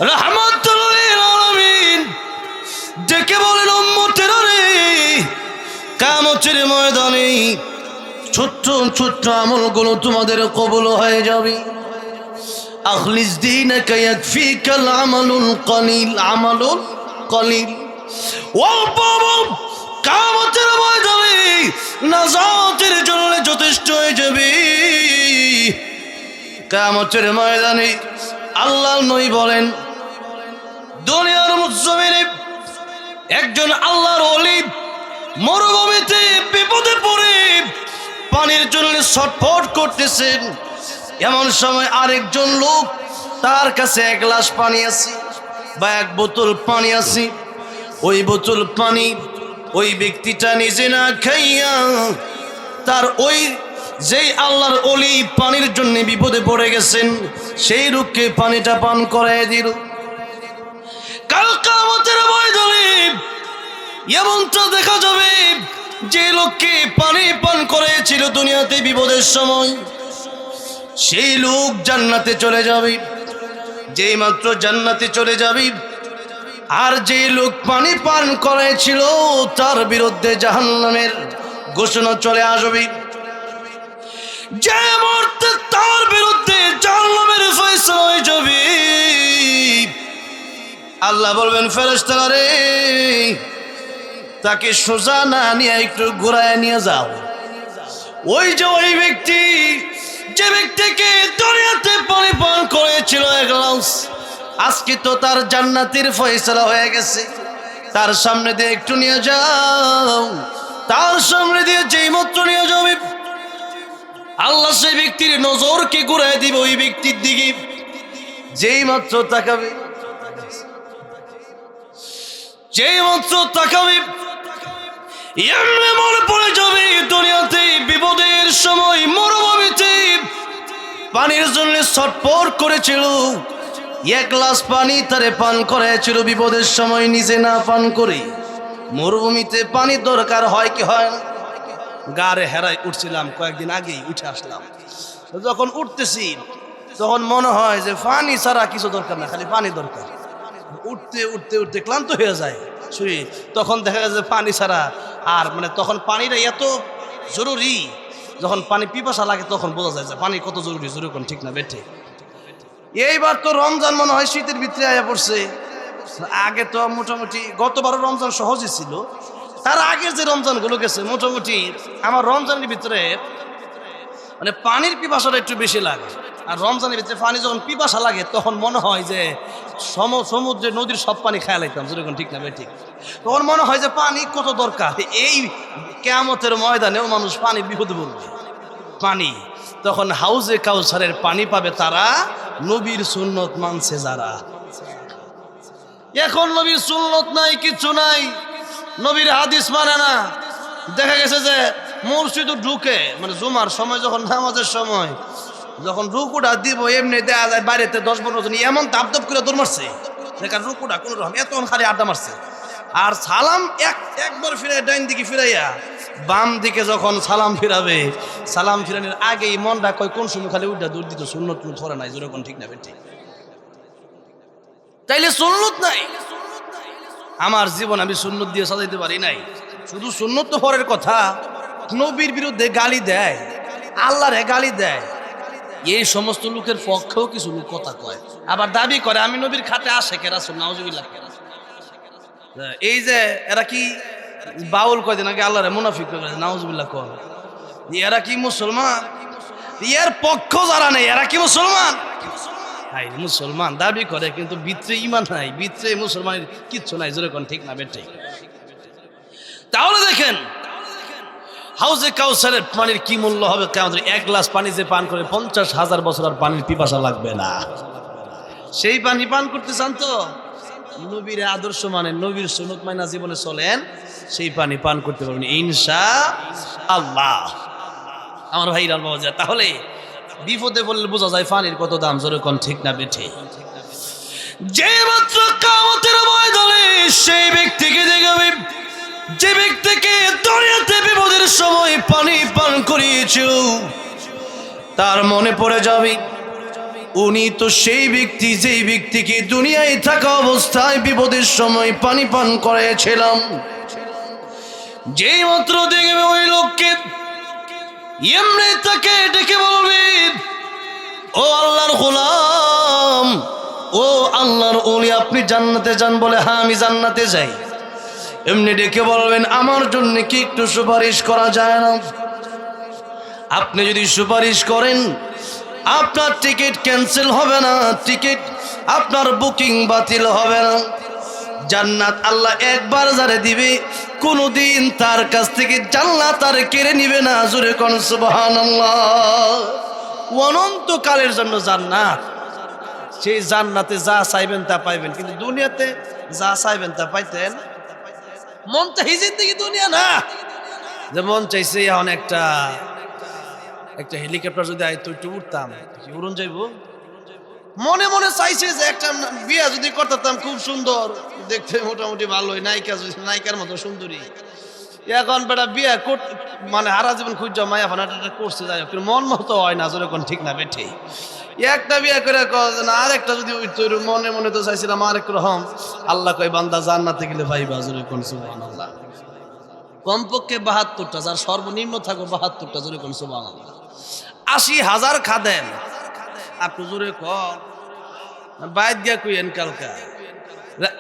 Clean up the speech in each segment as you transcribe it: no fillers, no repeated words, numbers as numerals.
রাহমাতুল লিল আলামিন ডেকে বলেন উম্মতেরা রে, কিয়ামতের ময়দানে ছোট্ট ছোট্ট আমলগুলো তোমাদের কবুল হয়ে যাবে। আখলিস দীনাকা ইয়াকফিকাল আমালুল কলিল, আমালুল কলিল। অল্প আমল কিয়ামতের ময়দানে নাজাতের জন্য যথেষ্ট হয়ে যাবে। কিয়ামতের ময়দানে আল্লাহর নবী বলেন, দুনিয়ার জমিনে একজন আল্লাহর ওলি মরুভূমিতে বিপদে পড়ে পানির জন্য ছটফট করতেছেন। এমন সময় আরেকজন লোক, তার কাছে এক গ্লাস পানি আছে বা এক বোতল পানি আছে। ওই বোতল পানি ওই ব্যক্তিটা নিজে না খাইয়া তার ওই যেই আল্লাহর ওলি পানির জন্য বিপদে পড়ে গেছেন সেই লোককে পানিটা পান করায় দিল। কাল কিয়ামতের ময়দানে এমনটা দেখা যাবে, যে লোককে পানি পান করেছিল দুনিয়াতে বিপদের সময়, সেই লোক জান্নাতে চলে যাবে। যেই মাত্র জান্নাতে চলে যাবে, আর যে লোক পানি পান করেছিল তার বিরুদ্ধে জাহান্নামের ঘোষণা চলে আসবে। যে মুহূর্তে তার বিরুদ্ধে জাহান্নামের ফয়সালা হয়ে যাবে, আল্লাহ বলবেন, ফেরেশতারা রে, তাকে সোজা না নিয়ে একটু ঘোরায় নিয়ে যাও। ওই যে ওই ব্যক্তি, যে ব্যক্তিকে দুনিয়াতে পানি পান করেছিল এক গ্লাস, আজকে তো তার জান্নাতের ফয়সালা হয়ে গেছে, তার সামনে দিয়ে একটু নিয়ে যাও। তার সামনে দিয়ে যেই মাত্র নিয়ে যাবে, আল্লাহ সেই ব্যক্তির নজরকে ঘুরায় দিবে ওই ব্যক্তির দিকে। যেই মাত্র তাকাবে, যেই মাত্র তাকাবে, এমনি মনে পড়ে যাবে দুনিয়াতে বিপদের সময় মরুভূমিতে পানির জন্য ছটফট করেছিল। এক গ্লাস পানি তারে পান করেছিল বিপদের সময়, নিজে না পান করে। মরুভূমিতে পানি দরকার হয় কি হয় না? গাড়ে হেরাই উঠছিলাম, কয়েকদিন আগেই উঠে আসলাম। যখন উঠতেছি তখন মনে হয় যে পানি ছাড়া কিছু দরকার না, খালি পানি দরকার। উঠতে উঠতে উঠতে ক্লান্ত হয়ে যায় শুয়ে, তখন দেখা যায় যে পানি ছাড়া আর মানে তখন পানিটা এত জরুরি। যখন পানি পিপাসা লাগে তখন বোঝা যায় যে পানি কত জরুরি। জরুরি ঠিক না বেঠে? এইবার তো রমজান মনে হয় শীতের ভিতরে আয়া পড়ছে। আগে তো মোটামুটি গতবারও রমজান সহজই ছিল, তার আগের যে রমজানগুলো গেছে মোটামুটি আমার রমজানের ভিতরে মানে পানির পিপাসাটা একটু বেশি লাগে। আর রমজানের ভিতরে পানি যখন পিপাসা লাগে তখন মনে হয় যে সমুদ্রে নদীর সব পানি খেয়া লাইতাম। যেরকম ঠিক না ঠিক? তখন মনে হয় যে পানি কত দরকার। এই কিয়ামতের ময়দানেও মানুষ পানির বিপদে পড়বে। পানি তখন হাউজে কাউসারের পানি পাবে তারা, নবীর সুন্নত মানছে যারা। এখন নবীর সুন্নত নাই, কিচ্ছু নাই, নবীর হাদিস মানে না। দেখা গেছে যে মসজিদে ঢুকে মানে জুমার সময় যখন নামাজের সময় যখন রুকুটা দিব এমনি দেয়া যায় বাড়িতে 10-15 জন এমন তাপতাপ করে দৌড় মারছে, দেখার রুকুটা কোনো রকম এতক্ষণ খালি আড্ডা মারছে। আর সালাম একবার ফিরাই ডাইন দিকে ফিরাইয়া বাম দিকে যখন সালাম ফিরাবে, সালাম ফিরানোর আগেই মনটা কয় কোন সময় খালি উঠা দৌড় দিত। সুন্নত ধরে নাই, যেরকম ঠিক না ঠিক? তাইলে সুন্নত নাই। আমার জীবন আমি সুন্নত দিয়ে সাজাইতে পারি নাই। শুধু সুন্নত তো পরের কথা, নবীর বিরুদ্ধে গালি দেয়, আল্লাহরে গালি দেয়, এই সমস্ত লোকের পক্ষেও কিছু লোক কথা কয়, আবার দাবি করে আমি নবীর খাতে আসে কে রাসূল। নাউজুবিল্লাহ। এই যে এরা কি বাউল কয়দিন আগে আল্লাহরে মুনাফিক করে, নাউজুবিল্লাহ কর। এরা কি মুসলমান? এর পক্ষ যারা নেই এরা কি মুসলমান? হাই, মুসলমান দাবি করে কিন্তু ভিতরে ঈমান নাই, ভিতরে মুসলমানের কিচ্ছু নাই। যেরকম ঠিক না বেঠিক? তাহলে দেখেন হাউজে কাউসারের পানির কি মূল্য হবে কেমন? এক গ্লাস পানি যে পান করে 50,000 বছর আর পানির পিপাসা লাগবে না। সেই পানি পান করতে চান তো নবীর আদর্শ মানেন, নবীর সুন্নত মাইনা জীবনে চলেন, সেই পানি পান করতে পারবেন ইনশাআল্লাহ। আমার ভাইরা বাবা যায়, তাহলে বিপদে বললে বোঝা যায় পানির কত দাম। যেরকম ঠিক না বেঠে? যে মাত্র কিয়ামতের ময়দানে সেই ব্যক্তিকে দেখাবে যে ব্যক্তিকে দুনিয়াতে বিপদের সময় পানি পান করিয়েছিল, তার মনে পড়ে যাবে উনি তো সেই ব্যক্তি যেই ব্যক্তিকে দুনিয়ায় থাকা অবস্থায় বিপদের সময় পানি পান করেছিলাম। যেই মাত্র দেখবে ওই লোককে এমনি তাকে ডেকে বলবে, ও আল্লাহর গোলাম, ও আল্লাহর ওলি, আপনি জান্নাতে যান? বলে, হ্যাঁ আমি জান্নাতে যাই। এমনি ডেকে বলবেন, আমার জন্য কি একটু সুপারিশ করা যায় না? আপনি যদি সুপারিশ করেন আপনার টিকিট ক্যান্সেল হবে না, টিকিট আপনার বুকিং বাতিল হবে না। জান্নাত আল্লাহ একবার যারে দিবে কোনোদিন তার কাছ থেকে জান্নাত আর কেড়ে নিবে না। জোরে কোন সুবহানাল্লাহ। অনন্তকালের জন্য জান্নাত। সেই জান্নাতে যা চাইবেন তা পাইবেন, কিন্তু দুনিয়াতে যা চাইবেন তা পাইতেন। মন চাইছেন দেখি দুনিয়া না, যে মন চাইছে এখন একটা হেলিকপ্টার যদি আইতো একটু উঠতাম, উড়ন যাইবো। মনে মনে চাইছে যে একটা বিয়া যদি করতাম, খুব সুন্দর দেখতে, মোটামুটি ভালোই, নায়িকার মতো সুন্দরী। এখন বেটা বিয়া মানে হারা জীবন খুঁজ মায়া ফানাটা করছে, যাই হোক মন মতো হয় না। যেরকম ঠিক না বেঠে একটা বিয়া করে না, আর একটা যদি মনে মনে তো চাইছিলাম আরেক রকম। আল্লাহ কয়, বান্দা জান্নাতে গেলে ভাইবা। যেরকম সুবহানাল্লাহ। কমপক্ষে 72টা, যার সর্বনিম্ন থাকো 72টা। যেরকম সুবহানাল্লাহ। 80,000 খাদেন। আপনি জোরে কম বাইদ গিয়া কইেন কালকা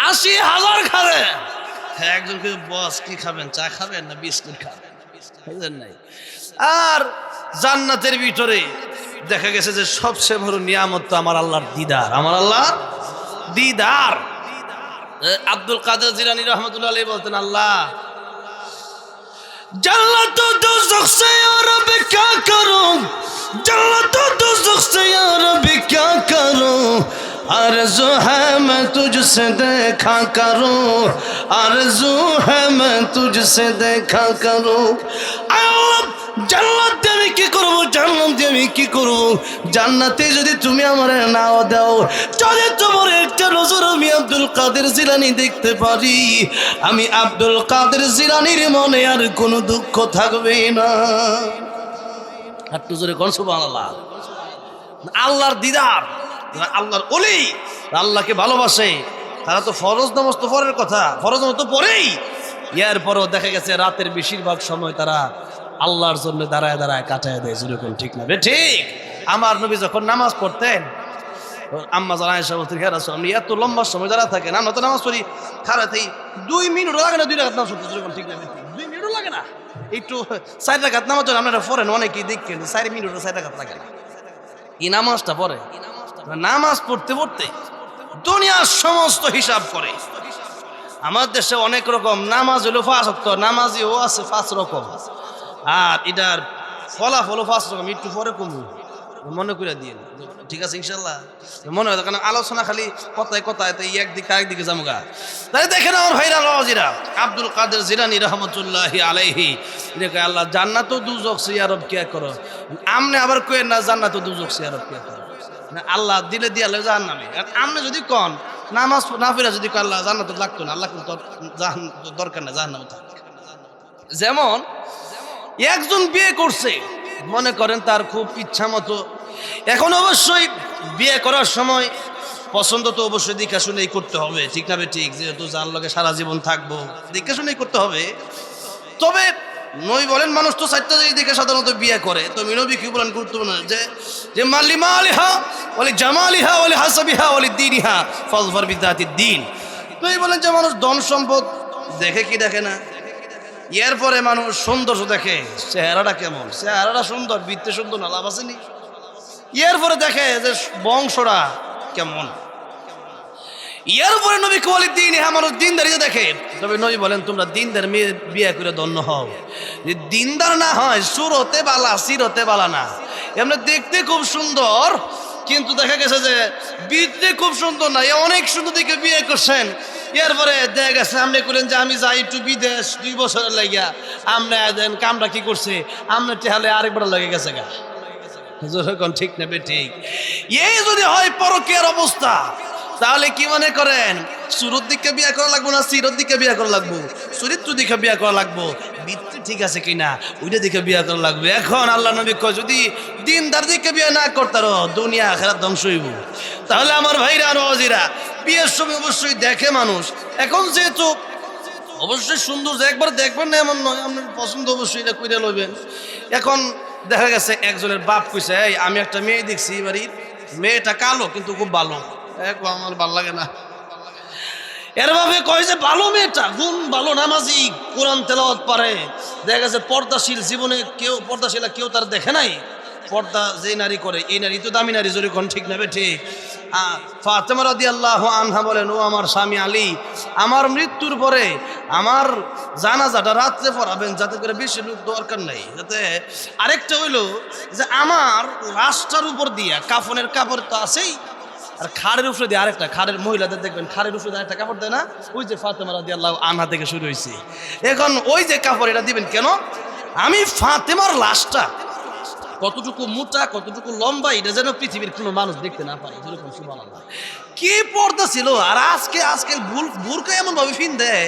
80,000 খাবেন। একজনকে বস কি খাবেন, চা খাবেন না বিস্কুট খাবেন, বুঝলেন নাই? আর জান্নাতের ভিতরে দেখা গেছে যে সবচেয়ে বড় নিয়ামত তো আমার আল্লাহর দিদার। আমার আল্লাহর দিদার। আব্দুল কাদের জিলানী রহমতুল্লাহ আলাইহি বলতেন, আল্লাহ जन्नत दोज़ख से या रब क्या करूं, जन्नत दोज़ख से या रब क्या करूं, आरज़ू है मैं तुझसे देखा करूं, आरज़ू है मैं तुझसे देखा करूं। জান্নাত আমি কি করব, জান্নাত আমি কি করব? জান্নাতে যদি তুমি আমারে নাও দাও, যদি তোমার একটা নজর আমি আব্দুল কাদের জিলানী দেখতে পারি, আমি আব্দুল কাদের জিলানীর মনে আর কোনো দুঃখ থাকবে না। একটু জোরে কোন সুবহানাল্লাহ। আল্লাহর দিদার, আল্লাহর ওলি, আল্লাহকে ভালোবাসে, তারা তো ফরজ নামাজ তো পরের কথা, ফরজ নামাজ তো পরেই। এরপরও দেখা গেছে রাতের বেশিরভাগ সময় তারা আল্লাহর জন্য দাঁড়ায় দাঁড়ায় কাটায় দেয়। যেরকম ঠিক না ঠিক? আমার নবী যখন নামাজ পড়তেন, আম্মা জানা এসে বলতেন, হে রাসূল, আপনি এত লম্বা সময় দাঁড়া থাকেন, আমরা তো নামাজ পড়ি খারাতেই 2 মিনিট লাগে না, 2 রাকাত নামাজ পড়তে। যেরকম ঠিক না 2 মিনিটও লাগে না, একটু 4 রাকাত নামাজ আপনারা পড়েন, অনেকেই দেখেন 4 মিনিট 4 রাকাত লাগে না। এই নামাজটা পড়ে, নামাজ পড়তে পড়তে দুনিয়ার সমস্ত হিসাব করে। আমার দেশে অনেক রকম নামাজ হলো 5 ওয়াক্ত, নামাজিও আছে 5 রকম, আর এটার ফলাফলও 5 রকম। একটু পরে কমু মনে করে দিয়ে, ঠিক আছে ইনশাল্লাহ? মনে হয় কারণ আলোচনা খালি কথায় কথায় তো একদিক আরেকদিকে যামুগা। তাই দেখেন আমার ভাইরা রাজিরা, আব্দুল কাদের জিলানী রহমতুল্লাহি আলাইহি দেখে, আল্লাহ জান্নাত ও দুজখ সে ইয়া রব কিয়া করো। আমনে আবার কইেন না জান্নাত ও দুজখ সে ইয়া রব কিয়া করো, আল্লাহ দিলে দিয়ে আল্লাহ জাহান্নামে। আমনে যদি কন নামাজ না পড়া যদি আল্লাহ জান্নাত লাগতো না, আল্লাহ দরকার না, জাহান্নামে থাক। যেমন একজন বিয়ে করছে, মনে করেন তার খুব ইচ্ছা মতো, এখন অবশ্যই বিয়ে করার সময় পছন্দ তো অবশ্যই দেখা শুনেই করতে হবে, ঠিক না? ঠিক, যেহেতু যার লগে সারা জীবন থাকবো দেখা শুনেই করতে হবে। তবে নবী বলেন, মানুষ তো 4টা জিনিস দেখে সাধারণত বিয়ে করে। তো নবী কি বলেন গুরুত্বপূর্ণ, যে মালিহা ওয়ালি জামালিহা ওয়ালি হাসাবিহা ওয়ালি দীনিহা ফাযফার বিযাতিদ দ্বীন। নবী বলেন যে মানুষ ধন সম্পদ দেখে কি দেখে না, এরপরে মানুষ সৌন্দর্য দেখে, চেহারাটা কেমন, চেহারাটা সুন্দর, বৃত্তে সুন্দর না, লাভ আসেনি। এরপরে দেখে যে বংশটা কেমন। এরপরে নবী ওয়ালি দীনিহা, মানুষ দিনদারিতে দেখে। তবে নবী বলেন, তোমরা দিনদার মেয়ে বিয়ে করে ধন্য হও। যে দিনদার না হয়, সুরতে বালা সিরতে বালা না, এমনি দেখতে খুব সুন্দর কিন্তু দেখা গেছে যে বৃত্তে খুব সুন্দর না, অনেক সুন্দর দিকে বিয়ে করছেন। এরপরে দেখা গেছে আপনি করেন যে আমি যাই একটু বিদেশ 2 বছরের লাগিয়া, আপনি দেন কামটা কি করছে, আপনি টেহালে আরেকবার লেগে গেছে গা। যখন ঠিক নেবে ঠিক, এই যদি হয় পরকীয়ার অবস্থা, তাহলে কি মনে করেন সুরত দিকে বিয়া করা লাগবো না সিরত দিকে বিয়া করা লাগবো? চরিত্র দিকে বিয়া করা লাগবো, ভিত্তি ঠিক আছে কিনা ওইটা দিকে বিয়া করা লাগবে। এখন আল্লাহ নবী কয় যদি দিনদার দিকে বিয়া না করতারো দুনিয়া আখিরাত ধ্বংস হইব। তাহলে আমার ভাইরা আর বাবাজিরা, বিয়ের সময় অবশ্যই দেখে মানুষ। এখন যেহেতু অবশ্যই সুন্দর যে একবার দেখবেন না এমন নয়, আপনার পছন্দ অবশ্যই এটা কইরা লইবেন। এখন দেখা গেছে একজনের বাপ কইছে এই আমি একটা মেয়ে দেখছি বাড়ির, মেয়েটা কালো কিন্তু খুব ভালো, আমার ভালো লাগে না। এর ভাবে কয় যে ভালো মেয়েটা, গুণ ভালো, নামাজি, কোরআন তেলাওয়াত পারে, দেখা গেছে পর্দাশীল, জীবনে কেউ পর্দাশীলা কেউ তার দেখে নাই। পর্দা যে নারী করে এই নারী তো দামি নারী, জোরে কোন ঠিক নেবে ঠিক। ফাতেমা রাদিয়াল্লাহু আনহা বলেন ও আমার স্বামী আলী, আমার মৃত্যুর পরে আমার জানাজাটা রাত্রে পড়াবেন যাতে করে বেশি লোক দরকার নাই। যাতে আরেকটা হইলো যে আমার লাশটার উপর দিয়া কাফনের কাপড় তো আছেই, আর খাড়ের উপরে দিয়ে আরেকটা, খাড়ের মহিলাদের দেখবেন খাড়ের উপরে আরেকটা কাপড় দেয় না, ওই যে ফাতেমা রাদিয়াল্লাহু আনহা থেকে শুরু হয়েছে। এখন ওই যে কাপড় এটা দিবেন কেন? আমি ফাতেমার লাশটা কতটুকু মোটা কতটুকু লম্বা এটা যেন পৃথিবীর কোনো মানুষ দেখতে না পারে। সুবহানাল্লাহ, কি পর্দা ছিল। আর আজকে বুরকা এমন ভাবে ফিন দেয়,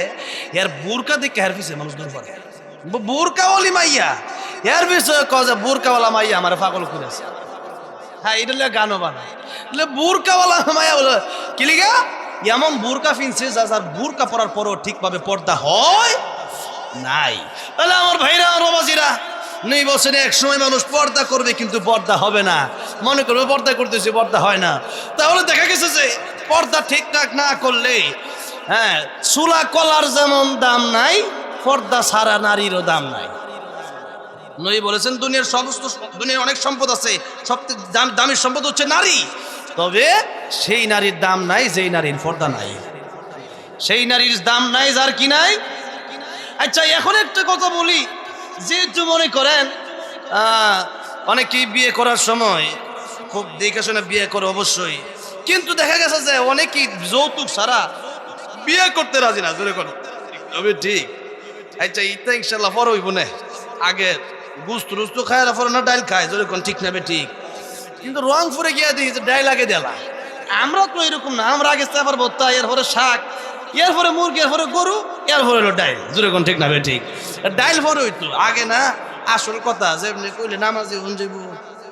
এর বুরকা দেখে হের পিছে মানুষ দূর করে। বুরকাওয়ালি মাইয়া এর বিষয়ে কজা বুরকাওয়ালা মাইয়া আমার পাগল করেছে। হ্যাঁ, এটা গানও বানায় বুরকাওয়ালা মাইয়া বলে কি লিগা এমন বুরকা ফিনছে যার বুরকা পরার পরও ঠিকভাবে পর্দা হয় নাই। তাহলে আমার ভাইরা আর বাবাজিরা, নেই বছরে এক সময় মানুষ পর্দা করবে কিন্তু পর্দা হবে না, মনে করবে পর্দা করতেছে পর্দা হয় না। তাহলে দেখা গেছে যে পর্দা ঠিকঠাক না করলে, হ্যাঁ, চুলা কলার যেমন দাম নাই, পর্দা ছাড়া নারীরও দাম নাই। নবী বলেছেন দুনিয়ার অনেক সম্পদ আছে, সবচেয়ে দামি সম্পদ হচ্ছে নারী, তবে সেই নারীর দাম নাই যেই নারীর পর্দা নাই, সেই নারীর দাম নাই যার কি নাই। আচ্ছা, এখন একটা কথা বলি, যেহেতু মনে করেন অনেকেই বিয়ে করার সময় খুব দেখে শুনে বিয়ে করে অবশ্যই, কিন্তু দেখা গেছে যে অনেকেই যৌতুক ছাড়া বিয়ে করতে রাজি না, জোরে করো তবে ঠিক। আচ্ছা, ইটা ইনশাল্লাহ পরে হইব না, আগে গুস্তু খায় পরে না ডাইল খায়, জোরে কোন ঠিক নেবে ঠিক। কিন্তু রংপুরে গিয়ে দেখি যে ডাইল আগে দেলা, আমরা তো এরকম না, আমরা আগে চাপার ভর্তা, এরপরে শাক, এরপরে মুরগি, এরপরে গরু, এরপরে হলো ডাইল, জোরে কোন ঠিক নেবে ঠিক। ডাইল পরে হইতো আগে না। আসল কথা যেমনি কইলে নামাজি হন যাইব,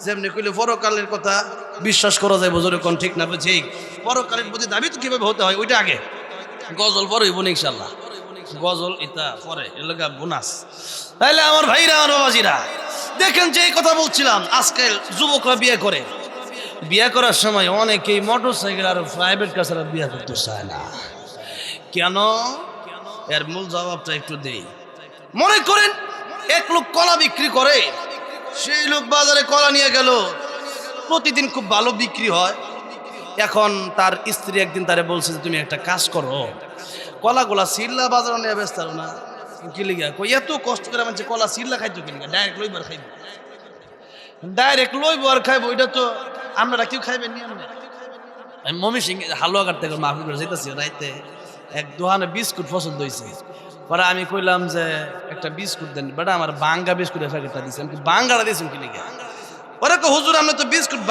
যেমনি কইলে পরকালের কথা বিশ্বাস করা যাইব, জোরে কোন ঠিক না ঠিক। পরকালের প্রতি দাবি তো কিভাবে হতে হয় ওইটা আগে, গজল পরে হইব না ইনশাল্লাহ, গজল এটা পরে এলাকা বোনাস। তাইলে আমার ভাইরা আর বাবাজিরা দেখেন যে এই কথা বলছিলাম, আজকাল যুবকরা বিয়ে করে, বিয়ে করার সময় অনেকেই মোটর সাইকেল আর প্রাইভেট কার ছাড়া বিয়ে করতে চায় না। কেন? এর মূল জবাবটা একটু দেই। মনে করেন এক লোক কলা বিক্রি করে, সেই লোক বাজারে কলা নিয়ে গেল, প্রতিদিন খুব ভালো বিক্রি হয়। এখন তার স্ত্রী একদিন তারে বলছে যে তুমি একটা কাজ করো, কলাগুলা সিল্লা বাজারে নিয়ে ব্যস্ত না, কি লিগা কই এত কষ্ট করে মানে কলা সিল্লা খাইতো কি লিগা, ডাইরেক্ট লইবার খাইব, ডাইরেক্ট লইব আর খাইব, এটা তো আপনারা কেউ খাইবেন নি। আমি মমি সিং হালুয়া কাটতে মাহফিল করে যেতেছি, রাইতে এক দোকানে বিস্কুট পছন্দ হয়েছে, পরে আমি কইলাম যে একটা বিস্কুট দেন, বেটা আমার বাঙ্গা বিস্কুটের প্যাকেটটা দিয়েছে। আমি বাঙ্গাটা দিয়েছেন কি লিগা? ওরা কো হুজুর আপনি তো বিস্কুট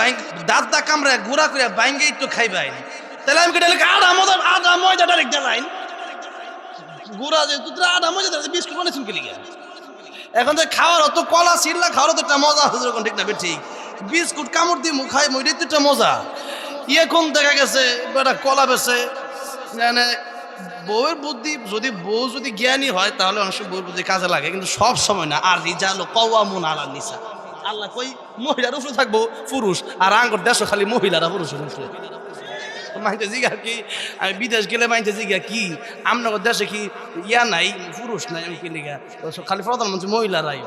দাঁত দা কামড়ায় গুড়া করে বাইঙ্গেই তো খাইবাই, তাহলে আমি কেটে আধা ময়দা ডাইরেক্ট দেলাইন গুড়া যে তুই আধা মজা বিস্কুট বানিয়েছেন কি লিগা? এখন তো খাওয়ার অত কলা সিল্লা খাওয়ার তো একটা মজা আছে, ঠিক না ঠিক? বিস্কুট কামড় দিয়ে মুখ খাই মইটাই তো একটা মজা। এখন দেখা গেছে বেটা কলা বেছে, মানে বউয়ের বুদ্ধি, যদি বউ যদি জ্ঞানী হয় তাহলে অনেক সময় বউয়ের বুদ্ধি কাজে লাগে, কিন্তু সব সময় না। আর রিজালু কাওয়ামুন আলা নিসা, আল্লাহ কই মহিলার উপরে থাকবো পুরুষ, আর আঙ্গুর দেশ খালি মহিলারা পুরুষের উপরে। মাইতে জিগা কি আমি বিদেশ গেলে মাইতে জিগা কি আপনার দেশে কি ইয়া নাই, পুরুষ নাই, আমি কি লিগা খালি প্রধানমন্ত্রী মহিলারাই।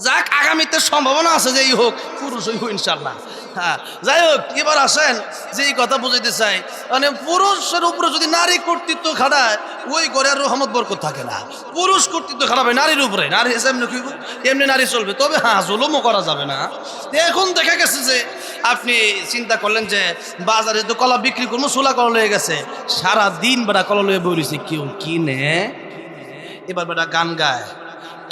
যাক, আগামীতে সম্ভাবনা আছে যে এই হোক পুরুষ হইব ইনশাল্লাহ। হ্যাঁ, যাই হোক, এবার আসেন যে এই কথা বুঝাইতে চাই, মানে পুরুষের উপরে যদি নারী কর্তৃত্ব খাটায় ওই ঘরে আর রহমত বরকত থাকে না। পুরুষ কর্তৃত্ব খাটাবে নারীর উপরে, নারী এমনি কইব এমনি নারী চলবে, তবে হ্যাঁ জুলুমও করা যাবে না। এখন দেখা গেছে যে আপনি চিন্তা করলেন যে বাজারে তো কলা বিক্রি করবো, সোলা কলা লয়ে গেছে, সারাদিন বেটা কলা লয়ে বলিছে, কেউ কিনে। এবার বেটা গান গায়,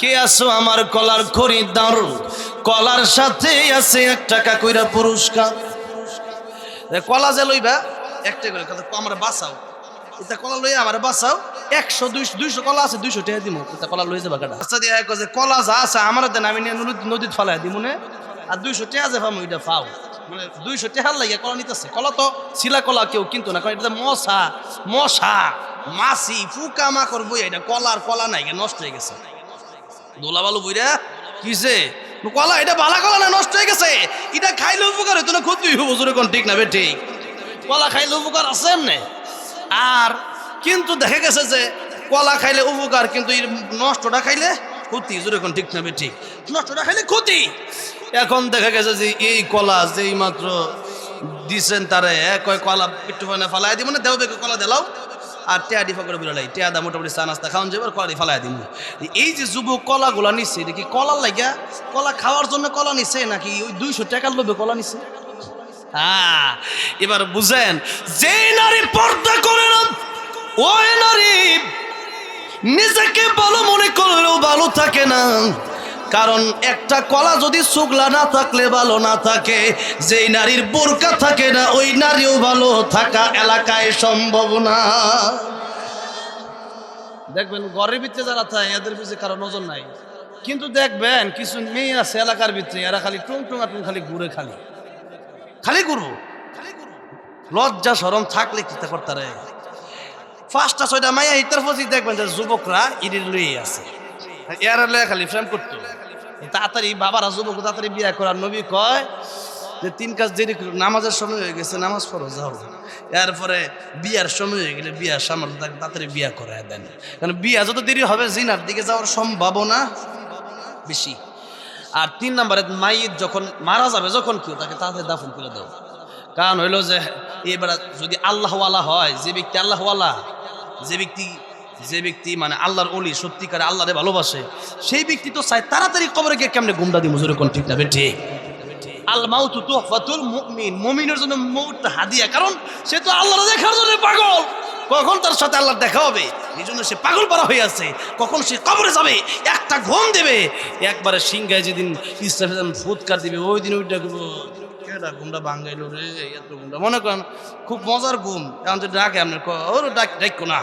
কে আসো আমার কলার খরিদ্দার, কলার সাথে আছে 1 টাকা কইরা পুরস্কার। কলা যে লইবা একটা করে কথা, আমরা বাঁচাও, এটা কলা লইয়া আমার বাঁচাও, 100-200 কলা আছে, 200 টাকা দিব, এটা কলা লইয়া যাবা কাটা। আচ্ছা দিয়ে যে কলা যা আছে আমার দেন, আমি নিয়ে নদীত ফালাই দিব না, আর 200 টাকা যে পাবো ওইটা পাও, মানে 200 টাকার লাগিয়া কলা নিতেছে। কলা তো শিলা কলা কেউ কিন্তু না, কারণ এটা মশা মাছি ফুকা মাকড় বই, এটা কলা নাই, নষ্ট হয়ে গেছে। দোলা বালু বইরা কিসে কলা, এটা বালা কলা না, নষ্ট হয়ে গেছে। এটা খাইলে উপকার হইতো না, ক্ষতি হইব, জোরে কোন ঠিক না বে ঠিক? কলা খাইলে উপকার আছে এমনি, আর কিন্তু দেখা গেছে যে কলা খাইলে উপকার, কিন্তু নষ্টটা খাইলে ক্ষতি, জোরে কোন ঠিক না বে ঠিক? নষ্টটা খাইলে ক্ষতি। এখন দেখা গেছে যে এই কলা যেই মাত্র দিচ্ছেন তারে কয় কলা একটু ফালাই দিব না, দেও বেকে কলা দিলাও, আর টেয়া ডিফা করে বেরোলাই, টেয়া দা মোটামুটি চা নাস্তা খাওয়ান যাবে, কলা ফালাই দিব। এই যে যুবক কলাগুলা নিচ্ছে, এটা কি কলার লাগিয়া, কলা খাওয়ার জন্য কলা নিচ্ছে নাকি ওই 200 টাকার লোভে কলা নিচ্ছে? হ্যাঁ, এবার বুঝেন, যে নারী পর্দা করে না ওই নারী নিজেকে ভালো মনে করলেও ভালো থাকে না। কারণ একটা কলা যদি শুকলা না থাকলে ভালো না থাকে, যেই নারীর বোরকা থাকে না ওই নারীও ভালো থাকা এলাকায় সম্ভব না। দেখবেন ঘরের ভিতরে যারা থাকে এদের পিছনে কারো নজর নাই, কিন্তু দেখবেন কিছু মেয়ে আছে এলাকার ভিতরে, এরা খালি টুং খালি ঘুরে, খালি ঘুরবো। লজ্জা শরম থাকলে কি করতে, 5টা-6টা মাইয়া ইতার ফসি দেখবেন যে যুবকরা ইডির লইয়ে আছে, এরা লয়ে খালি ফ্রেম করতো। তাড়াতাড়ি বাবারা যুবক তাড়াতাড়ি বিয়া করার, নবী কয় যে 3 কাজ দেরি, নামাজের সময় হয়ে গেছে নামাজ পড়ো যাও, এরপরে বিয়ার সময় হয়ে গেলে বিয়ার সামনে তাড়াতাড়ি বিয়া করায় দেন, কারণ বিয়া যত দেরি হবে জিনার দিকে যাওয়ার সম্ভাবনা বেশি। আর 3 নম্বরে মাইয়িত যখন মারা যাবে, যখন কেউ তাকে তাড়াতাড়ি দাফন করে দাও। কারণ হইলো যে এবার যদি আল্লাহওয়ালা হয়, যে ব্যক্তি আল্লাহওয়ালা, যে ব্যক্তি মানে আল্লাহর ওলি, সত্যিকারে আল্লাহরে ভালোবাসে, সেই ব্যক্তি তো চায় তাড়াতাড়ি কবরে গিয়ে কেমনে গুমটা দিব, জোরে কোন ঠিক না বে ঠিক? আল মাউতু তুহফাতুল মুমিন, মুমিনের জন্য মউত হাদিয়া, কারণ সে তো আল্লাহর দেখার জন্য পাগল। কখন তার সাথে আল্লাহর দেখা হবে এই জন্য সে পাগল পারা হয়ে আছে। কখন সে কবরে যাবে, একটা ঘুম দেবে, একবারে সিংহায় যেদিন ইসলাম ফুৎকার দিবে ওই দিন ওইটা কেডা ঘুমটা ভাঙ্গাইলো রে, এত ঘুমটা মনে করেন খুব মজার ঘুম। এখন যদি ডাকে আপনার ওর ডাকো না,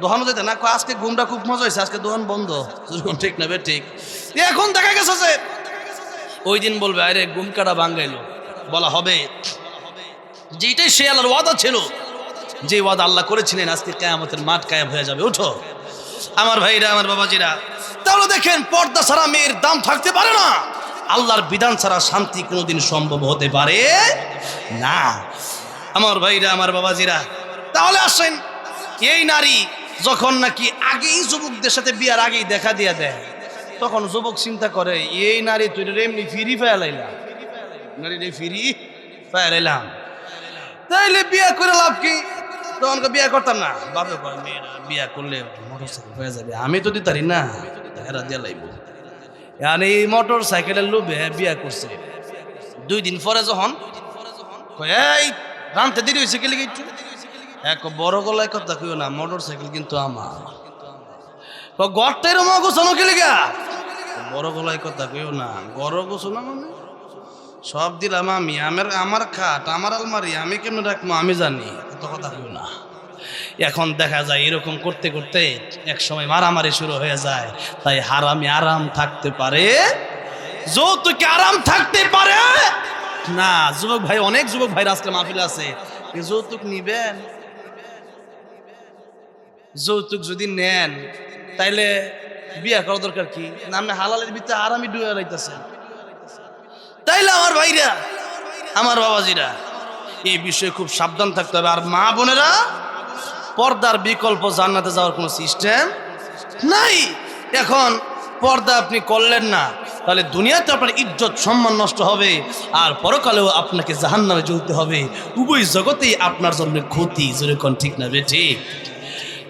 দোহানো যেতে না, আজকে ঘুমটা খুব মজা হয়েছে, আজকে দোহান বন্ধ, ঠিক না বে ঠিক? এখন দেখা গেছে যে ওই দিন বলবে আরে ঘুম কাটা ভাঙ্গাইলো, বলা হবে যেটাই সে আল্লাহর ওয়াদা ছিল, যে ওয়াদা আল্লাহ করেছিলেন, আজকে কিয়ামতের মাঠ কায়েম হয়ে যাবে। উঠো আমার ভাইরা, আমার বাবাজিরা। তাহলে দেখেন, পর্দা ছাড়া মেয়ের দাম থাকতে পারে না, আল্লাহর বিধান ছাড়া শান্তি কোনোদিন সম্ভব হতে পারে না। আমার ভাইরা, আমার বাবাজিরা, তাহলে আসেন, এই নারী যখন নাকি আগেই যুবকদের সাথে বিয়ার আগেই দেখা দিয়া দেয়, তখন যুবক চিন্তা করে এই নারী তুই এমনি ফিরি ফেলাইলাম, নারীর ফিরি ফেলাইলাম, তাইলে বিয়া করে লাভ কি? তখন বিয়া করতাম না। বাপে মেয়েরা বিয়া করলে মোটরসাইকেল হয়ে যাবে, আমি তো দিতারি না, এরা দিয়া লাইব। এই মোটর সাইকেলের লোভে বিয়া করছে। 2 দিন পরে যখন এই রানতে দেরি হয়েছে, গেলে একটু এক বড় গলায় কথা কইও না, মোটর সাইকেল কিন্তু আমার, গড়টাই রমা গোছানো গেলে গা, বড় গলায় কথা কইও না, গড় গোছানো মানে সব দিলাম আমি, আমার খাট, আমার আলমারি, আমি কেমন রাখবো আমি জানি, এত কথা কইও না। এখন দেখা যায় এরকম করতে করতে এক সময় মারামারি শুরু হয়ে যায়। তাই হারামি আরাম থাকতে পারে, যৌতুকে আরাম থাকতে পারে না। যুবক ভাই, অনেক যুবক ভাই আজকে মাহফিলে আছে, যৌতুক নিবেন, যৌতুক যদি নেন তাইলে বিয়া করার দরকার কি? না আপনি হালালের ভিতরে আরামি ডুয়ে লাইতেছেন। তাইলে আমার ভাইরা, আমার বাবাজিরা, এই বিষয়ে খুব সাবধান থাকতে হবে। আর মা বোনেরা, পর্দার বিকল্প জান্নাতে যাওয়ার কোনো সিস্টেম নাই। এখন পর্দা আপনি করলেন না, তাহলে দুনিয়াতে আপনার ইজ্জত সম্মান নষ্ট হবে, আর পরকালেও আপনাকে জাহান্নামে জ্বলতে হবে। উভয় জগতেই আপনার জন্য ক্ষতি, যেরকম ঠিক না বেঠি?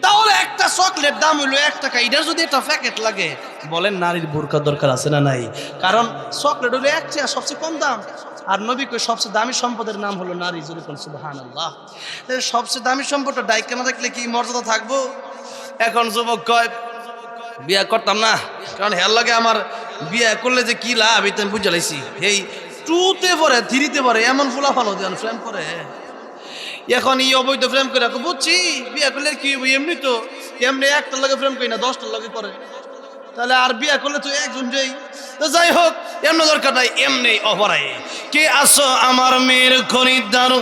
তাহলে একটা চকলেট দাম হইলো 1 টাকা, এটার যদি একটা প্যাকেট লাগে, বলেন নারীর বোরকা দরকার আছে না নাই? কারণ চকলেট হলো সবচেয়ে কম দাম, আর নবী কই সবচেয়ে দামি সম্পদের নাম হলো নারী। যেরকম সুবহানাল্লাহ, সবচেয়ে দামি সম্পদটা ডাইকা না থাকলে কি মর্যাদা থাকবো? এখন যুবক কয় বিয়া করতাম না, কারণ হের লাগে আমার বিয়া করলে যে কি লাভ এটা আমি বুঝে লাইছি। এই 2তে পরে 3তে পরে এমন ফুলা ফালো দেন ফ্রেম করে, এখন এই অবৈধ প্রেম করে বুঝছি বিয়া করলে কি হইব, এমনি তো এমনি একটার লগে প্রেম করি না 10টার লগে করে, তাহলে আর বিয়া করলে তো একজন যেই। তো যাই হোক, এমন দরকার নাই, এমনি অপরাই কে আসো আমার মেয়ের খরিদ্দার,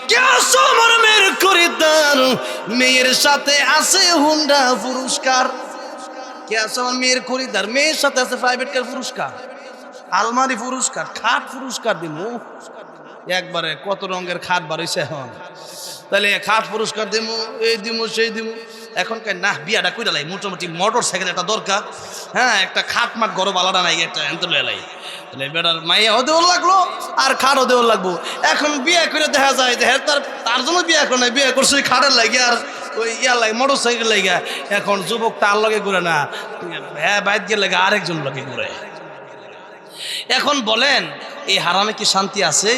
কে আসো আমার মেয়ের খরিদ্দার, মেয়ের সাথে আছে হুন্ডা পুরস্কার, কে আসো আমার মেয়ের খরিদ্দার, মেয়ের সাথে আছে প্রাইভেট কার পুরস্কার, আলমারি পুরস্কার, খাট পুরস্কার দিমু একবারে, কত রঙের খাট বাড়িছে এখন, তাহলে খাট পুরস্কার দিমু, এই দিমু সেই দিমু। এখনকার না, বিয়াটা কইরা লাই মোটামুটি মোটর সাইকেল একটা দরকার, হ্যাঁ একটা খাট মাঠ গরম আলাদা নাই, একটা এনতে লাই, তাহলে বেটার মাইয়া দেওয়া লাগলো আর খাটও দেওয়া লাগবো। এখন বিয়ে করে দেখা যায় যে হ্যাঁ তার জন্য বিয়ে করে নাই, বিয়ে করছে ওই খাটের লাগে আর ওই ইয়ার লাগে মোটর সাইকেল লাগে। এখন যুবক তার লগে ঘুরে না, হ্যাঁ বাইর গিয়ে লাগে আরেকজন লগে ঘুরে। এখন বলেন এই হারামে কি শান্তি আছে?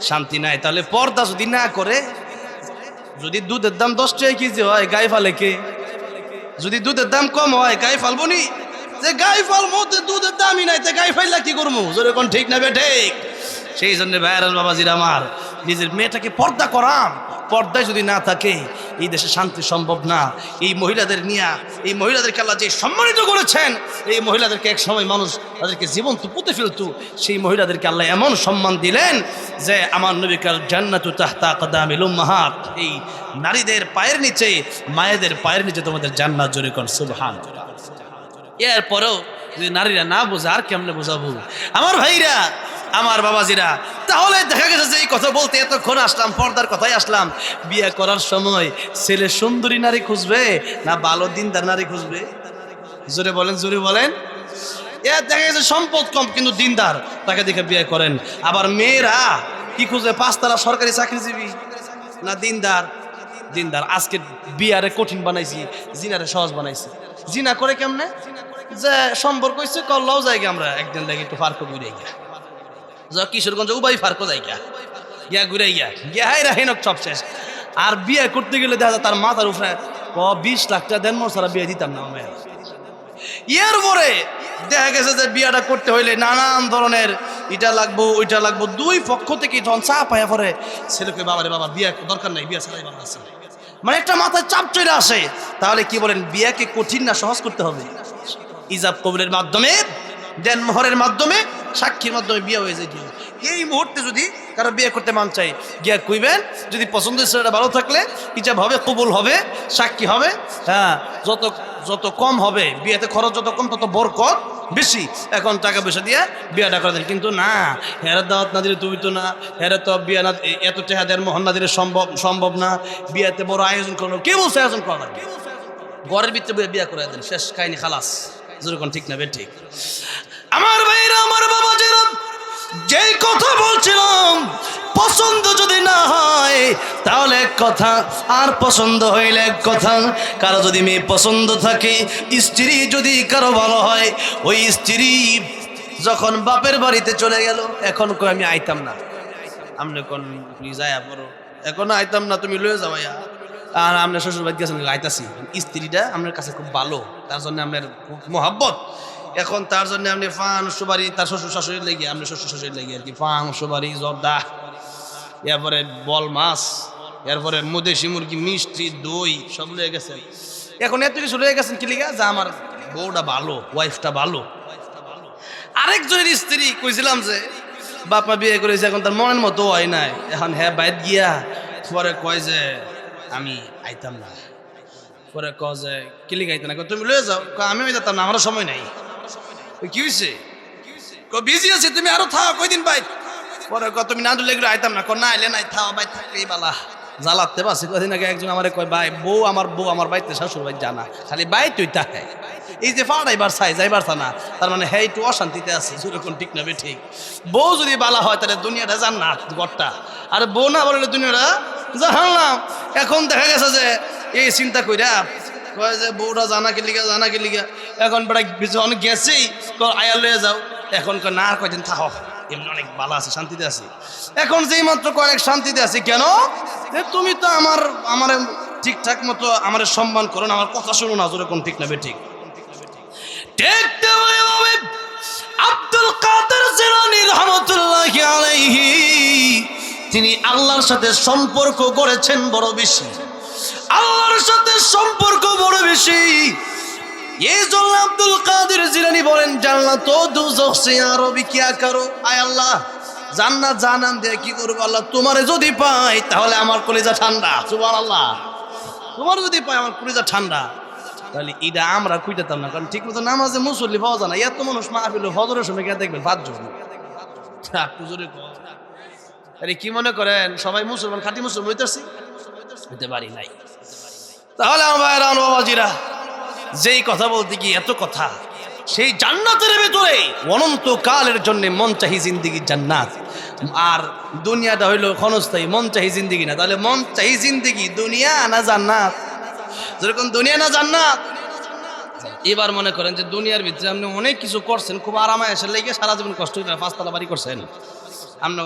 শান্তি নাই। তাহলে পর্দা যদি না করে, যদি দুধের দাম 10 টাকা কেজি হয় গায়ে ফালে কে? যদি দুধের দাম কম হয় গায়ে ফালবো নি? যে গায়ে ফালবো, দুধের দামই নাই, তো গায়ে ফাইলা কি করবো? যদি কোন ঠিক না বে ঠিক। সেই জন্য ভাইরাল বাবাজির আমার, নিজের মেয়েটাকে পর্দা করাম। পর্দায় যদি না থাকে এই দেশে শান্তি সম্ভব না। এই মহিলাদের নিয়ে, এই মহিলাদেরকে আল্লাহ যে সম্মানিত করেছেন, এই মহিলাদেরকে এক সময় মানুষ তাদেরকে জীবন্ত পুঁতে ফেলতো, সেই মহিলাদেরকে আল্লাহ এমন সম্মান দিলেন যে আমার নবী কাল জান্নাতু তাহতা আকদামিল উম্মাহাত, এই নারীদের পায়ের নিচে, মায়েদের পায়ের নিচে তোমাদের জান্নাত, জোরে কোন সুবহানাল্লাহ। এরপরেও যদি নারীরা না বোঝে আর কেমনে বোঝাবো? আমার ভাইরা, আমার বাবাজিরা, তাহলে দেখা গেছে যে এই কথা বলতে এতক্ষণ আসলাম, পর্দার কথাই আসলাম। বিয়ে করার সময় ছেলে সুন্দরী নারী খুঁজবে না ভালো দিনদার নারী খুঁজবে? জোরে বলেন, জোরে বলেন। দেখা গেছে সম্পদ কম কিন্তু দিনদার, তাকে দেখে বিয়ে করেন। আবার মেয়েরা কি খুঁজবে? 5 তারা সরকারি চাকরিজীবী না দিনদার? দিনদার। আজকে বিয়ারে কঠিন বানাইছি, জিনারে সহজ বানাইছি। জিনা করে কেমনে? যে সম্পর্ক হচ্ছে করলেও যাই আমরা একদিন লাগে একটু ফার্ক ঘুরে গিয়া, যা কিশোরগঞ্জ উবাই ফার্ক যাই গিয়া ঘুরে গিয়া হাই রাহিনক সব শেষ। আর বিয়ে করতে গেলে দেখা যায় তার মাথার উপরে 20 লাখ টাকা দেন, মোর সারা বিয়ে দিতাম না আমি। এরপরে দেখা গেছে যে বিয়াটা করতে হইলে নানান ধরনের এটা লাগবো ওইটা লাগবো, দুই পক্ষ থেকে যখন চাপ পায়া পরে ছেলেকে বাবারে বাবা বিয়ে দরকার নাই, বিয়ে ছাড়াই বাবা আছে, মানে একটা মাথায় চাপ চলে আসে। তাহলে কি বলেন, বিয়াকে কঠিন না সহজ করতে হবে? ইজাব কবুলের মাধ্যমে, দেন মোহরের মাধ্যমে, সাক্ষীর মাধ্যমে বিয়ে হয়ে যায়। এই মুহূর্তে যদি কারো বিয়ে করতে মান চাই, গিয়া কইবেন, যদি পছন্দের ছেলেটা ভালো থাকলে ইজাব হবে, কবুল হবে, সাক্ষী হবে। হ্যাঁ, যত যত কম হবে বিয়েতে খরচ, যত কম তত বরকত বেশি। এখন টাকা পয়সা দিয়ে বিয়েটা করে দেন, কিন্তু না, হেরা দাওয়াত না দিলে তুমি তো না, হেরা তো বিয়ে না, এত টাকা দেওয়ার মোহর না দিলে সম্ভব না। বিয়েতে বড় আয়োজন করলো, কে বলছে আয়োজন করা লাগবে? ঘরের ভিতরে বিয়ে করে দেন, শেষ কাহিনী খালাস। যেরকম ঠিক না বে ঠিক? আমার ভাইরা, আমার বাবাজিরা, যেই কথা বলছিলাম, পছন্দ যদি না হয় তাহলে এক কথা, আর পছন্দ হইলে এক কথা। কারো যদি মেয়ে পছন্দ থাকে, স্ত্রী যদি কারো ভালো হয়, ওই স্ত্রী যখন বাপের বাড়িতে চলে গেল, এখন কই আমি আইতাম না, আমনে কোন যায় পড়ো, এখন আইতাম না, তুমি লয়ে যাও। আর আপনার শ্বশুর বাড়ি গেছেন, আইতাছি, স্ত্রীটা আপনার কাছে খুব ভালো, তার জন্য আপনার খুব মহাব্বত। এখন তার জন্য আপনি ফান সুবারি, তার শ্বশুর শাশুড়ি লেগে, আপনার শ্বশুর শাশুড়ি লেগে আর কি, ফান সুবারি, জর্দা, এরপরে বল মাছ, এরপরে মদেশি মুরগি, মিষ্টি, দই সব লয়ে গেছেন। এখন এত কিছু লয়ে গেছেন কি লিগা? যা আমার বউটা ভালো, ওয়াইফটা ভালো। আরেকজনের স্ত্রী কইছিলাম যে বাপা বিয়ে করেছে, এখন তার মনের মতো হয় নাই, এখন হ্যাঁ বাইর গিয়া পরে কয় যে আমি আইতাম না। পরে ক যে কিলি গাইতে না, তুমি লয়ে যাও। আমি যেতাম না, আমারও সময় নাই। কি হয়েছে? বিজি আছে, তুমি আরো থাও কয়দিন ভাই। পরে ক তুমি না দিলে আইতাম না, না আইলে নাই, থাও ভাই, থাকলেই বালা। জ্বালাতে পারছি কদিন আগে একজন আমার কয়, ভাই বউ আমার বাড়িতে শ্বশুর ভাই জানা, খালি বাই তুই তাকে এই যে ফাড়াইবার চাই যাইবার তা না, তার মানে হ্যাঁ একটু অশান্তিতে আছে। যেরকম ঠিক না বে ঠিক? বউ যদি বালা হয় তাহলে দুনিয়াটা জান না গড়টা, আর বউ না বললে দুনিয়াটা জানলাম। এখন দেখা গেছে যে এই চিন্তা কইরা কয় যে বউটা জানা কে লিগা, এখন বেড়া অনেক গেছেই আয়া লয়ে যাও। এখন না আর কয়দিন থাকো, এমনি অনেক ভালো আছে, শান্তিতে আছি। এখন যেই মাত্র কয়েক শান্তিতে আছি, কেন? তুমি তো আমার ঠিকঠাক মতো আমার সম্মান করো না, আমার কথা শুনো না। যেরকম ঠিক না বে ঠিক? আব্দুল কাদের জিলানী রাহমাতুল্লাহি আলাইহি তিনি আল্লাহর সাথে সম্পর্ক করেছেন বড় বেশি, আল্লাহর সাথে সম্পর্ক বড় বেশি। এই জন্য আব্দুল কাদের জিলানী বলেন, জান্নাত ও দুজখ সে আরবি কিয়া করো, আয় আল্লাহ জান্নাত জাহান্নাম দিয়ে কি করবো আল্লাহ, তোমারে যদি পাই তাহলে আমার কলিজা ঠান্ডা, সুবহানাল্লাহ, তোমার যদি পাই আমার কলিজা ঠান্ডা। তাহলে এটা আমরা কইতাম না, কারণ ঠিক মতো নামাজে মুসল্লি পাওয়া যায় না। এত মানুষ মাহফিল ফজরের সময় গিয়ে দেখবেন 5 জন। আরে কি মনে করেন সবাই মুসলমান, খাঁটি মুসলমান হইতে পারি নাই? তাহলে আমার বাবাজিরা, যেই কথা বলতে গিয়ে এত কথা, সেই জান্নাতের ভেতরে অনন্তকালের জন্য মন চাহি জিন্দিগি জান্নাত, আর দুনিয়াটা হইলো ক্ষণস্থায়ী, মন চাহি জিন্দিগি না। তাহলে মন চাহি জিন্দিগি দুনিয়া না জান্নাত? যেরকম দুনিয়া না জান্নাত। এবার মনে করেন যে দুনিয়ার ভিতরে আপনি অনেক কিছু করছেন, খুব আরামে এসে লেগে সারা জীবন কষ্ট করে 5 তলা বাড়ি করছেন। আপনার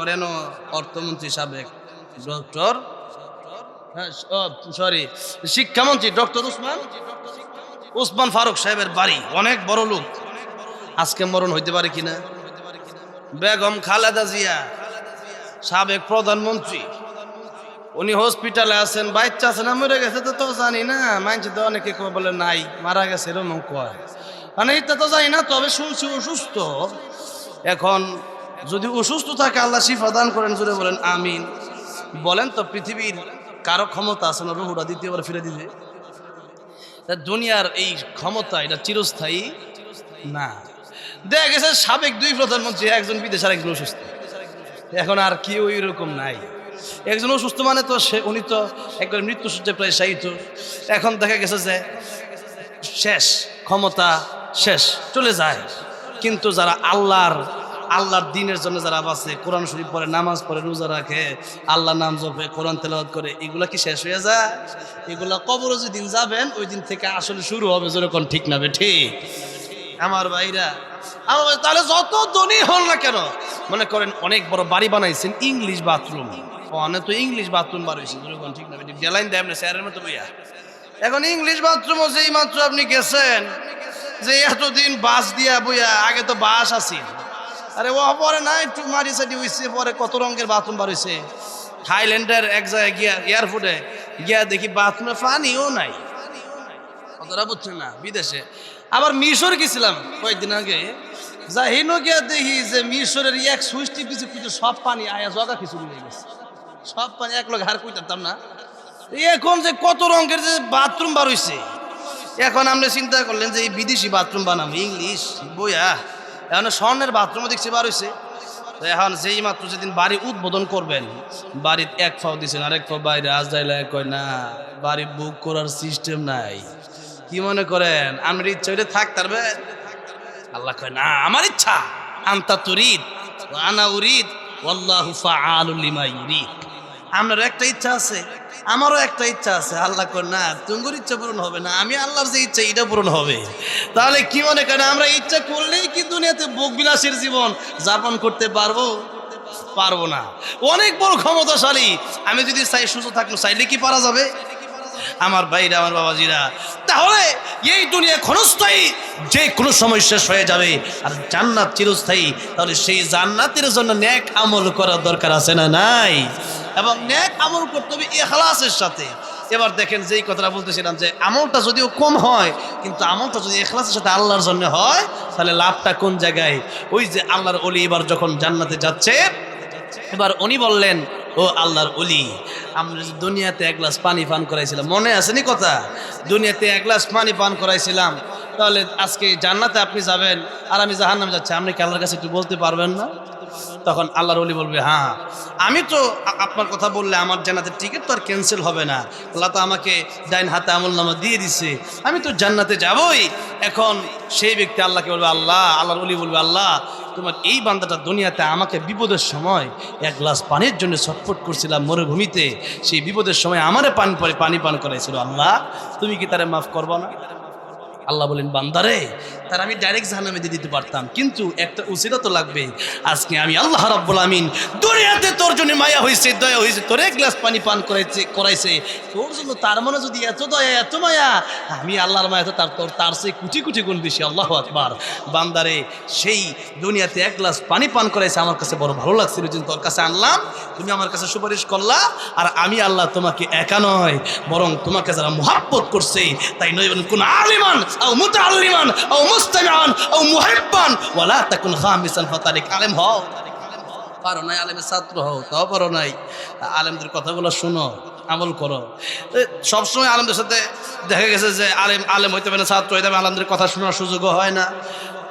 অর্থমন্ত্রী সাবেক ডক্টর, শিক্ষামন্ত্রী ডক্টর উসমান ফারুক সাহেবের বাড়ি, অনেক বড় লোক, আজকে মরণ হইতে পারে কিনা। বেগম খালেদা জিয়া সাবেক প্রধানমন্ত্রী, উনি হসপিটালে আছেন, বাচ্চা আছে না মরে গেছে তো জানি না, মানছি তো অনেকে বলে নাই মারা গেছে এরকম কয়, মানে এটা তো জানি না, তবে শুনছি অসুস্থ। এখন যদি অসুস্থ থাকে আল্লাহ শিফা দান করেন, জুড়ে বলেন আমিন। বলেন তো পৃথিবীর কারো ক্ষমতা আছে না রুহুটা দ্বিতীয়বার ফিরে দিতে? দুনিয়ার এই ক্ষমতা এটা চিরস্থায়ী না। দেখা গেছে সাবেক 2 প্রধানমন্ত্রী, একজন বিদেশ আর একজন অসুস্থ, এখন আর কি ওই রকম নাই। একজন অসুস্থ মানে তো উনি তো একবার মৃত্যুসজ্জে প্রায় শায়িত। এখন দেখা গেছে যে শেষ, ক্ষমতা শেষ, চলে যায়। কিন্তু যারা আল্লাহর দ্বীনের জন্য যারা বাঁচে, কোরআন শরীফ পড়ে, নামাজ পড়ে, রোজা রাখে, আল্লাহ নাম জপে, কোরআন তেলাওয়াত করে, এগুলা কি শেষ হয়ে যায়? এগুলা কবরে যেদিন যাবেন ওই দিন থেকে আসলে শুরু হবে, যেরকম ঠিক না ঠিক? আমার ভাইরা, তাহলে যত ধনী হল না কেন, মনে করেন অনেক বড় বাড়ি বানাইছেন, ইংলিশ বাথরুম, অনেক তো ইংলিশ বাথরুম বার হয়েছে, যেরকম ঠিক না ঠিক? গেলাইন দেয় আপনি স্যারের মতো বইয়া। এখন ইংলিশ বাথরুমও যেই মাত্র আপনি গেছেন, যে এতদিন বাস দিয়া বইয়া, আগে তো বাস আছিল, আরে ও পরে না একটু মারি সাটি হয়েছে, পরে কত রঙের বাথরুম বার হয়েছে। থাইল্যান্ডের এক জায়গায় গিয়া, এয়ারপোর্টে গিয়া দেখি বাথরুমে পানিও নাই, কতটা বুঝছেন না? বিদেশে আবার মিশর গেছিলাম কয়েকদিন আগে, যাইনো গিয়া দেখি যে মিশরের এক সুইচ টিপেছে, সব পানি আয়া জগা খিচুড়ি হয়ে গেছে, সব পানি এক লোক হার কইতাম না। এখন যে কত রঙের যে বাথরুম বার হয়েছে, এখন আপনি চিন্তা করলেন যে এই বিদেশি বাথরুম বানাবো ইংলিশ বইয়া, এখন স্বর্ণের বাথরুমও দেখছি বার হয়েছে। এখন যেই মাত্র যেদিন বাড়ি উদ্বোধন করবেন, বাড়ির 1 পাও দিচ্ছেন, আরেক পাও বাইরে, আজ যাইলে কয় না বাড়ি বুক করার সিস্টেম নাই। কি মনে করেন আমার ইচ্ছা হইলে থাকতে পারবে? আল্লাহ কয় না, আমার ইচ্ছা, আনতা তুরিদ ওয়া আনা উরিদ ওয়াল্লাহু ফাআলুল লিমা ইউরিদ। আপনার একটা ইচ্ছা আছে, আমারও একটা ইচ্ছা আছে। আল্লাহ কয় না, তোমার ইচ্ছা পূরণ হবে না, আমি আল্লাহর যে ইচ্ছা এটা পূরণ হবে। তাহলে কি মনে করেন আমরা ইচ্ছা করলেই কি দুনিয়াতে ভোগ বিলাসের জীবন যাপন করতে পারবো না? অনেক বড় ক্ষমতাশালী, আমি যদি চাই সুস্থ থাকবো, চাইলে কি পারা যাবে? আমার ভাইরা, আমার বাবাজিরা, তাহলে এই দুনিয়া ক্ষণস্থায়ী, যে কোনো সময় শেষ হয়ে যাবে, আর জান্নাত চিরস্থায়ী। তাহলে সেই জান্নাতের জন্য নেক আমল করার দরকার আছে না নাই? এবং নেক আমল করতে হবে ইখলাসের সাথে। এবার দেখেন যেই কথাটা বলতেছিলাম, যে আমলটা যদিও কম হয়, কিন্তু আমলটা যদি ইখলাসের সাথে আল্লাহর জন্য হয়, তাহলে লাভটা কোন জায়গায়? ওই যে আল্লাহর ওলি এবার যখন জান্নাতে যাচ্ছে, এবার উনি বললেন, ও আল্লাহর ওলি, আমরা দুনিয়াতে 1 গ্লাস পানি পান করাইছিলাম, মনে আসেনি কথা? দুনিয়াতে 1 গ্লাস পানি পান করাইছিলাম, তাহলে আজকে জান্নাতে আপনি যাবেন আর আমি জাহান্নামে যাচ্ছি, আপনি কি আল্লাহর কাছে একটু বলতে পারবেন না? তখন আল্লাহর ওলি বলবে, হ্যাঁ, আমি তো আপনার কথা বললে আমার জান্নাতের টিকিট তো আর ক্যান্সেল হবে না, আল্লাহ তো আমাকে ডাইন হাতে আমলনামা দিয়ে দিছে, আমি তো জান্নাতে যাবই। এখন সেই ব্যক্তি আল্লাহকে বলবে, আল্লাহর ওলি বলবে, আল্লাহ, তোমার এই বান্দাটা দুনিয়াতে আমাকে বিপদের সময় 1 গ্লাস পানির জন্য ছটফট করছিলাম মরুভূমিতে, সেই বিপদের সময় আমারে পানি পান করাইছিল, আল্লাহ তুমি কি তারে মাফ করবা না? আল্লাহ বলেন বান্দারে, তার আমি ডাইরেক্ট জাহান্নামে দিয়ে দিতে পারতাম, কিন্তু একটা উসিলা তো লাগবে। আজকে আমি আল্লাহ রাব্বুল আমিন দুনিয়াতে তোর জন্য মায়া হয়েছে, দয়া হয়েছে, তোর এক গ্লাস পানি পান করাইছে তোর জন্য। তার মনে যদি এত দয়া এত মায়া, আমি আল্লাহর মায়া তো তার চেয়ে কোটি কোটি গুণ বেশি। আল্লাহু আকবার। বান্দারে, সেই দুনিয়াতে এক গ্লাস পানি পান করাইছে, আমার কাছে বড় ভালো লাগছিল, যে তোর কাছে আনলাম, তুমি আমার কাছে সুপারিশ করলা, আর আমি আল্লাহ তোমাকে একা নয়, বরং তোমাকে যারা মুহাব্বত করছে, তাই নয় কোন আলিমান আও মুতাআল্লিমান আও মুস্তামিআন আও মুহিব্বান ওয়ালা তাকুন খামিসান ফাতারিক। আলেম হও, পারো নাই আলেমের ছাত্র হও, তাও পারো নাই, আলেমদের কথাগুলো শোনো, আমল করো। সবসময় আলেমদের সাথে দেখা গেছে যে আলেম হইতে পারে না, ছাত্র হইতে পারে, আলেমদের কথা শোনার সুযোগও হয় না।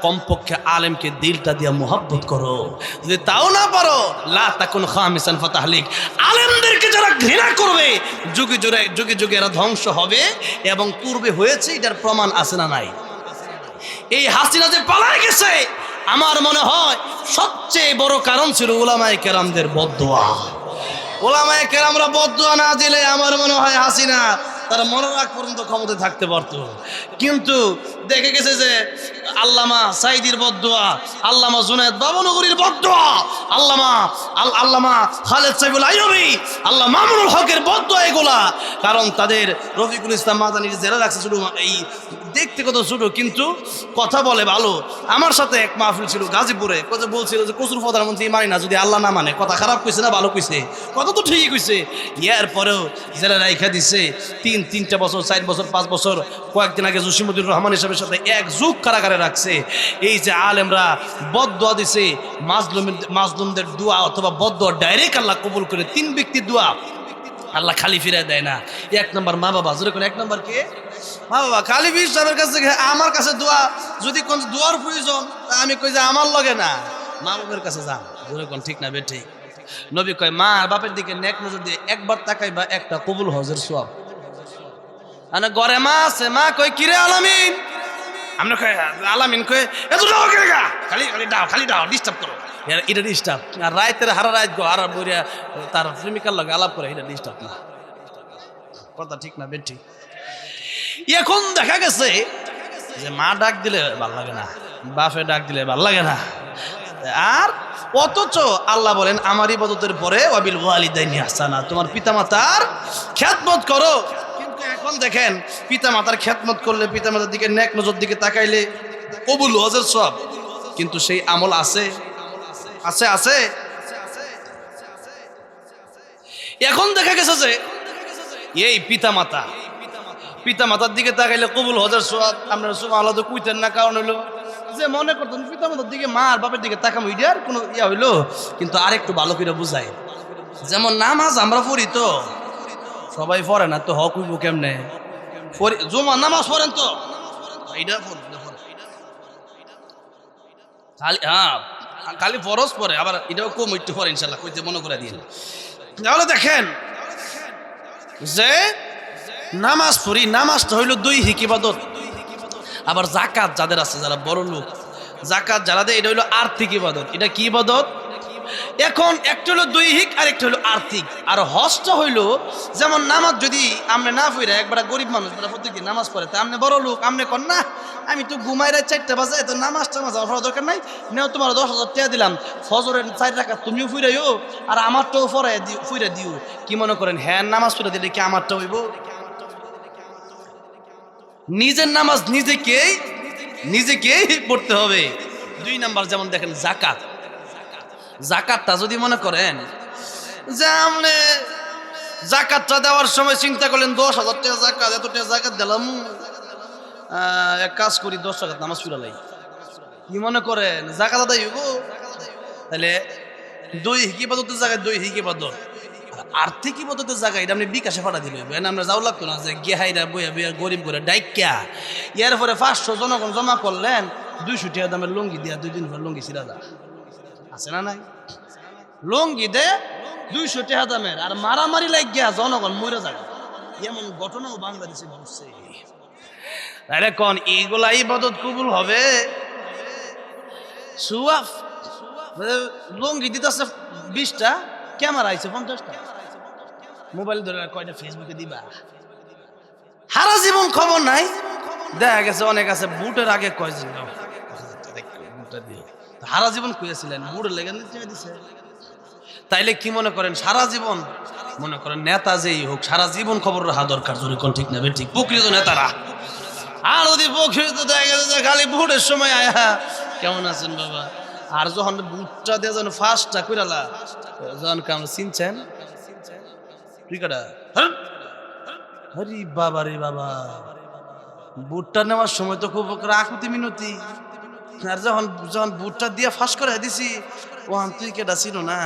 কমপক্ষে আলেমকে দিলটা দিয়া মুহাব্বত করো। যদি তাও না পারো, লা তাকুন খামিসান ফাতাহলিক। আলেমদেরকে যারা ঘৃণা করবে, যুগে যুগে এরা ধ্বংস হবে, এবং পূর্বে হয়েছে, এটার প্রমাণ আছে না নাই? এই হাসিনা যে পালায় গেছে, আমার মনে হয় সবচেয়ে বড় কারণ ছিল উলামায়ে কেরামদের বদদোয়া। উলামায়ে কেরামরা বদদোয়া না দিলে আমার মনে হয় হাসিনা তারা মরার আগ পর্যন্ত ক্ষমতায় থাকতে পারতো। কিন্তু দেখে গেছে যে আল্লামা সাইদির বদদোয়া, আল্লামা জুনায়েদ বাবনগরীর বদদোয়া, আল্লামা খালেদ সাইফুল আইয়ুবী, আল্লাহ মামুনুল হকের বদদোয়া এগুলা। কারণ তাদের রফিকুল ইসলাম মাদানির জেলা রাখছে, শুধু এই দেখতে কত ছোট কিন্তু কথা বলে ভালো। আমার সাথে এক মাহফিল ছিল গাজীপুরে, বলছিল যে কসুর প্রধানমন্ত্রী মানি না, যদি আল্লাহ না মানে। কথা খারাপ কইছে না ভালো কইছে? কথা তো ঠিকই কইছে। ইয়ার পরেও জেলা রাইখা দিছে তিনটা বছর, 4 বছর, 5 বছর। কয়েকদিন আগে জসিমুদ্দিন রহমান হিসাবের সাথে 1 যুগ কারাগারে রাখছে। এই যে আলেমরা বদদোয়া দিছে, মাজলুমদের দোয়া অথবা বদদোয়া ডাইরেক্ট আল্লাহ কবুল করে। 3 ব্যক্তির দোয়া আল্লাহ খালি ফিরায় দেয় না। 1 নম্বর মা বাবা, জোরে কোন 1 নম্বর কে? মা বাবা। খালি পীর সাহেবের কাছে, আমার কাছে দোয়া, যদি কোন দোয়ার প্রয়োজন, আমি কই যে আমার লগে না, মা বাবার কাছে যান। জোরে কোন ঠিক না বে ঠিক? নবী কয় মা বাপের দিকে নেক নজর দিয়ে একবার তাকাইবা, একটা কবুল হজের সওয়াব। আনা ঘরে মা আছে, মা কই কিরে আলামিন, আমরা কই আলামিন কই এত দাও কে গা, খালি দাও ডিস্টার্ব করো, এটা ডিস্টার্ব। আর রাইতের হারা রাত গো আর বইরা তার প্রেমিকার লগে আলাপ করে, এটা ডিস্টার্ব না। কথা ঠিক না বে ঠিক? এখন দেখা গেছে যে মা ডাক দিলে ভাল লাগে না, বাপে ডাক দিলে ভাল লাগে না। আর অথচ আল্লাহ বলেন আমার ইবাদতের পরে ওয়াবিল ওয়ালিদাইনি ইহসানা, তোমার পিতামাতার খেদমত করো। কিন্তু এখন দেখেন, পিতামাতার খেদমত করলে, পিতামাতার দিকে নেক নজর দিকে তাকাইলে কবুল হজের সওয়াব, কিন্তু সেই আমল আছে? এখন দেখা গেছে যে এই পিতামাতার দিকে তাকাইলে কবুল হজের সওয়াব। আপনারা সুবহানাল্লাহ তো কইতেন না, কারণ হইলো যে মনে করতেন পিতামাতার দিকে, মা আর বাপের দিকে তাকাম, ইডিয়ার কোনো ইয়া হইলো। কিন্তু আরেকটু ভালো করে বুঝাই, যেমন নামাজ আমরা পড়ি, তো সবাই পড়ে না, তো হক হইব কেমনে? জুমার নামাজ পড়েন তো, এটা খালি ফরজ পড়ে, আবার এটাও কম একটু পড়ে ইনশাল্লাহ, কইতে মনে করে দিয়ে। তাহলে দেখেন যে নামাজ পড়ি, নামাজটা হইল দৈহিক ইবাদত। আবার জাকাত যাদের আছে, যারা বড় লোক, জাকাত যারা দেয়, এটা হইলো আর্থিক ইবাদত। এটা কি ইবাদত? এখন একটা হলো দৈহিক আর একটা হলো আর্থিক। আর হজটা হইলো, যেমন নামাজ যদি আপনি না পড়ে, একবার গরিব মানুষ প্রত্যেকদিন নামাজ পড়ে, তা আপনি বড় লোক, আপনি কন না আমি তো ঘুমাই রাত 4টা বাজে, তো নামাজ টামাজ আমার পড়ার দরকার নাই, নেও তোমার 10,000 টাকা দিলাম, ফজরের 4 রাকাত তুমিও ফুইরাইও আর আমারটাও ফুইরা দিও। কি মনে করেন হ্যাঁ নামাজ পড়ে দিলে কি আমারটা হইব? নিজের নামাজ নিজেকেই পড়তে হবে। 2 নাম্বার, যেমন দেখেন জাকাতটা যদি মনে করেন যে আপনি জাকাতটা দেওয়ার সময় চিন্তা করলেন 10,000 টাকা জাকাত, এত টাকা জাকাত দিলাম, এক কাজ করি 10 টাকা নামাজ পড়ালাই, কি মনে করেন জাকাত আদায় হইব? তাহলে দৈহিক ইবাদতের জায়গায় দৈহিক ইবাদত, আর্থিক ইবাদতের জায়গায় এটা আপনি বিকাশে পাঠা দিলে আমরা যাও লাগতো না যে গেহাইরা বইয়া বইয়া গরিব করে ডাইকা। এর পরে 500 জনগণ জমা করলেন, 200 টাকা দামের লুঙ্গি দিয়া 2 দিন পর লুঙ্গি ছিঁড়া দা আছে না নাই? লুঙ্গি দে 200 টাকা দামের, আর মারামারি লাগিয়া জনগণ মরে যাবে, এমন ঘটনাও বাংলাদেশে ঘটছে। তাহলে কোন এইগুলা ইবাদত কবুল হবে? সুয়াফ লুঙ্গি দিতেছে 20টা, ক্যামেরা আইছে 50টা, মোবাইল ধরে কয়টা ফেসবুকে দিবা, সারা জীবন খবর নাই। দেখা গেছে অনেক আছে বুটের আগে কয়জন সারা জীবন খুঁজেছিলেন বুটের লেগে দিছে। তাইলে কি মনে করেন সারা জীবন মনে করেন নেতা যেই হোক সারা জীবন খবর রাখা দরকার, যদি কোন ঠিক না ঠিক প্রকৃত নেতারা। আর যদি প্রকৃত দেখা গেছে খালি বুটের সময় আয়া কেমন আছেন বাবা, আর যখন বুটটা দিয়ে যখন ফার্স্টটা কইরালা যখন কামড় চিনছেন ক্রিকেটা হরি বাবা রে বাবা, বুটটা নেওয়ার সময় তো খুব আকুতি মিনতি, আর যখন যখন বুটটা দিয়ে ফাঁস করে দিছি ওখান তুই কেটা ছিল না।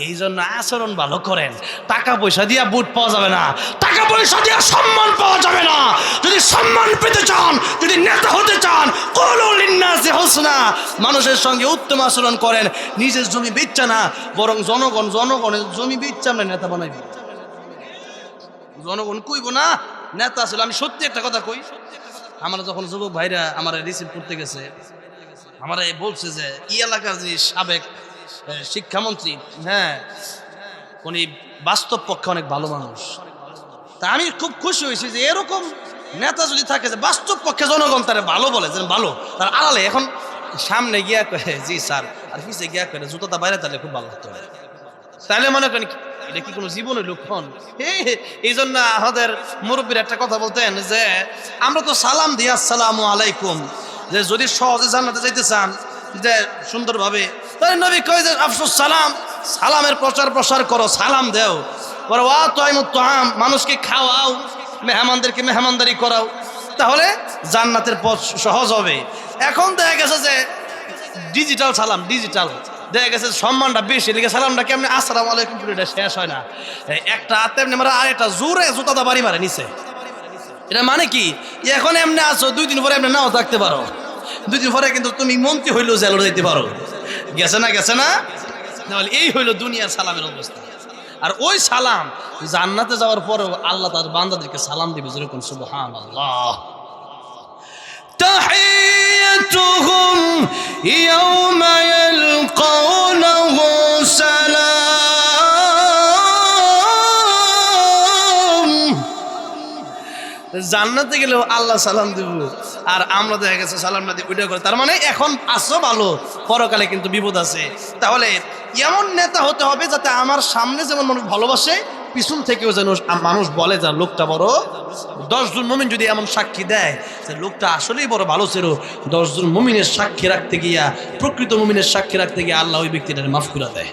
এই জন্য আচরণ ভালো করেন। টাকা পয়সা দিয়া বুট পাওয়া যাবে না, টাকা পয়সা দিয়া সম্মান পাওয়া যাবে না। যদি সম্মান পেতে চান, যদি নেতা হতে চান, কুলু লিন্নাসি হুসনা, মানুষের সঙ্গে উত্তম আচরণ করেন। নিজের জমি বেচা না, বরং জনগণের জমি বেচা আমরা নেতা বানাইব। জনগণ কইব না নেতা আসলে। আমি সত্যি একটা কথা কই, আমার যখন যুবক ভাইরা আমার রিসিভ করতে গেছে, আমার বলছে যে এই এলাকার যে সাবেক শিক্ষামন্ত্রী, হ্যাঁ উনি বাস্তব পক্ষে অনেক ভালো মানুষ। তা আমি খুব খুশি হয়েছি যে এরকম নেতা যদি থাকে যে বাস্তব পক্ষে জনগণ তারা ভালো বলে, যেন ভালো তার আড়ালে এখন সামনে গিয়া কয়ে জি স্যার, আর পিছিয়ে গিয়া করে জুতোটা বাইরে তাহলে খুব ভালো হতে হয়। তাহলে মনে করেন এটা কি কোনো জীবনের লক্ষণ? এই জন্য আমাদের মুরব্বীর একটা কথা বলতেন যে আমরা তো সালাম দিই আসসালামু আলাইকুম, যে যদি সহজে জান্নাতে যাইতে চান যে সুন্দরভাবে, তাহলে নবী কয় যে আফসুস সালাম, সালামের প্রচার প্রসার করো, সালাম দেও। পরে ওয়া তাইমুত তাআম, মানুষকে খাওয়াও, মেহমানদেরকে মেহমানদারি করাও, তাহলে জান্নাতের পথ সহজ হবে। এখন দেখা গেছে যে ডিজিটাল সালাম, ডিজিটাল দেখা গেছে সম্মানটা বেশি, লিখে সালামটা কেমনি আসসালামু আলাইকুম এটা শেষ হয় না, একটা হাতে এমনি মারে আর একটা জোরে জুতাটা বাড়ি মারে নিচে। এটা মানে কি, এখন এমনি আসো, 2 দিন পরে এমনি নাও থাকতে পারো, 2 দিন পরে কিন্তু তুমি মন্ত্রী হইলেও জেলে যাইতে পারো। গেছে না গেছে না? তাহলে এই হইলো দুনিয়ার সালামের অবস্থা। আর ওই সালাম জান্নাতে যাওয়ার পরেও আল্লাহ তার বান্দাদেরকে সালাম দিবে যেরকম সুবহানাল্লাহ। তাহিয়াতুহুম ইয়াওমা ইয়ালকাউনাহু সালাম। জান্নাতে গেলেও আল্লাহ সালাম দিব, আর আমরা দেখা গেছে সালাম না দিয়ে ওইটা করে। তার মানে এখন আসো ভালো, পরকালে কিন্তু বিপদ আছে। তাহলে এমন নেতা হতে হবে যাতে আমার সামনে যেমন মানুষ ভালোবাসে, পিছন থেকেও যেন মানুষ বলে যে লোকটা বড়। 10 জন মুমিন যদি এমন সাক্ষী দেয় যে লোকটা আসলেই বড় ভালো ছিল, 10 জন মুমিনের সাক্ষী রাখতে গিয়া, প্রকৃত মুমিনের সাক্ষী রাখতে গিয়ে আল্লাহ ওই ব্যক্তিটাকে মাফ করে দেয়।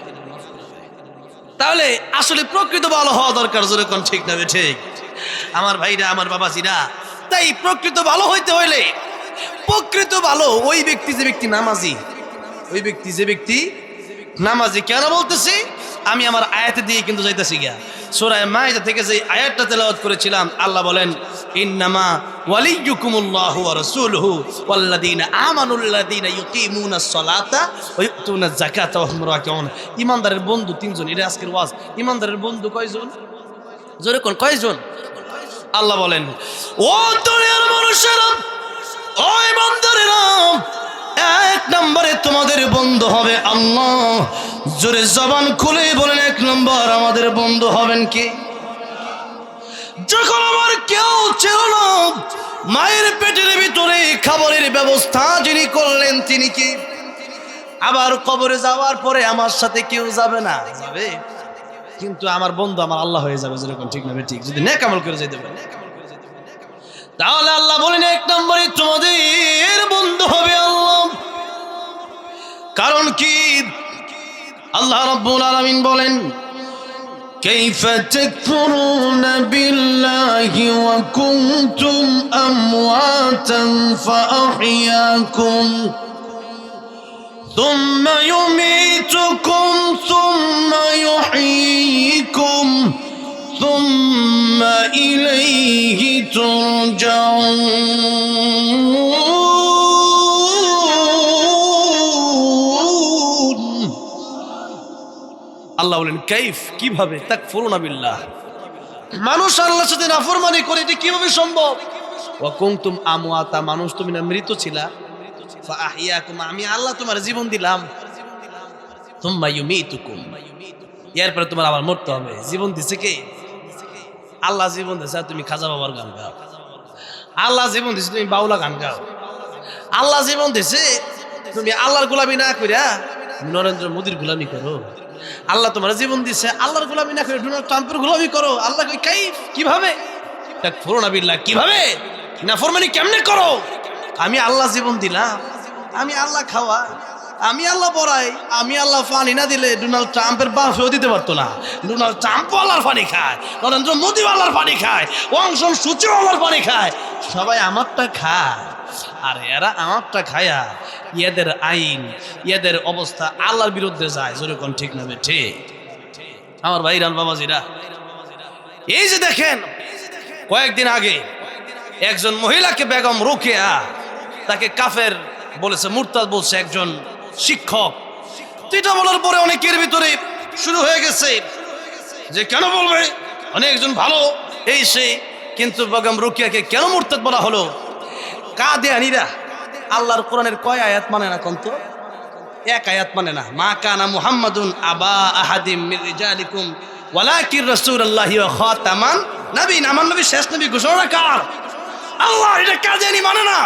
তাহলে আসলে প্রকৃত ভালো হওয়া দরকার, যেরকম ঠিক না ঠিক আমার ভাইরা, আমার বাবাজিরা। তাই প্রকৃত ভালো হইতে হইলে, প্রকৃত ভালো ওই ব্যক্তি যে ব্যক্তি নামাজি, ওই ব্যক্তি যে ব্যক্তি নামাজি। কেন বলতেছি, আমি আমার আয়াতে দিয়ে কিন্তু যাইতেছি গিয়া সূরা মাইদা থেকে যে আয়াতটা তেলাওয়াত করেছিলাম, আল্লাহ বলেন ইন্নামা ওয়ালিয়্যুকুমুল্লাহু ওয়া রাসূলুহু ওয়াল্লাযীনা আমানুল্লাযীনা ইউকিমুনাস সালাতা ওয়া ইউতুনাজ যাকাতা ওয়া হুম রাকিউন। ইমানদারের বন্ধু 3 জন। এটা আজকের ওয়াজ। ইমানদারের বন্ধু কয়জন? জোরে কোন কয়জন? আল্লাহ বলেন ও দুনিয়ার মানুষেরা, ও ইমানদারেরা, 1 নম্বরে তোমাদের বন্ধু হবে আল্লাহ। জোরে জবান খুলে বলেন 1 নম্বর আমাদের বন্ধু হবেন কি? যখন আমার কেউ ছিল না, মায়ের পেটের ভিতরে খাবারের ব্যবস্থা যিনি করলেন তিনি কি? আবার কবরে যাওয়ার পরে আমার সাথে কেউ যাবে না, যাবে, কিন্তু আমার বন্ধু আমার আল্লাহ হয়ে যাবে, যেরকম ঠিক না ঠিক, যদি নেক আমল করে যেতে পারে। তাহলে আল্লাহ বলেন 1 নম্বরে তোমাদের বন্ধু হবে আল্লাহ। কারণ কি? আল্লাহ রাব্বুল আলামিন বলেন কাইফা তাকফুরুনা বিল্লাহি ওয়া কুনতুম আমওয়াতান ফাআহইয়াকুম সুম্মা ইউমীতুকুম সুম্মা ইউহয়ীকুম সুম্মা ইলাইহি তুরজাউন। আল্লাহ বলেন কাইফ, কিভাবে? তাকফুরুনা বিল্লাহ, মানুষ আল্লাহর সাথে নাফরমানি করে, এটা কিভাবে সম্ভব? ওয়া কুনতুম আমওয়াতা, মানুষ তুমি না মৃত ছিলা, ফাআহইয়াকুম, আমি আল্লাহ তোমার জীবন দিলাম, সুম্মা ইউমীতুকুম, এরপরে তোমার আবার মরতে হবে। জীবন দিছে কে? আল্লাহ জীবন দিছে। তুমি খাজা বাবার গান গাও, আল্লাহ জীবন দিছে তুমি বাউলা গান গাও, আল্লাহ জীবন দিছে তুমি আল্লাহর গোলামি না কইরা নরেন্দ্র মোদীর গোলামি করো। আল্লাহ তোমার জীবন দিছে, আল্লাহর গোলামি না করে ডোনাল্ড ট্রাম্পের গোলামি করো। আল্লাহ কই কাইফ, কিভাবে? তাকফুরুনা বিল্লাহ, কিভাবে নাফরমানি কেমনে করো? আমি আল্লাহ জীবন দিলাম, আমি আল্লাহ খাওয়া, আমি আল্লাহ পড়াই, আমি আল্লাহ পানি না দিলে ডোনাল্ড ট্রাম্পের বাপেও দিতে পারতো না। ডোনাল্ড ট্রাম্প আল্লাহর পানি খায়, নরেন্দ্র মোদী আল্লাহর পানি খায়, ওয়াংশন সূচি আল্লাহর পানি খায়, সবাই আমারটা খায়। আর এরা আমারটা খায়া ইয়াদের আইন, ইয়াদের অবস্থা আল্লাহর বিরুদ্ধে যায়। যেরকম ঠিক না ঠিক? আমার ভাইরান বাবাজিরা, এই যে দেখেন কয়েকদিন আগে একজন মহিলাকে বেগম রোকেয়া তাকে কাফের বলেছে, মুরতাদ বলছে একজন শিক্ষক। এটা বলার পরে অনেকের ভিতরে শুরু হয়ে গেছে যে কেন বলবে, অনেকজন ভালো এই সে, কিন্তু বেগম রোকেয়াকে কেন মুরতাদ বলা হলো? কাদিয়ানীরা আল্লাহর কোরআনের কয় আয়াত মানে না? কোন তো এক আয়াত মানে না। মা কানা মুহাম্মাদুন আবা আহাদিম মির রিজালিকুম ওয়ালাকিন রাসূলুল্লাহি ওয়া খাতামান নবী। আমার নবী শেষ নবী ঘোষণা কার? আল্লাহ। এটা কাদিয়ানী মানে না।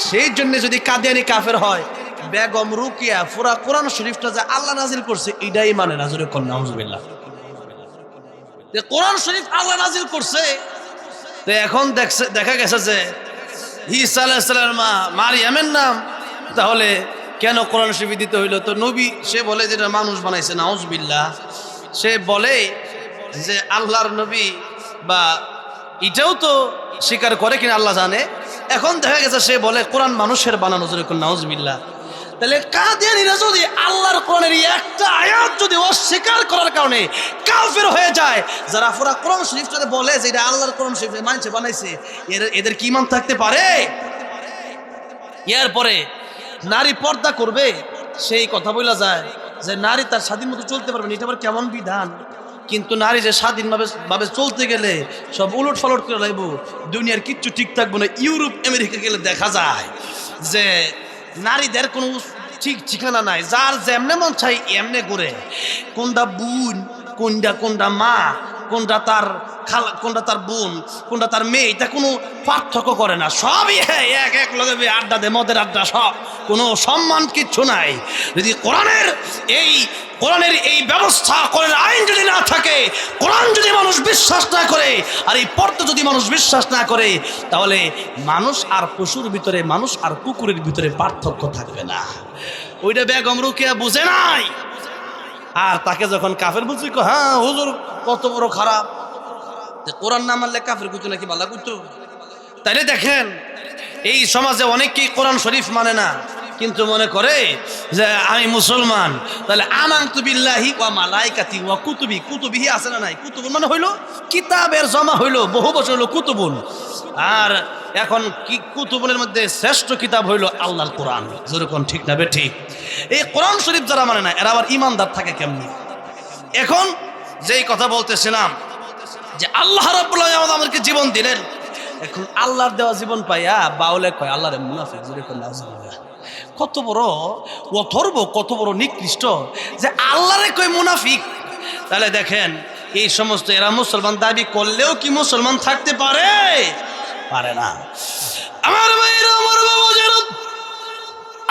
সেই জন্য যদি কাদিয়ানী কাফের হয়, বেগম রোকেয়া পুরা কোরআন শরীফটা যে আল্লাহ নাজিল করছে এটাই মানে না। জোরে কোন নাউজুবিল্লাহ। যে কোরআন শরীফ আল্লাহ নাজিল করছে, তো এখন দেখা গেছে যে ঈসা আলাইহিস সালামের মা মারিয়ামের নাম, তাহলে কেন কোরআন শরীফ দিতে হইলো? তো নবী সে বলে যেটা মানুষ বানাইছে, নাউজুবিল্লাহ। সে বলে যে আল্লাহর নবী, বা এটাও তো স্বীকার করে কিনা আল্লাহ জানে। এখন দেখা গেছে সে বলে কোরআন মানুষের বানানো, যেরকম নাউজুবিল্লাহ। তাহলে কাদিয়ানীরা যদি আল্লাহর কোরআনের একটা আয়াত যদি অস্বীকার করার কারণে কাফের হয়ে যায়, যারা পুরা কোরআন শরীফটাকে বলে যে এটা আল্লাহর কোরআন শরীফ মানুষে বানাইছে, এদের কি ইমান থাকতে পারে? এরপরে নারী পর্দা করবে, সেই কথা বলা যায় যে নারী তার স্বাধীন মতো চলতে পারবে না। এটা আবার কেমন বিধান? কিন্তু নারী যে স্বাধীনভাবে চলতে গেলে সব উলট ফলট করে লাগবো, দুনিয়ার কিচ্ছু ঠিক থাকবো না। ইউরোপ আমেরিকা গেলে দেখা যায় যে নারীদের কোনো ঠিক ঠিকানা নাই, যার যেমনে মন চাই এমনে করে। কোনটা বোন, কোনটা মা, কোনটা তার খালা, কোনটা তার বোন, কোনটা তার মেয়ে, এটা কোনো পার্থক্য করে না। সবই এক লগে আড্ডা দে, মদের আড্ডা, সব কোনো সম্মান কিচ্ছু নাই। যদি কোরআনের এই ব্যবস্থা, কোরআনের আইন যদি না থাকে, কোরআন যদি মানুষ বিশ্বাস না করে, আর এই পর্দা যদি মানুষ বিশ্বাস না করে, তাহলে মানুষ আর পশুর ভিতরে, মানুষ আর কুকুরের ভিতরে পার্থক্য থাকবে না। ওইটা বেগম রোকেয়া বুঝে নাই। আর তাকে যখন কাফের বুঝি, হ্যাঁ হুজুর কত বড় খারাপ, কোরআন না মানলে কাফের কুতু নাকি বালা কুতু। তাইলে দেখেন এই সমাজে অনেকেই কোরআন শরীফ মানে না, কিন্তু মনে করে যে আমি মুসলমান, তাহলে আমানতু বিল্লাহি ওয়া মালাইকাতি ওয়া কুতুবিহি আছে না নাই? কুতুবুন মানে হইলো কিতাবের জমা, হইলো বহু বছর হইলো কুতুবুন। আর এখন কি কুতুবুনের মধ্যে শ্রেষ্ঠ কিতাব হইলো আল্লাহর কোরআন। যেরকম ঠিক না ঠিক? এই কোরআন শরীফ যারা মানে না, এরা আবার ইমানদার থাকে কেমনি? এখন যেই কথা বলতেছিলাম যে আল্লাহ রাব্বুল আলামিন আমাদেরকে জীবন দিলেন, এখন আল্লাহর দেওয়া জীবন পাইয়া বাউলে কয় আল্লাহরে মুনাফিক। যেরকম কত বড় অথর্ব, কত বড় নিকৃষ্ট যে আল্লাহরে কয় মুনাফিক। তাহলে দেখেন এই সমস্ত এরা মুসলমান দাবি করলেও কি মুসলমান থাকতে পারে? পারে না। আমার ভাইরা, আমার বাবাজিরা,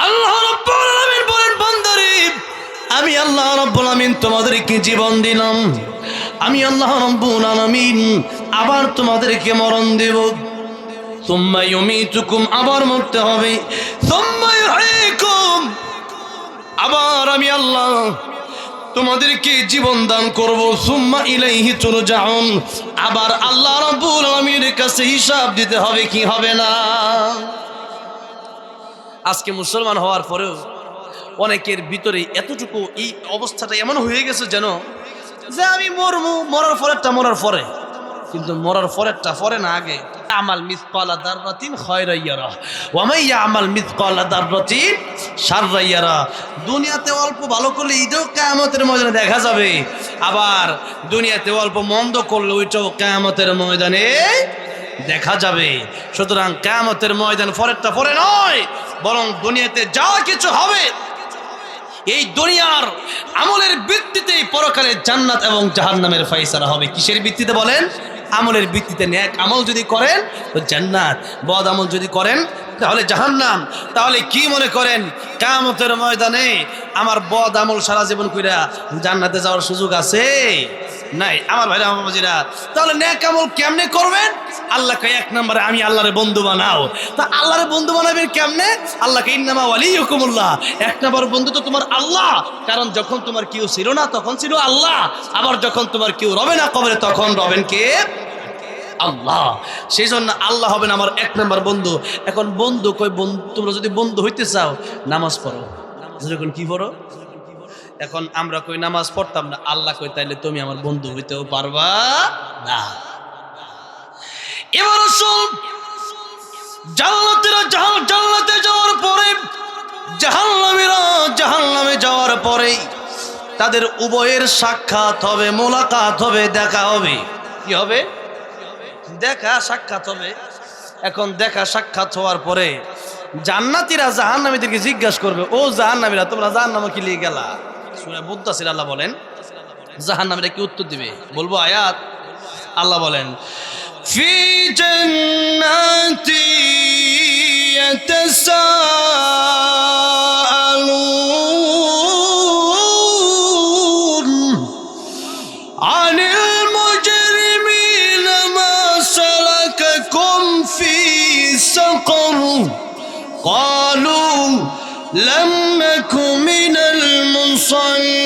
আল্লাহ রাব্বুল আলামিন বলেন, বান্দারে আমি আল্লাহ রাব্বুল আলামিন তোমাদেরকে জীবন দিলাম, আমি আল্লাহ রাব্বুল আলামিন আবার তোমাদেরকে মরণ দেব। সুম্মা ইউমিতুকুম, আবার মরতে হবে। সুম্মা ইউহয়িকুম, আবার আমি আল্লাহ তোমাদেরকে জীবন দান করব। সুম্মা ইলাইহি তুরজাউন, আবার আল্লাহ রাব্বুল আলামিনের কাছে হিসাব দিতে হবে, কি হবে না? আজকে মুসলমান হওয়ার পরেও অনেকের ভিতরে এতটুকু এই অবস্থাটা এমন হয়ে গেছে যেন যে আমি মরমু, মরার পরে, কিন্তু মরার পরেরটা পরে না, আগে। আমাল মিসকালা দাররাতিন খায়রান ইয়ারা ওয়া মান ইয়ামাল মিসকালা দাররাতিন শাররান ইয়ারা। দুনিয়াতে অল্প ভালো করলে এটাও কিয়ামতের ময়দানে দেখা যাবে, আবার দুনিয়াতে অল্প মন্দ করলে ওইটাও কিয়ামতের ময়দানে দেখা যাবে। সুতরাং কিয়ামতের ময়দান পরেরটা পরে নয়, বরং দুনিয়াতে যা কিছু হবে এই দুনিয়ার আমলের ভিত্তিতেই পরকালে জান্নাত এবং জাহান্নামের ফয়সালা হবে। কিসের ভিত্তিতে বলেন? আমলের ভিত্তিতে নেক আমল যদি করেন তো জান্নাত, বদ আমল যদি করেন তাহলে জাহান্নাম। তাহলে কি মনে করেন কিয়ামতের ময়দানে আমার বদ আমল সারা জীবন কইরা জান্নাতে যাওয়ার সুযোগ আছে? নাই। আমার ভাইরা আমার বাবাজিরা, তাহলে নেক আমল কেমনে করবেন? আল্লাহকে এক নম্বরে আমি আল্লাহরে বন্ধু বানাও। তা আল্লাহরে বন্ধু বানাবেন কেমনে? আল্লাহকে ইন্নামা ওয়ালিয়ুকুমুল্লাহ, এক নম্বর বন্ধু তো তোমার আল্লাহ। কারণ যখন তোমার কেউ ছিল না তখন ছিল আল্লাহ, আবার যখন তোমার কেউ রবে না কবরে তখন রবেন কে? আল্লাহ। সেই জন্য আল্লাহ হবেন আমার এক নম্বর বন্ধু। এখন বন্ধু কই? বন্ধু তোমরা যদি বন্ধু হইতে চাও নামাজ পড়ো। যখন কি পড়ো? এখন আমরা কই নামাজ পড়তাম না, আল্লাহ কই তাইলে তুমি আমার বন্ধু হইতেও পারবা না। এবার আসুন, জান্নাতীরা জান্নাতে যাওয়ার পরে, জাহান্নামীরা জাহান্নামে যাওয়ার পরে তাদের উভয়ের সাক্ষাৎ হবে, মোলাকাত হবে, দেখা হবে। কি হবে? দেখা সাক্ষাৎ হবে। এখন দেখা সাক্ষাৎ হওয়ার পরে জান্নাতীরা জাহান্নামীদেরকে জিজ্ঞাসা করবে, ও জাহান্নামীরা তোমরা জাহান্নামে কি লিয়ে গেলা? সূরা মুদ্দাসির আল্লাহ বলেন জাহান্নামীরা কি উত্তর দিবে? বলবো আয়াত, আল্লাহ বলেন ফি জান্নাতি ইয়াতাসাআলুন আনিল মুজরিমিনা মা সালাকাকুম ফি সাকার ক্বালু লাম নাকু মিনাল মুসাল্লিন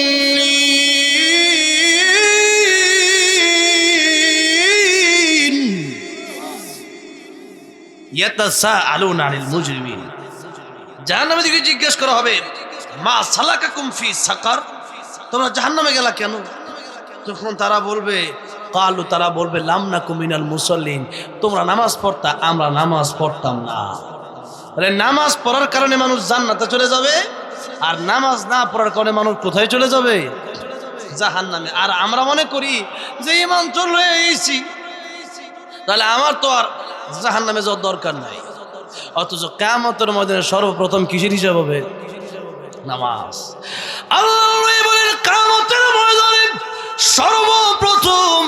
ইয়াতাসাআলুনা আনিল মুজরিমিন। জাহান্নামীদেরকে জিজ্ঞেস করা হবে মা সালাকাকুম ফি সাকার, তোমরা জাহান্নামে গেলা কেন? তখন তারা বলবে ক্বালু, তারা বলবে লাম নাকু মিনাল মুসাল্লিন, তোমরা নামাজ পড়তা, আমরা নামাজ পড়তাম না। আরে নামাজ পড়ার কারণে মানুষ জান্নাতে চলে যাবে, আর নামাজ না পড়ার কারণে মানুষ কোথায় চলে যাবে? জাহান্নামে। আর আমরা মনে করি যে ঈমান চলে এসেছি, তাহলে আমার তো আর জাহান্নামে যাওয়ার দরকার নাই। অথচ কিয়ামতের ময়দানে সর্বপ্রথম কিসের হিসাব হবে? নামাজ। আল্লাহ বলেন কিয়ামতের ময়দানে সর্বপ্রথম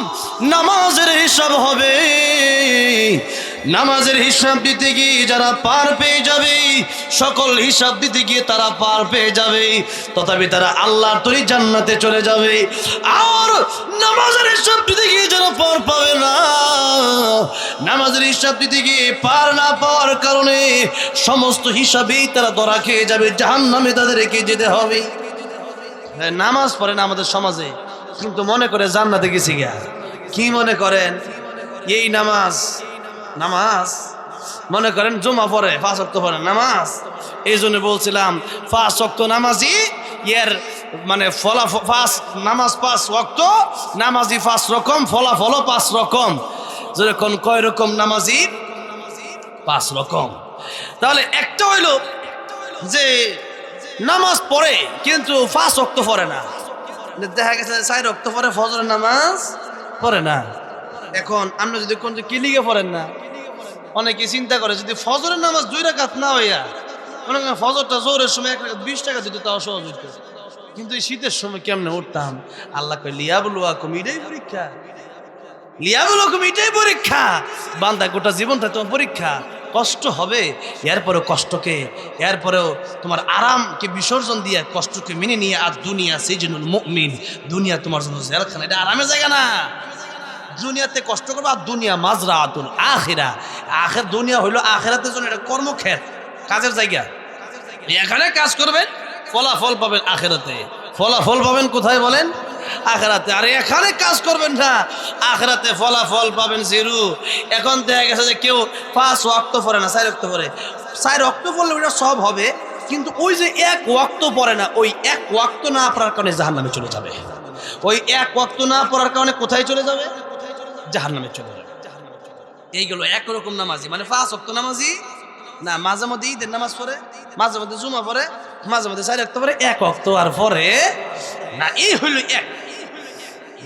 নামাজের হিসাব হবে। নামাজের হিসাব দিতে গিয়ে যারা পার পেয়ে যাবে, সকল হিসাব দিতে গিয়ে তারা পার পেয়ে যাবে, তথাপি তারা আল্লাহর তরি জান্নাতে চলে যাবে। আর নামাজের হিসাব দিতে গিয়ে যারা পার পাবে না, নামাজের হিসাব দিতে গিয়ে পার না পাওয়ার কারণে সমস্ত হিসাবেই তারা ধরা খেয়ে যাবে, জাহান্নামে তাদেরকে যেতে হবে। নামাজ পড়ে না আমাদের সমাজে, কিন্তু মনে করে জান্নাতে গেছি গা। কি মনে করেন? এই নামাজ মনে করেন জুমা পড়ে, 5 ওয়াক্ত পড়ে নামাজ। এই জন্য বলছিলাম 5 ওয়াক্ত নামাজি এর মানে নামাজ 5 ওয়াক্ত, নামাজি 5 রকম, ফলাফলও 5 রকম। যেরকম কয় রকম নামাজি? 5 রকম। তাহলে একটা হইল যে নামাজ পড়ে কিন্তু 5 ওয়াক্ত পড়ে না, দেখা গেছে 4 ওয়াক্ত পরে ফজরের নামাজ পড়ে না। এখন আমরা যদি কোন কি লিগে পড়েন না, অনেকে চিন্তা করে যদি ফজরের নামাজ 2 রাকাত না হইয়া মনে করেন ফজরটা জোরের সময় 1 রাকাত 20 টাকা দিত, তাও সহজ হইত। কিন্তু এই শীতের সময় কেমনে উঠতাম? আল্লাহ কই লিয়াবলুয়াকুম, এটাই পরীক্ষা, লিয়াবলুয়াকুম এটাই পরীক্ষা। বান্দা গোটা জীবনটা তোমার পরীক্ষা, কষ্ট হবে, এরপরেও কষ্টকে, এরপরেও তোমার আরামকে বিসর্জন দিয়ে কষ্টকে মেনে নিয়ে, আর দুনিয়া সিজনুল মুমিন, দুনিয়া তোমার জন্য জেলখানা, এটা আরামের জায়গা না। দুনিয়াতে কষ্ট করবে, আর দুনিয়া মাজরাতুল আখিরা, আখির দুনিয়া হইলো আখিরাতের জন্য এটা কর্মক্ষেত্র, কাজের জায়গা। এখানে কাজ করবেন, ফলাফল পাবেন আখিরাতে। ফলাফল পাবেন কোথায় বলেন? আখিরাতে। আর এখানে কাজ করবেন না, আখিরাতে ফলাফল পাবেন 0। এখন দেখা গেছে যে কেউ 5 ওয়াক্ত পড়ে না, 4 ওয়াক্ত পড়ে। 4 ওয়াক্ত পড়লে ওটা সব হবে, কিন্তু ওই যে 1 ওয়াক্ত পড়ে না, ওই 1 ওয়াক্ত না পড়ার কারণে জাহান্নামে চলে যাবে। ওই 1 ওয়াক্ত না পড়ার কারণে কোথায় চলে যাবে? জাহান্নামে চলে যাবে। এইগুলো একরকম নামাজি, মানে 5 ওয়াক্ত নামাজি না, মাঝে মধ্যে ঈদের নামাজ পড়ে, মাঝে মধ্যে জুমা পড়ে, মাঝে মধ্যে 4 ওয়াক্ত পড়ে, 1 ওয়াক্ত আর পড়ে না। এই হইল 1।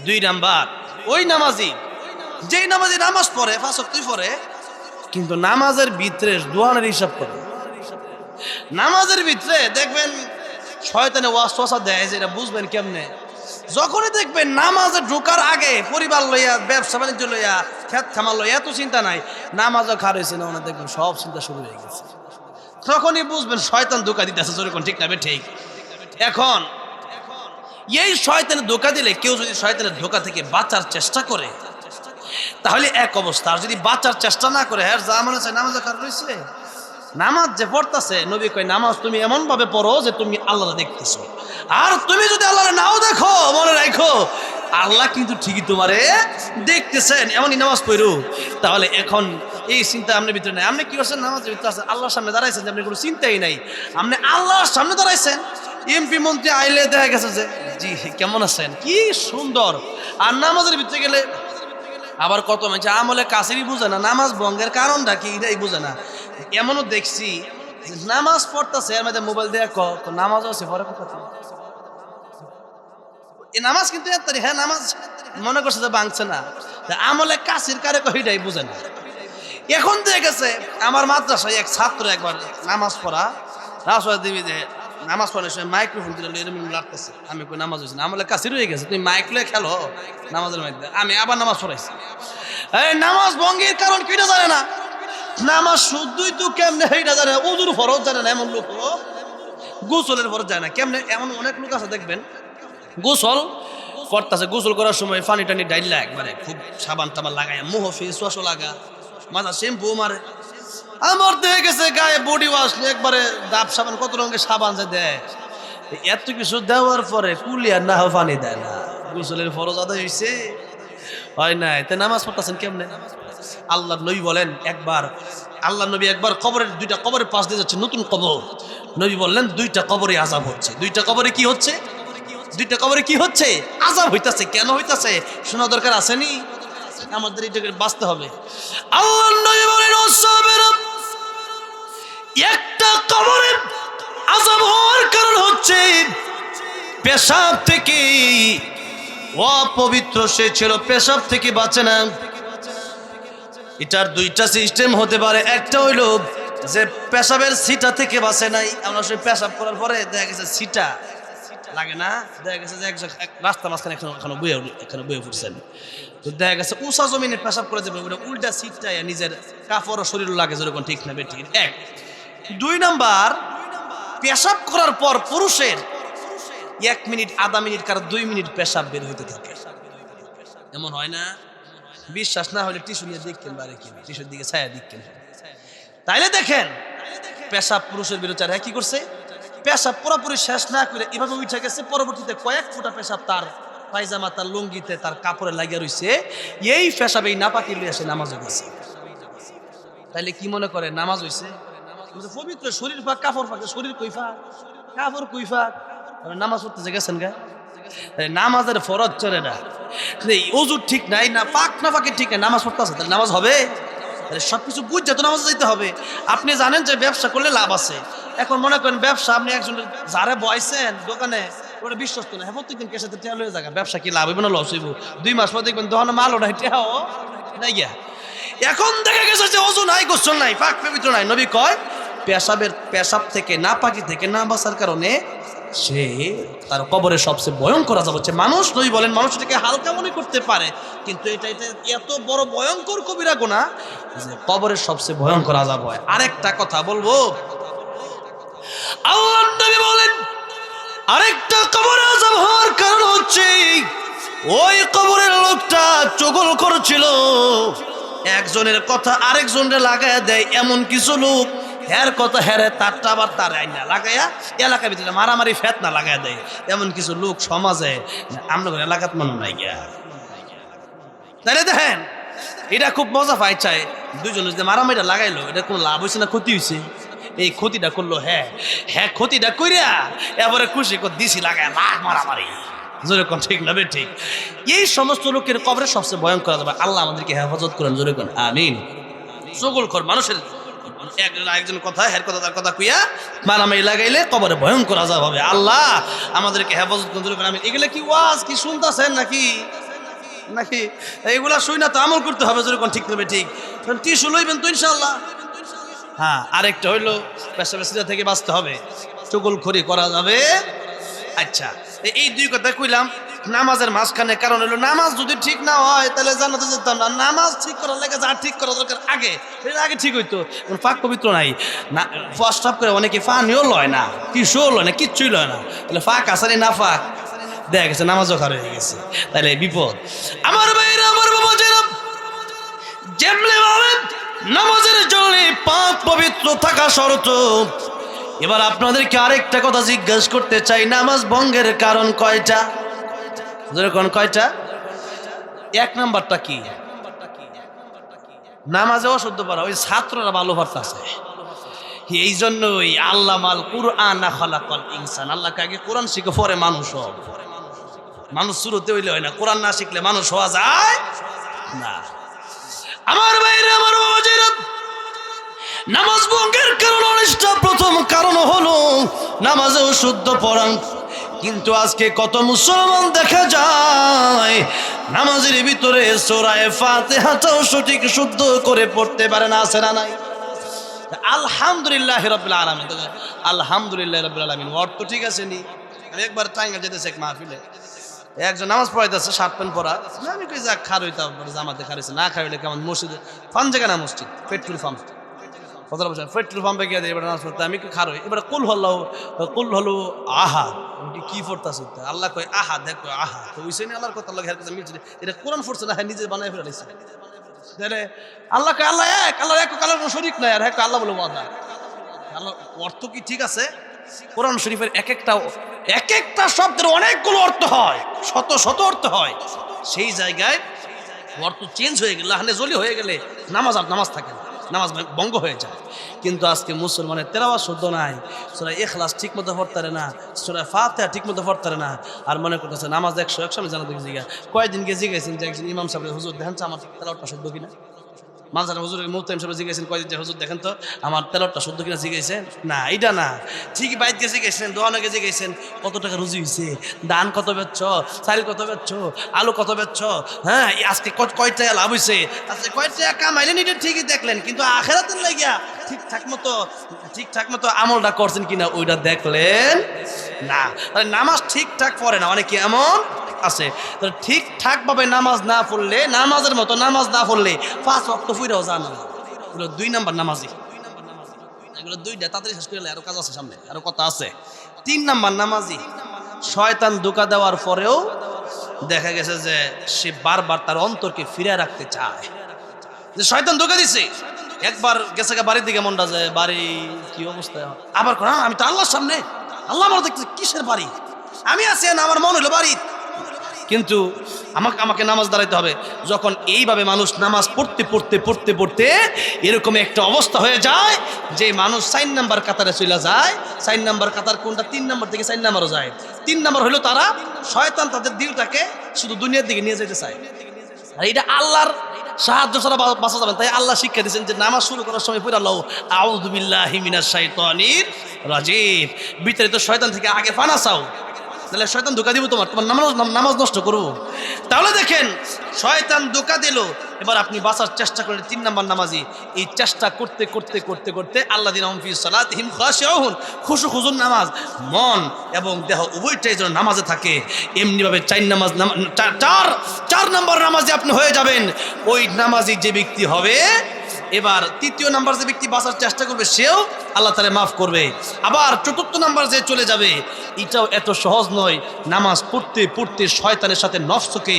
2 নাম্বার ওই নামাজি, যেই নামাজি নামাজ পড়ে 5 ওয়াক্তই পড়ে, কিন্তু নামাজের ভিতরে দোয়ানের হিসাব করে। নামাজের ভিতরে দেখবেন শয়তানে ওয়াসওয়াসা দেয়, যেটা বুঝবেন কেমনে? যখনই দেখবেন নামাজে ঢোকার আগে পরিবার লইয়া, ব্যবসা বাণিজ্য লইয়া, খেত খামার লইয়া এত চিন্তা নাই, নামাজও খার হয়েছে না, ওনার দেখবেন সব চিন্তা শুরু হয়ে গেছে। তখনই বুঝবেন শয়তান ধোঁকা দিতেছে, যেরকম ঠিক না ঠিক। এখন এই শয়তানের ধোঁকা দিলে কেউ যদি শয়তানের ধোঁকা থেকে বাঁচার চেষ্টা করে, তাহলে এক অবস্থা। আর যদি বাঁচার চেষ্টা না করে, হ্যাঁ যা মনে হচ্ছে নামাজে খার রয়েছে, নামাজ যে পড়তেছে, নবী কয় নামাজ তুমি এমন ভাবে পড়ো যে তুমি আল্লাহ দেখতেছো। আর তুমি যদি আল্লাহ নাও দেখো, মনে রাখো আল্লাহ কিন্তু ঠিকই তোমারে দেখতেছেন, এমনই নামাজ পড়ো। তাহলে এখন এই চিন্তা আপনার ভিতরে নাই। আপনি কি করছেন? নামাজের ভিতরে আছেন, আল্লাহর সামনে দাঁড়াইছেন, যে আপনি কোনো চিন্তাই নাই, আপনি আল্লাহর সামনে দাঁড়াইছেন। এমপি মন্ত্রী আইলে দেখা গেছে যে জি কেমন আছেন, কি সুন্দর। আর নামাজের ভিতরে গেলে আবার কত মানুষ আমলে কাছেরই বুঝে না, নামাজ ভঙ্গের কারণটা কি এটাই বুঝে না। এমনও দেখছি নামাজ পড়তেছে, এর মধ্যে মোবাইল দিয়ে নামাজও আছে পরে কথা, এই নামাজ কিন্তু হ্যাঁ নামাজ মনে করছে যে ভাঙছে না, আমলে কাছের কারে কইটাই বুঝে না। এখন দেখে গেছে আমার মাদ্রাসায় এক ছাত্র একবার নামাজ পড়া দিবি যে নামাজ পড়ার সময় মাইক্রোফোন দিলে এরকম লাগতেছে। আমি কই নামাজ হয়েছে না, আমলে কাছে রয়ে গেছে, তুমি মাইক লয়ে খেলো নামাজের মধ্যে। আমি আবার নামাজ পড়াইছি। এই নামাজ ভঙ্গের কারণ কিটা জানে না, নামাজ শুদ্ধই তো কেমনে এইটা জানে, উজুর ফরজ জানে না এমন লোক, গোসলের ফরজ জানে না কেমনে, এমন অনেক লোক আছে দেখবেন গোসল করতেছে, গোসল করার সময় পানি টানি ডাইলা একবারে খুব সাবান টাবান লাগায়, মুহ ফেস ওয়াশও লাগা, মাথা শ্যাম্পু মারে। আমার দেখে গেছে গায়ে বডি ওয়াশ একবারে ডাব সাবান, কত রঙের সাবান যে দেয়, এত কিছু দেওয়ার পরে কুলিয়ার না পানি দেয় না, গোসলের ফরজ আদায় হয়েছে হয় নাই, তে নামাজ পড়তেছেন কেমনে? আল্লাহ নবী বলেন একবার, আল্লাহ নবী একবার কবরের দুইটা কবরের পাশ দিয়ে যাচ্ছে, নতুন কবর, নবী বললেন দুইটা কবরে আযাব হচ্ছে। দুইটা কবরে কি হচ্ছে? দুইটা কবরে কি হচ্ছে? আযাব হইতাছে। কেন হইতাছে শোনা দরকার আসেনি? আমাদের এটাকে বাঁচতে হবে। আল্লাহ নবী বলেন একটা কবরের আযাব হওয়ার কারণ হচ্ছে পেশাব থেকে, অপবিত্র সে ছিল, পেশাব থেকে বাঁচে না। এটার দুইটা সিস্টেম হতে পারে, একটা হইল যে পেশাবের সিটা থেকে বাঁচে নাই, আমরা সে পেশাব করার পরে দেখা গেছে সিটা লাগে না, দেখা গেছে যে এক রাস্তা মাঝখানে এখানে বয়ে ফুটছেন, তো দেখা গেছে উষা জমিনে পেশাব করে দেবে, ওটা উল্টা সিটটা নিজের কাপড় শরীর লাগে, যেরকম ঠিক না বেঠিক। এক, দুই নাম্বার, পেশাব করার পর পুরুষের 1 মিনিট, আধা মিনিট, কারো 2 মিনিট পেশাব বের হইতে থাকে, এমন হয় না? বিশ্বাস না হলে টিস্যু নিয়ে দেখতেন, বারে কি টিস্যুর দিকে ছায়া দেখতেন। তাইলে দেখেন পেশাব পুরুষের বিরুদ্ধে কি করছে, পেশাব পুরোপুরি শেষ না করে এভাবে উঠে গেছে, পরবর্তীতে কয়েক ফোঁটা পেশাব তার পায়জামা, তার লুঙ্গিতে, তার কাপড়ে লাগিয়ে রয়েছে, এই পেশাব এই নাপাকি লিয়ে আসে নামাজে গেছে। তাইলে কি মনে করে নামাজ হইছে? পবিত্র শরীর ফাঁক, কাপড় ফাঁকে, শরীর কইফাক, কাপড় কইফাক, নামাজ পড়তে গেছেন গা? নামাজের ফরজ চলে না, ওযু ঠিক নাই, না পাক না পাকে ঠিক নাই, নামাজ পড়তে আছে, তাহলে নামাজ হবে? সবকিছু বুঝছে তো নামাজ যাইতে হবে। আপনি জানেন যে ব্যবসা করলে লাভ আছে, এখন মনে করেন ব্যবসা আপনি একজন যারে বয়সেন দোকানে, ওটা বিশ্বস্ত না, হ্যাঁ প্রত্যেকদিন কেসে টেয়া লয়ে যাবে, ব্যবসা কি লাভ হইব না লস হইব? 2 মাস পর দেখবেন দোকানে মাল ওটা টেয়াও নাই গিয়া। এখন দেখা গেছে যে ওযু নাই, গোসল নাই, পাক পবিত্র নাই। নবী কয় পেশাব থেকে, নাপাকি থেকে না বাঁচার কারণে সে তার কবরের সবচেয়ে ভয়ঙ্কর আযাব হচ্ছে। মানুষ নবী বলেন মানুষ এটাকে হালকা মনে করতে পারে, কিন্তু এটা এত বড় ভয়ঙ্কর কবিরা গুনাহ যে কবরের সবচেয়ে ভয়ঙ্কর আযাব হয়। আরেকটা কথা বলবো, আল্লাহর নবী বলেন আরেকটা কবরে আযাব হওয়ার কারণ হচ্ছে ওই কবরের লোকটা চগল করছিল, একজনের কথা আরেকজনের লাগাইয়া দেয়, এমন কিছু লোক হ্যার কথা হ্যারে তারটা আবার তার আইনা লাগাইয়া এলাকার ভিতরে মারামারি ফেতনা লাগাইয়া দেয়, এমন কিছু লোক সমাজে আমরা এলাকাত মনে নাই গিয়া। তাহলে দেখেন এটা খুব মজা পাই চায়, দুইজনে যদি মারামারিটা লাগাইলো, এটা কোনো লাভ হয়েছে না ক্ষতি হয়েছে? এই ক্ষতিটা করলো, হ্যাঁ ক্ষতিটা কইরা এবারে খুশি করে দিছি লাগায় লাখ মারামারি, যেরকম ঠিক না ঠিক। এই সমস্ত লোকের কবরে সবচেয়ে ভয়ঙ্কর যাবে। আল্লাহ আমাদেরকে হেফাজত করেন, যেরকম আমিন। চগলখোর মানুষের একজন কথা হের কথা তার কথা কুইয়া মারামারি লাগাইলে কবরে ভয়ঙ্কর আযাব হবে। আল্লাহ আমাদেরকে হেফাজত করেন, যেরকম আমিন। এগুলো কি ওয়াজ কি শুনতেছেন নাকি নাকি এইগুলা শুই না তো আমল করতে হবে, যেরকম ঠিক নেবে ঠিক। টিস্যু লইবেন তো ইনশাআল্লাহ। হ্যাঁ, আরেকটা হইলো পেশা থেকে বাঁচতে হবে, চগলখড়ি করা যাবে। আচ্ছা, এই দুই কথা কইলাম নামাজের মাঝখানে, কারণ হলো নামাজ যদি ঠিক না হয় তাহলে জান্নাতে যেতাম না। নামাজ ঠিক করার লাগে যা ঠিক করা দরকার আগে, এর আগে ঠিক হইতো। পাক পবিত্র নাই না, ফার্স্ট অফ করে অনেকে পানিও লয় না, টিস্যুও লয় না, কিচ্ছুই লয় না, তাহলে ফাঁক আসারি না ফাঁক দেখা গেছে নামাজও খারাপ হয়ে গেছে, তাহলে বিপদ। আমার ভাইরা, আমার বাবাজিরা, যেমনি ভাবে নামাজের জন্য পাক পবিত্র থাকা শর্ত। এবার আপনাদেরকে আরেকটা কথা জিজ্ঞাসা করতে চাই, নামাজ ভঙ্গের কারণ কয়টা? যেরকম কয়টা? এক নাম্বারটা কি? নামাজে অশুদ্ধ পড়া। ওই ছাত্ররা ভালো পারতেছে, এই জন্যই আল্লাহ মাল কুরআন খালাকাল ইনসান, আল্লাহকে আগে কোরআন শিখে পরে মানুষ হও। মানুষ শুরুতে হইলে হয় না, কোরআন না শিখলে মানুষ হওয়া যায় না। আমার ভাইরা, আমার বাবাজিরা, নামাজ ভঙ্গের কারণ অনিষ্টা প্রথম কারণ হলো নামাজেও শুদ্ধ পড়া। কিন্তু আজকে কত মুসলমান দেখা যায় নামাজের ভিতরে সূরা ফাতিহাটাও সঠিক শুদ্ধ করে পড়তে পারে না, আছে না নাই? আলহামদুলিল্লাহ রাব্বিল আলামিন, আলহামদুলিল্লাহ রাব্বিল আলামিন অর্থ ঠিক আছে নি? আমি একবার টাঙ্গা যেতেছে এক মাহফিলে, একজন নামাজ পড়াইতেছে, শার্ট প্যান্ট পরা। আমি কই যাক খার হইতাম, জামাতে খারিছে না, খাইলে কেমন মসজিদে ফান জায়গা না, মসজিদ পেট্রোল পাম্প, কতটা বছর পেট্রোল পাম্পে গিয়ে এবার নামাজ পড়তে। আমি কি খার হই, এবার কুল হলো আহা, কি পড়তাছ? আল্লাহ কয় আহা, দেখো আহা, তো ওইসে আল্লাহর কথা আল্লাহ হের কাছে মিলছে, এটা কোরআন পড়ছে না, হ্যাঁ নিজে বানাই ফেলাইছে। তাহলে আল্লাহ কয় আল্লাহ এক, আল্লাহ এক, আল্লাহর কোনো শরীক নাই, আর হ্যাঁ আল্লাহ বলে ওয়াদা। আল্লাহ অর্থ কি ঠিক আছে? কোরআন শরীফের এক একটা শব্দের অনেকগুলো অর্থ হয়, শত শত অর্থ হয়। সেই জায়গায় অর্থ চেঞ্জ হয়ে গেলে, হানে জলি হয়ে গেলে নামাজ আর নামাজ থাকে না, নামাজ ভঙ্গ হয়ে যায়। কিন্তু আজকে মুসলমানের তেলাওয়াত শুদ্ধ নাই, সূরা ইখলাস ঠিক মতো পড়তে না, সূরা ফাতিহা ঠিক মতো পড়তে না, আর মনে করতেছে নামাজ 100 আমি জানা দেখি জিগা। কয়েকদিন গিয়ে জিজ্ঞাসেন যে একজন ইমাম সাহেব, হুজুর দেখেন তো আমার তেলাওয়াতটা শুদ্ধ কিনা। মানসার হুজুরের মুহতামিম সাহেব জিজ্ঞাসেন কয়েকদিন যে হুজুর দেখেন তো আমার তেলাওয়াতটা শুদ্ধ কিনা, জিজ্ঞাসেন না এইটা না, ঠিকই বাইরে গেছে গেছেন, দোকানে গেছে গেছেন, কত টাকা রুজি হয়েছে, ধান কত বেচছ, চাল কত বেচছ, আলু কত বেচছ, হ্যাঁ আজকে কয় টাকা লাভ হয়েছে, আজকে কয় টাকা কামাইলেন, এটা ঠিকই দেখলেন, কিন্তু আখেরাতের লাগিয়া ঠিকঠাক মতো আমলটা করছেন কিনা ওইটা দেখলেন না। নামাজ ঠিকঠাক পড়ে না অনেকে এমন আছে, ঠিকঠাক ভাবে নামাজ না পড়লে, নামাজের মতো নামাজ না পড়লে 5 ওয়াক্ত পড়াও যায় না। এগুলো 2 নাম্বার নামাজি, এগুলো 2টা তাড়াতাড়ি শেষ করে, আরো কাজ আছে সামনে, আরো কথা আছে। 3 নাম্বার নামাজি শয়তান ধোঁকা দেওয়ার পরেও দেখা গেছে যে সে বারবার তার অন্তরকে ফিরে রাখতে চায়, যে শয়তান ধোঁকা দিছে। একবার গেছে বাড়ির দিকে মনটা যায়, বাড়ি কি অবস্থা, আবার আমি তো আল্লাহর সামনে, আল্লাহ আমার দেখতে কিসের বাড়ি, আমি আছি না, আমার মন হলো বাড়ি। কিন্তু আমাকে নামাজ দাঁড়াইতে হবে। যখন এইভাবে মানুষ নামাজ পড়তে এরকম একটা অবস্থা হয়ে যায় যে মানুষ 4 নাম্বার কাতারে চলে যায়। 4 নাম্বার কাতার কোনটা? 3 নাম্বার থেকে 4 নাম্বারও যায়। 3 নাম্বার হলো তারা শয়তান তাদের দিলটাকে শুধু দুনিয়ার দিকে নিয়ে যেতে চায়, আর এটা আল্লাহর সাহায্য ছাড়া বাঁচা যাবেন। তাই আল্লাহ শিক্ষা দিয়েছেন যে নামাজ শুরু করার সময় পড়ে আল্লাহ আউযু বিল্লাহি মিনাশ শাইতানির রাজিম, বিতাড়িত শয়তান থেকে আগে পানা চাও, তাহলে শয়তান ধোঁকা দিব, তোমার নামাজ নষ্ট করবো। তাহলে দেখেন শয়তান ধোঁকা দিল, এবার আপনি বাঁচার চেষ্টা করেন। 3 নাম্বার নামাজি এই চেষ্টা করতে আল্লাযিনা হুম ফি সালাতিহিম খাশিউন, খুশু খুজুর নামাজ, মন এবং দেহ উভয়টাই যেন নামাজে থাকে। এমনিভাবে 4 নাম্বার নামাজি আপনি হয়ে যাবেন। ওই নামাজি যে ব্যক্তি হবে, এবার 3য় নাম্বার যে ব্যক্তি বাঁচার চেষ্টা করবে সেও আল্লাহ তাআলা মাফ করবে। আবার 4র্থ নাম্বার যে চলে যাবে, এটাও এত সহজ নয়। নামাজ পড়তে শয়তানের সাথে নফসকে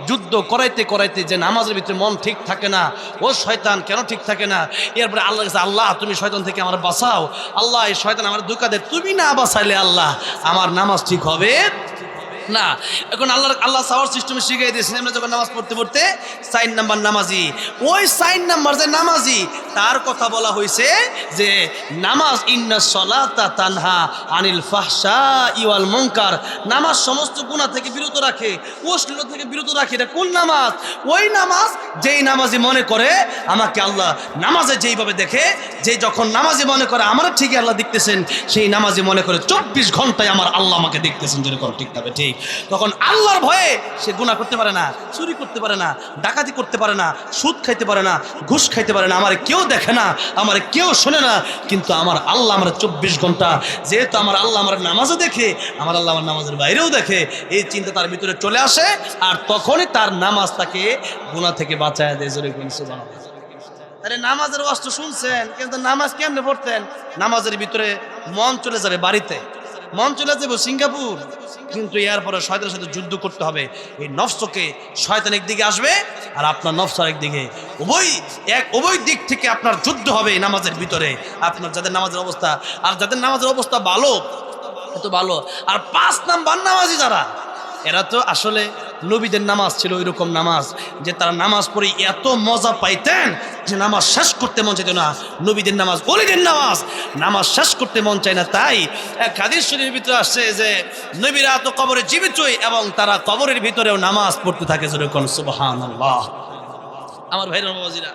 যুদ্ধ করাইতে যে নামাজের ভিতরে মন ঠিক থাকে না, ও শয়তান কেন ঠিক থাকে না, এরপরে আল্লাহ কাছে, আল্লাহ তুমি শয়তান থেকে আমার বাঁচাও, আল্লাহ এই শয়তান আমার ধোঁকা দেয়, তুমি না বাঁচাইলে আল্লাহ আমার নামাজ ঠিক হবে না। এখন আল্লাহ সাওয়ার সিস্টেমে শিখিয়ে দিয়েছেন। আমরা যখন নামাজ পড়তে 4 নাম্বার নামাজি, ওই 4 নাম্বার যে নামাজি তার কথা বলা হয়েছে যে নামাজ ইন্নাস সালাতা তানহা আনিল ফাহশাই ওয়াল মুনকার, নামাজ সমস্ত গুনাহ থেকে বিরত রাখে, অশ্লীলতা থেকে বিরত রাখে। এটা কোন নামাজ? ওই নামাজ যেই নামাজি মনে করে আমাকে আল্লাহ নামাজে যেইভাবে দেখে, যে যখন নামাজি মনে করে আমার ঠিকই আল্লাহ দেখতেছেন, সেই নামাজি মনে করে 24 ঘন্টায় আমার আল্লাহ আমাকে দেখতেছেন, যেরকম ঠিক তবে ঠিক। তখন আল্লাহর ভয়ে সে গুনাহ করতে পারে না, চুরি করতে পারে না, ডাকাতি করতে পারে না, সুদ খাইতে পারে না, ঘুষ খাইতে পারে না, আমার কেউ দেখে না, আমার কেউ শোনে না, কিন্তু আমার আল্লাহ আমার 24 ঘন্টা, যেহেতু আমার আল্লাহ আমার নামাজও দেখে, আমার আল্লাহ আমার নামাজের বাইরেও দেখে, এই চিন্তা তার ভিতরে চলে আসে। আর তখনই তার নামাজ তাকে গুনাহ থেকে বাঁচায় দেয়। জোরে বলুন সুবহানাল্লাহ। আরে নামাজের ওয়াজ তো শুনছেন, কিন্তু নামাজ কেমনে পড়তেন? নামাজের ভিতরে মন চলে যাবে বাড়িতে, মন চলে যাবে সিঙ্গাপুর, কিন্তু এরপরে শয়তানের সাথে যুদ্ধ করতে হবে। এই নফসকে শয়তান একদিকে আসবে আর আপনার নফস আরেকদিকে, উভয় দিক থেকে আপনার যুদ্ধ হবে নামাজের ভিতরে। আপনার যাদের নামাজের অবস্থা, আর যাদের নামাজের অবস্থা ভালো, এত ভালো। আর 5 নাম্বার নামাজি যারা, এরা তো আসলে নবীদের নামাজ ছিল ওইরকম নামাজ যে তারা নামাজ পড়ে এত মজা পাইতেন যে নামাজ শেষ করতে মন চাইত না। নবীদের নামাজ, ওলিদের নামাজ, নামাজ শেষ করতে মন চায় না। তাই এক হাদিস শরীফের ভিতরে আসছে যে নবীরা তো কবরে জীবিতই এবং তারা কবরের ভিতরেও নামাজ পড়তে থাকে। যেরকম সুবহানাল্লাহ। আমার ভাইরা বাবাজিরা,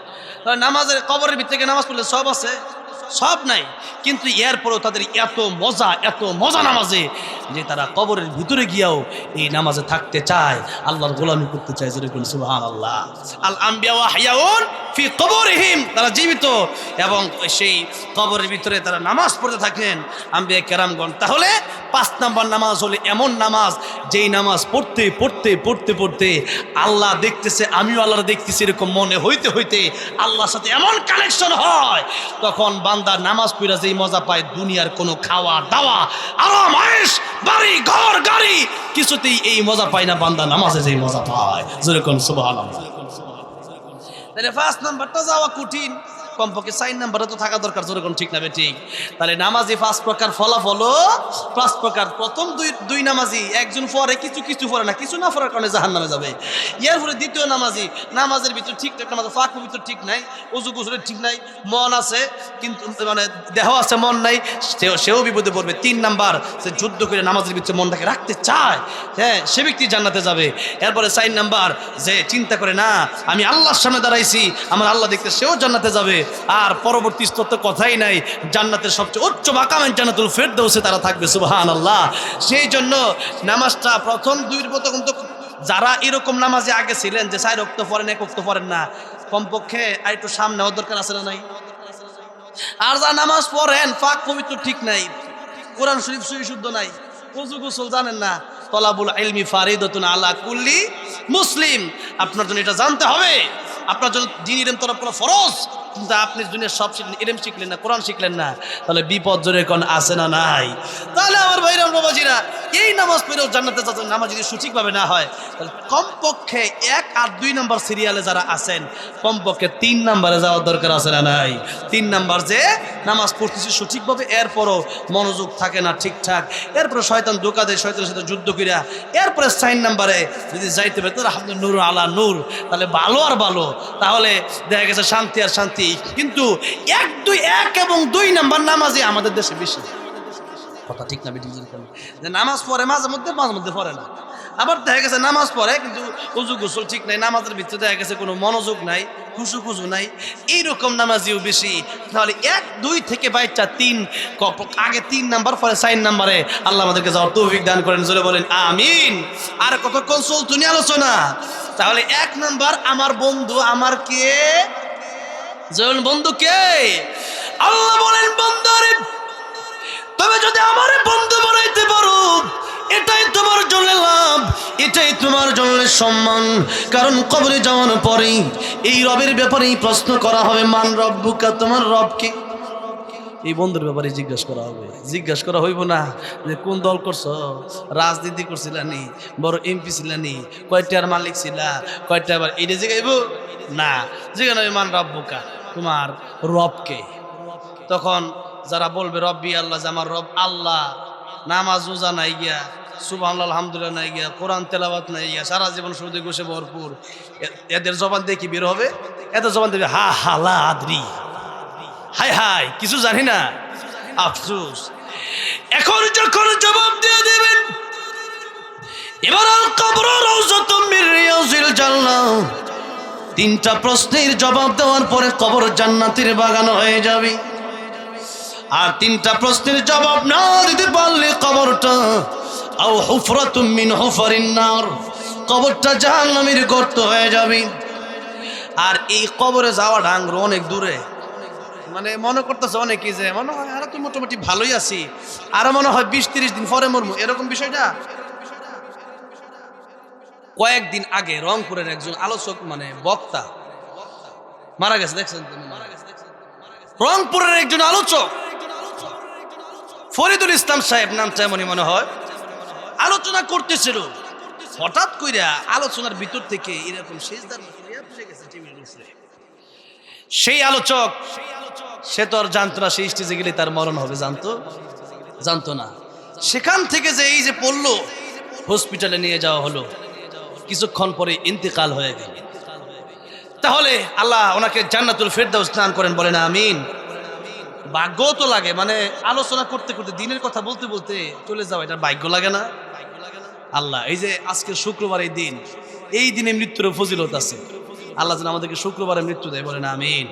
নামাজের কবরের ভিতরে থেকে নামাজ পড়লে সব আছে? সব নাই, কিন্তু এরপরেও তাদের এত মজা নামাজে যে তারা কবরের ভিতরে গিয়াও এই নামাজে থাকতে চায়, আল্লাহর গোলামি করতে চায়। যেরকম সুবহানাল্লাহ। আল আম্বিয়া ওয়া হায়াউন ফি কবরিহিম, তারা জীবিত এবং সেই কবরের ভিতরে তারা নামাজ পড়তে থাকেন আম্বিয়া কেরামগণ। তাহলে 5 নাম্বার নামাজ হলে এমন নামাজ, যেই নামাজ পড়তে পড়তে পড়তে পড়তে আল্লাহ দেখতেছে, আমিও আল্লাহর দেখতেছি, এরকম মনে হইতে হইতে আল্লাহর সাথে এমন কানেকশন হয়, তখন বান্দা নামাজ পড়া যেই মজা পায়, দুনিয়ার কোনো খাওয়া দাওয়া আরাম আয়েশ বাড়ি ঘর গাড়ি কিছুতেই এই মজা পায় না, বান্দা নামাজে যেই মজা পায়। যেরকম সুবহানাল্লাহ। তাহলে 5 নাম্বারটা যাওয়া কঠিন, কমপক্ষে 4 নাম্বারটা তো থাকা দরকার। যেরকম ঠিক না ঠিক? তাহলে নামাজি 5 প্রকার, ফলাফল 5 প্রকার। প্রথম দুই নামাজি, একজন পরে কিছু পড়ে না, কিছু না পড়ার কারণে জাহান্নামে যাবে। এরপরে দ্বিতীয় নামাজি, নামাজের ভিতর ঠিকঠাক নামাজ, ফাঁক ভিতর ঠিক নাই, ওযু গোসলের ঠিক নাই, মন আছে কিন্তু মানে দেহ আছে মন নাই, সেও বিপদে পড়বে। 3 নাম্বার, সে যুদ্ধ করে নামাজের ভিতরে মনটাকে রাখতে চায়, হ্যাঁ, সে ব্যক্তি জান্নাতে যাবে। এরপরে 4 নাম্বার, যে চিন্তা করে না আমি আল্লাহর সামনে দাঁড়াইছি, আমার আল্লাহ দেখতে, সেও জান্নাতে যাবে। আর পরবর্তী স্তর তো কথাই নাই, জান্নাতের সবচেয়ে উচ্চ মাকাম জান্নাতুল ফেরদাউসে তারা থাকবে। সুবহানাল্লাহ। সেই জন্য নামাজটা প্রথম 2 প্রথম তো যারা এরকম নামাজে আগে ছিলেন যে 4 ওয়াক্ত পড়েন, 1 ওয়াক্ত পড়েন না, কমপক্ষে আর একটু সামনে হওয়ার দরকার আছে না নাই? আর যা নামাজ পড়েন পাক পবিত্র ঠিক নাই, কোরআন শরীফ সহি শুদ্ধ নাই, ওযু গোসল জানেন না, তলাবুল ইলমি ফারিদাতুন আলা কুল্লি মুসলিম। আপনার জন্য এটা জানতে হবে, আপনার জন্য দ্বীন ইলম তরফ করা ফরজ, কিন্তু আপনি দুনিয়ার সব শিখলেন, ইলম শিখলেন না, কোরআন শিখলেন না, তাহলে বিপদ জোরে কোন আছে না নাই? তাহলে আমার ভাইরা বাবাজিরা, এই নামাজ পড়েও জান্নাতে যাচ্ছেন, নামাজ যদি সঠিকভাবে না হয়, তাহলে কমপক্ষে 1 আর 2 নাম্বার সিরিয়ালে যারা আছেন, কমপক্ষে 3 নাম্বারে যাওয়ার দরকার আছে না নাই? 3 নাম্বার, যে নামাজ পড়তেছি সঠিকভাবে, এরপরও মনোযোগ থাকে না ঠিকঠাক, এরপরে শয়তান ধোঁকা দেয়, শয়তানের সাথে যুদ্ধ করিয়া, এরপরে 4 নাম্বারে যদি যাইতে পারে, তাহলে হামদুলিল্লাহ নূর আলা নূর, তাহলে ভালো আর ভালো, তাহলে দেখা গেছে শান্তি আর শান্তি। কিন্তু 1 এবং 2 নাম্বার নামাজই আমাদের দেশে বেশি। কথা ঠিক না বেঠিক? যে নামাজ পড়ে মাঝে মধ্যে পড়ে না, আবার দেখা গেছে নামাজ পড়ে কিন্তু ওযু গোসল ঠিক নাই, নামাজের ভিতরে দেখা গেছে কোনো মনোযোগ নাই, খুশু নাই, এইরকম নামাজিও বেশি। তাহলে 1, 2 থেকে 3, আগে 3 নাম্বার, পরে 4 নাম্বারে আল্লাহ আমাদেরকে যাওয়ার তৌফিক দান করেন। জোরে বলেন আমিন। আর কতক্ষণ চলতো নি আলোচনা? তাহলে 1 নাম্বার, আমার বন্ধু, আমার কে? যেমন বন্ধু কে? আল্লাহ বলেন, বন্ধুরে তবে যদি আমার বন্ধু বানাইতে পারো, এটাই তোমার জন্য লাভ, এটাই তোমার জন্য সম্মান। কারণ কবরে যাওয়ার পরে এই রবের ব্যাপারেই প্রশ্ন করা হবে, মান রব্বুকা, তোমার রব কে? এই বন্ধুর ব্যাপারে জিজ্ঞাসা করা হইব না যে কোন দল করছো, রাজনীতি করছিলানি, বড় এমপি ছিলানি, কয়টার মালিক ছিলা, কয়টা, আবার এটা জিগাইব না, জিগানো মান রব্বুকা, তোমার রবকে। তখন যারা বলবে রব্বি আল্লাহ, যে আমার রব আল্লাহ, নামাজ রোজা নাই গিয়া, সুবহানাল্লাহ আলহামদুলিল্লাহ নাই গিয়া, কোরআন তেলাওয়াত নাই গিয়া, সারা জীবন সুদে ঘুষে ভরপুর, এদের জবান দিয়ে কি বের হবে? এদের জবান দেবে হা হা লা আদরি, হাই কিছু জানি না, আফসোস। এখন যখন জবাব দিয়ে দেবেন, এবার আল কবর রাউযাতুম মির রিয়াজিল জান্নাহ, 3টা প্রশ্নের জবাব দেওয়ার পরে কবর জান্নাতের বাগান হয়ে যাবে। আর 3টা প্রশ্নের জবাব না দিতে পারলে কবরটা আও হুফরাতুম মিন হুফারিন নার, কবরটা জাহান্নামের গর্ত হয়ে যাবে। আর এই কবরে যাওয়া ডাঙ্গর অনেক দূরে, মানে মনে করতেছে অনেকে যে মনে হয় আরো তো মোটামুটি ভালোই আছি, আরো মনে হয় 20-30 দিন পরে মরমু, এরকম বিষয়টা। কয়েকদিন আগে রংপুরের একজন আলোচক মানে বক্তা মারা গেছে, দেখছেন? রংপুরের একজন আলোচক ফরিদুল ইসলাম সাহেব নামটা এমনই মনে হয়, আলোচনা করতেছিল। হঠাৎ কইরা আলোচনার ভিতর থেকে এরকম সেজদার মতো পড়ে গেছে টেবিলের উপরে। সেই আলোচক সে তো আর জানতো না সেই স্টেজে গেলে তার মরণ হবে, জানতো না। সেখান থেকে যে এই যে পড়লো, হসপিটালে নিয়ে যাওয়া হলো, কিছুক্ষণ পরে ইন্তেকাল হয়ে গেল। তাহলে আল্লাহ ওনাকে জান্নাতুল ফেরদাউস দান করেন, বলেন আমিন। ভাগ্য তো লাগে, মানে আলোচনা করতে করতে দিনের কথা বলতে বলতে চলে যাওয়া, এটা ভাগ্য লাগে না? আল্লাহ এই যে আজকে শুক্রবার, এই দিন, এই দিনে মৃত্যুর ফজিলত আছে। আল্লাহ যেন আমাদেরকে শুক্রবারে মৃত্যু দেয়, বলেন আমিন।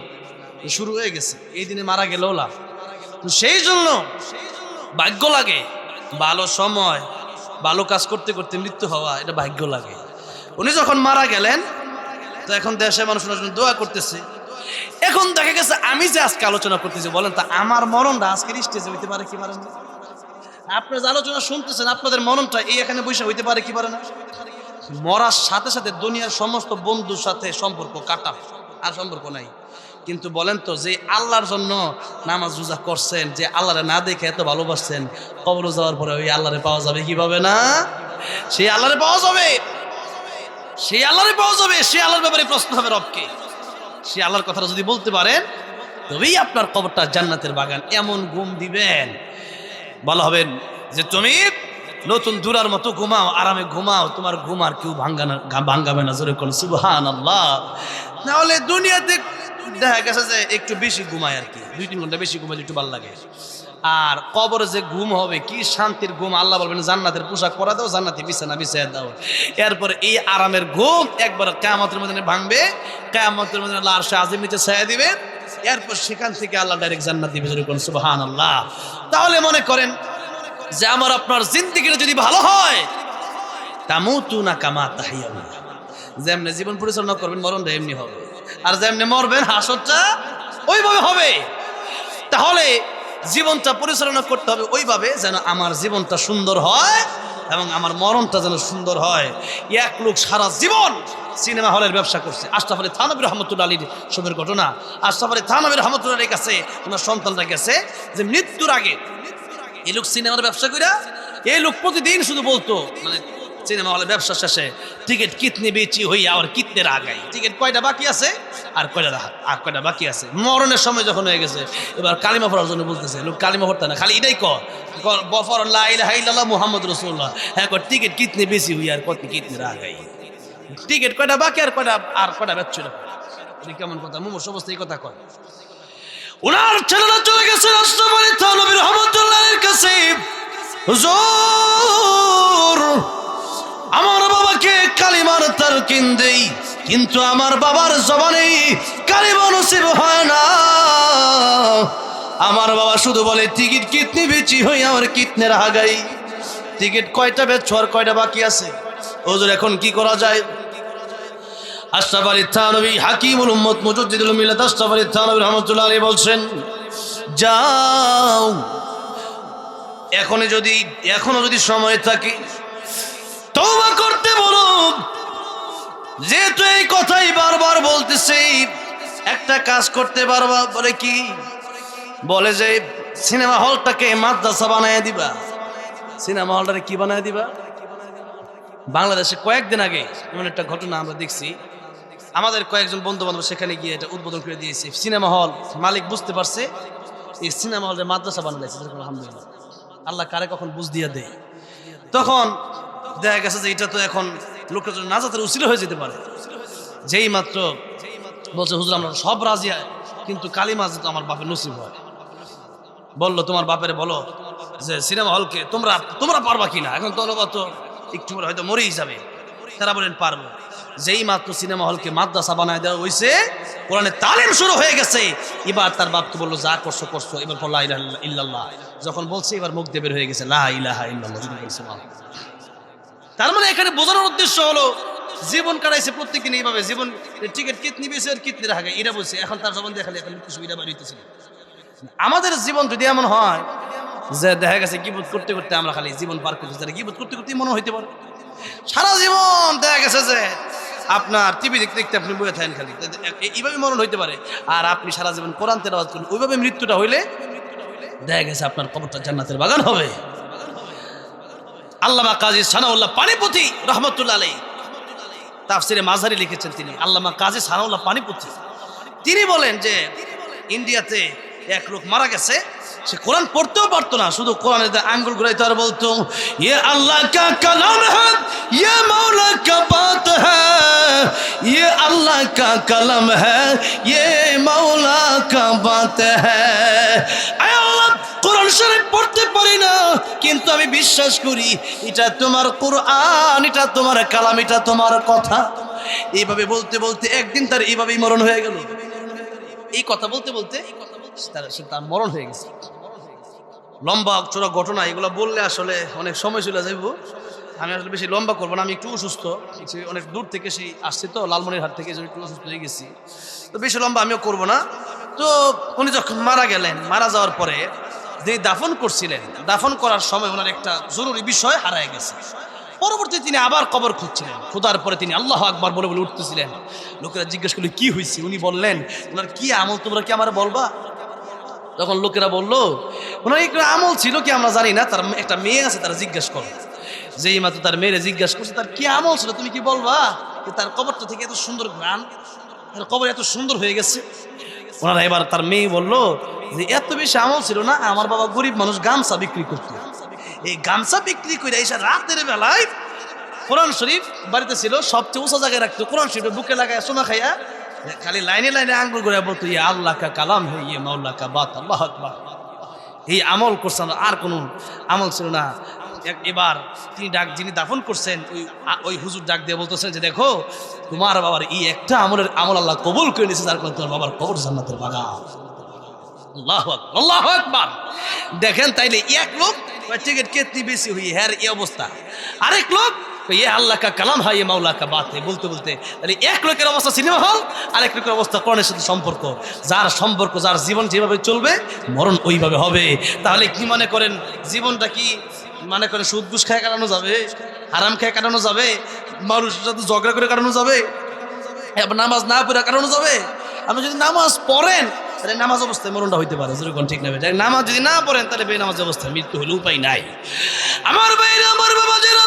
শুরু হয়ে গেছে, এই দিনে মারা গেল ওলা, তো সেই জন্য ভাগ্য লাগে। ভালো সময় ভালো কাজ করতে করতে মৃত্যু হওয়া, এটা ভাগ্য লাগে। উনি যখন মারা গেলেন, তো এখন দেশে মানুষ ওনার জন্য দোয়া করতেছে। এখন দেখা গেছে আমি যে আজকে আলোচনা করতেছি, বলেন তা আমার মরণটা আজকের স্টেজে হইতে পারে কি পারে না? আপনারা যে আলোচনা শুনতেছেন, আপনাদের মরণটা এই এখানে বসে হইতে পারে কি পারে না? মরার সাথে সাথে দুনিয়ার সমস্ত বন্ধুর সাথে সম্পর্ক কাটা, আর সম্পর্ক নাই। কিন্তু বলেন তো, যে আল্লাহর জন্য নামাজ রোজা করছেন, যে আল্লাহরে না দেখে এত ভালোবাসছেন, কবর যাওয়ার পরে ওই আল্লাহরে পাওয়া যাবে কি পাবে না? সেই আল্লাহরে পাওয়া যাবে, সেই আল্লাহরে পাওয়া যাবে। সেই আল্লাহর ব্যাপারে প্রশ্ন হবে রবকে। সেই আল্লাহর কথাটা যদি বলতে পারেন, তবেই আপনার কবরটা জান্নাতের বাগান। এমন ঘুম দিবেন, বলা হবেন যে তুমি নতুন দুরার মতো ঘুমাও, আরামে ঘুমাও, তোমার ঘুম আর কেউ ভাঙ্গাবে না। জোরে কোন সুবহানাল্লাহ। নাহলে দুনিয়াতে দেখা গেছে যে একটু বেশি ঘুমায় আর কি, 2-3 ঘন্টা বেশি ঘুমাইলে একটু ভালো লাগে। আর কবরে যে ঘুম হবে, কি শান্তির ঘুম! আল্লাহ বলবেন জান্নাতের পোশাক পরা দাও, জান্নাতি বিছানা বিছায়া দাও। এরপরে এই আরামের ঘুম একবার কিয়ামতের ময়দানে ভাঙবে, কিয়ামতের ময়দানে আল্লাহ আরশে আজিম নিচে ছায়া দিবে। এরপর সেখান থেকে আল্লাহ ডাইরেক্ট জান্নাত দিবে। জোরে কোন সুবহানাল্লাহ। তাহলে মনে করেন যে আমার আপনার জিন্দেগিটা যদি ভালো হয়, তামুতুনা কামা তাহিয়াউনা, যেমনি জীবন পরিচালনা করবেন মরণটা এমনি হবে, আর যেমনি মরবেন হাসরটা ওইভাবে হবে। তাহলে জীবনটা পরিচালনা করতে হবে ওইভাবে যেন আমার জীবনটা সুন্দর হয় এবং আমার মরণটা যেন সুন্দর হয়। এক লোক সারা জীবন সিনেমা হলের ব্যবসা করছে, আশরাফ আলী থানভী রহমতুল্লাহ আলীর সময়ের ঘটনা। আশরাফ আলী থানভী রহমতুল্লাহ আলীর কাছে ওনার সন্তানরা গেছে যে মৃত্যুর আগে এই লোক সিনেমার ব্যবসা কইরা, এই লোক প্রতিদিন শুধু বলতো, মানে সিনেমা হলের ব্যবসা শেষে টিকিট কিতনে বেচি হই আর কিতনে আগাই, টিকিট কয়টা বাকি আছে আর কয়টা বাকি আছে। মরণের সময় যখন হয়ে গেছে, এবার কালিমা পড়ার জন্য বলতেছে। লোক কালিমা পড়তে না, খালি এটাই বফর লা ইলাহা ইল্লাল্লাহ মুহাম্মদ রাসূলুল্লাহ। হ্যাঁ, টিকিট কিতনে বেশি হই আর কত কিতনে আগাই, টিকিট কয়টা বাকি আর কয়টা বেচছিল। কেমন কথা! মুমূর্ষু অবস্থায় এই কথা কয়। ওনার ছেলেরা চলে গেছে আশরাফ আলী থানভী রহমতুল্লাহর কাছে, হুজুর আমার বাবাকে কালিমার তালকিন দেই, কিন্তু আমার বাবার জবানে কালিমা নসিব হয় না। আমার বাবা শুধু বলে টিকিট কিতনি বেচি হই আমার কিতনে রাহা গাই। টিকিট কয়টা বেচছো আর কয়টা বাকি আছে? হুজুর এখন কি করা যায়? আশরাফ আলী থানভী হাকিমুল উম্মত মুজাদ্দিদুল মিল্লাত আশরাফ আলী থানভী রাহমাতুল্লাহ আলাইহি বলছেন, যাও এখনো যদি সময় থাকে তওবা করতে বলো। যেহেতু এই কথাই বারবার বলতেছে, একটা কাজ করতে পারবা। বলে কি? বলে যে সিনেমা হলটাকে মাদ্রাসা বানায় দিবা। সিনেমা হলটাকে কি বানায় দিবা? বাংলাদেশে কয়েকদিন আগে এমন একটা ঘটনা আমরা দেখছি, আমাদের কয়েকজন বন্ধু বান্ধব সেখানে গিয়ে এটা উদ্বোধন করে দিয়েছে। সিনেমা হল মালিক বুঝতে পারছে এই সিনেমা হলের মাদ্রাসা বানাইছে। আলহামদুলিল্লাহ, আল্লাহ কারে কখন বুঝ দিয়া দেয়। তখন দেখা গেছে যে এটা তো এখন লোকের জন্য নাজাতের উসিলা হয়ে যেতে পারে। যেই মাত্র বলছে হুজুর আমরা সব রাজি, কিন্তু কালিমা তো আমার বাপের নসিব হয়। বললো তোমার বাপের বলো যে সিনেমা হলকে তোমরা পারবা কিনা। এখন তো একটু পরে হয়তো মরেই যাবে। তারা বলেন পারবো। যেই মাত্র সিনেমা হলকে মাদ্রাসা বানায় দেওয়া হয়েছে, কোরআনের তালিম শুরু হয়ে গেছে। এবার তার বাপকে বললো যা করছো, এবার লা ইলাহা ইল্লাল্লাহ যখন বলছে, এবার মুখ দিয়ে বের হয়ে গেছে লা ইলাহা ইল্লাল্লাহ। তার মানে এখানে বোঝানোর উদ্দেশ্য হলো জীবন কাটাইছে প্রত্যেকদিন এইভাবে, জীবন টিকিট কিতনি বেছে আর কিতনি রাখা এটা বলছে, এখন তার জবান দেখালে এখন মৃত্যু সুবিধা বাড়িতেছিল। আমাদের জীবন যদি এমন হয় যে দেখা গেছে গিবত করতে করতে আমরা খালি জীবন পার করতেছি, তাহলে গিবত করতে করতেই মনে হইতে পারে সারা জীবন দেখা গেছে যে আপনার টিভি দেখতে দেখতে আপনি বয়ে থাকেন খালি, এইভাবে মরণ হইতে পারে। আর আপনি সারা জীবন কোরআন তেলাওয়াত করেন, ওইভাবে মৃত্যুটা হইলে দেখা গেছে আপনার কবরটা জান্নাতের বাগান হবে। আল্লামা কাজী সানাউল্লাহ পানিপতি রহমতুল্লাহ আলাইহি তাফসিরে মাঝারি লিখেছেন তিনি। আল্লামা কাজী সানাউল্লাহ পানিপতি তিনি বলেন যে ইন্ডিয়াতে এক লোক মারা গেছে, সে কোরআন পড়তেও পারতো না, শুধু কোরআনের আঙ্গুল ঘুরাইতো আর বলতো ইয়ে আল্লাহ কা কালাম হ্যায়, ইয়ে মাওলা কা বাত হ্যায়, ইয়ে আল্লাহ কা কালাম হ্যায়, ইয়ে মাওলা কা বাত হ্যায়। আয় আল্লাহ, কোরআন শরীফ পড়তে পারি না, কিন্তু আমি বিশ্বাস করি এটা তোমার কোরআন, এটা তোমার কালাম, এটা তোমার কথা। এইভাবে বলতে বলতে একদিন তার এইভাবেই মরণ হয়ে গেল। এই কথা বলতে বলতে তার মরণ হয়ে গেছে। লম্বা চোরা ঘটনা, এগুলো বললে আসলে অনেক সময় চলে যাইব। আমি আসলে বেশি লম্বা করবো না, আমি একটু অসুস্থ, অনেক দূর থেকে সেই আসছি তো লালমনিরহাট থেকে, একটু অসুস্থ হয়ে গেছি, তো বেশি লম্বা আমিও করবো না। তো উনি যখন মারা গেলেন, মারা যাওয়ার পরে যিনি দাফন করছিলেন, দাফন করার সময় ওনার একটা জরুরি বিষয় হারায় গেছে। পরবর্তী তিনি আবার কবর খুঁজছিলেন, খোদার পরে তিনি আল্লাহ আকবার বলে বলে উঠতেছিলেন। লোকেরা জিজ্ঞেস করলো কি হয়েছে, উনি বললেন ওনার কি আমল তোমরা কি আমার বলবা? তখন লোকেরা বললো ওনার একটু আমল ছিল কি আমরা জানি না, তার একটা মেয়ে আছে, তারা জিজ্ঞেস করো। যেই মাত্র তার মেয়েরে জিজ্ঞাসা করছে তার কি আমল ছিল তুমি কি বলবা, তার কবরটা থেকে এত সুন্দর গ্রাম, তার কবর এত সুন্দর হয়ে গেছে। ওনারা এবার তার মেয়ে বললো যে এত বেশি আমল ছিল না, আমার বাবা গরিব মানুষ, গামছা বিক্রি করতো, এই গামছা বিক্রি করে এসে রাতের বেলায় কোরআন শরীফ বাড়িতে ছিল, সবচেয়ে উঁচা জায়গায় রাখতো, কোরআন শরীফ বুকে লাগায় সোনা খাইয়া খালি লাইনে লাইনে আঙ্গুল করে বলতো ইয়ে আল্লাহ কা কালাম হে, ইয়ে মাওলা কা বাত, আল্লাহ আকবার। এই আমল করছেন, আর কোনো আমল ছিল না। এবার তিনি যিনি দাফন করছেন ওই হুজুর ডাক দিয়ে বলতেছেন যে দেখো তোমার বাবার এই একটা আমল আল্লাহ কবুল করে নিয়েছে, যার কারণে তোমার বাবার কবর জান্নাতের বাগান। আল্লাহু আকবার, আল্লাহু আকবার। দেখেন তাইলে এক লোক টিকিট কেটে বেশি হই হ্যার এই অবস্থা, আরেক লোক ইয়ে আল্লাহ কা কালাম হয়, ইয়ে মাওলা কা বাত বলতে বলতে, তাহলে এক লোকের অবস্থা সিনেমা হল, আরেক লোকের অবস্থা কোরআনের সাথে সম্পর্ক। যার সম্পর্ক, যার জীবন যেভাবে চলবে মরণ ওইভাবে হবে। তাহলে কি মনে করেন জীবনটা কি মনে করেন সুদ ঘুষ খায় কাটানো যাবে, হারাম খায় কাটানো যাবে, মানুষের সাথে ঝগড়া করে কাটানো যাবে, নামাজ না পড়ে কাটানো যাবে? আপনি যদি নামাজ পড়েন তাহলে নামাজ অবস্থায় মরণটা হইতে পারে, যেরকম ঠিক নেবে। নামাজ যদি না পড়েন তাহলে বেনামাজ অবস্থায় মৃত্যু হলে উপায় নাই। আমার ভাইরা, আমার বাবাজিরা,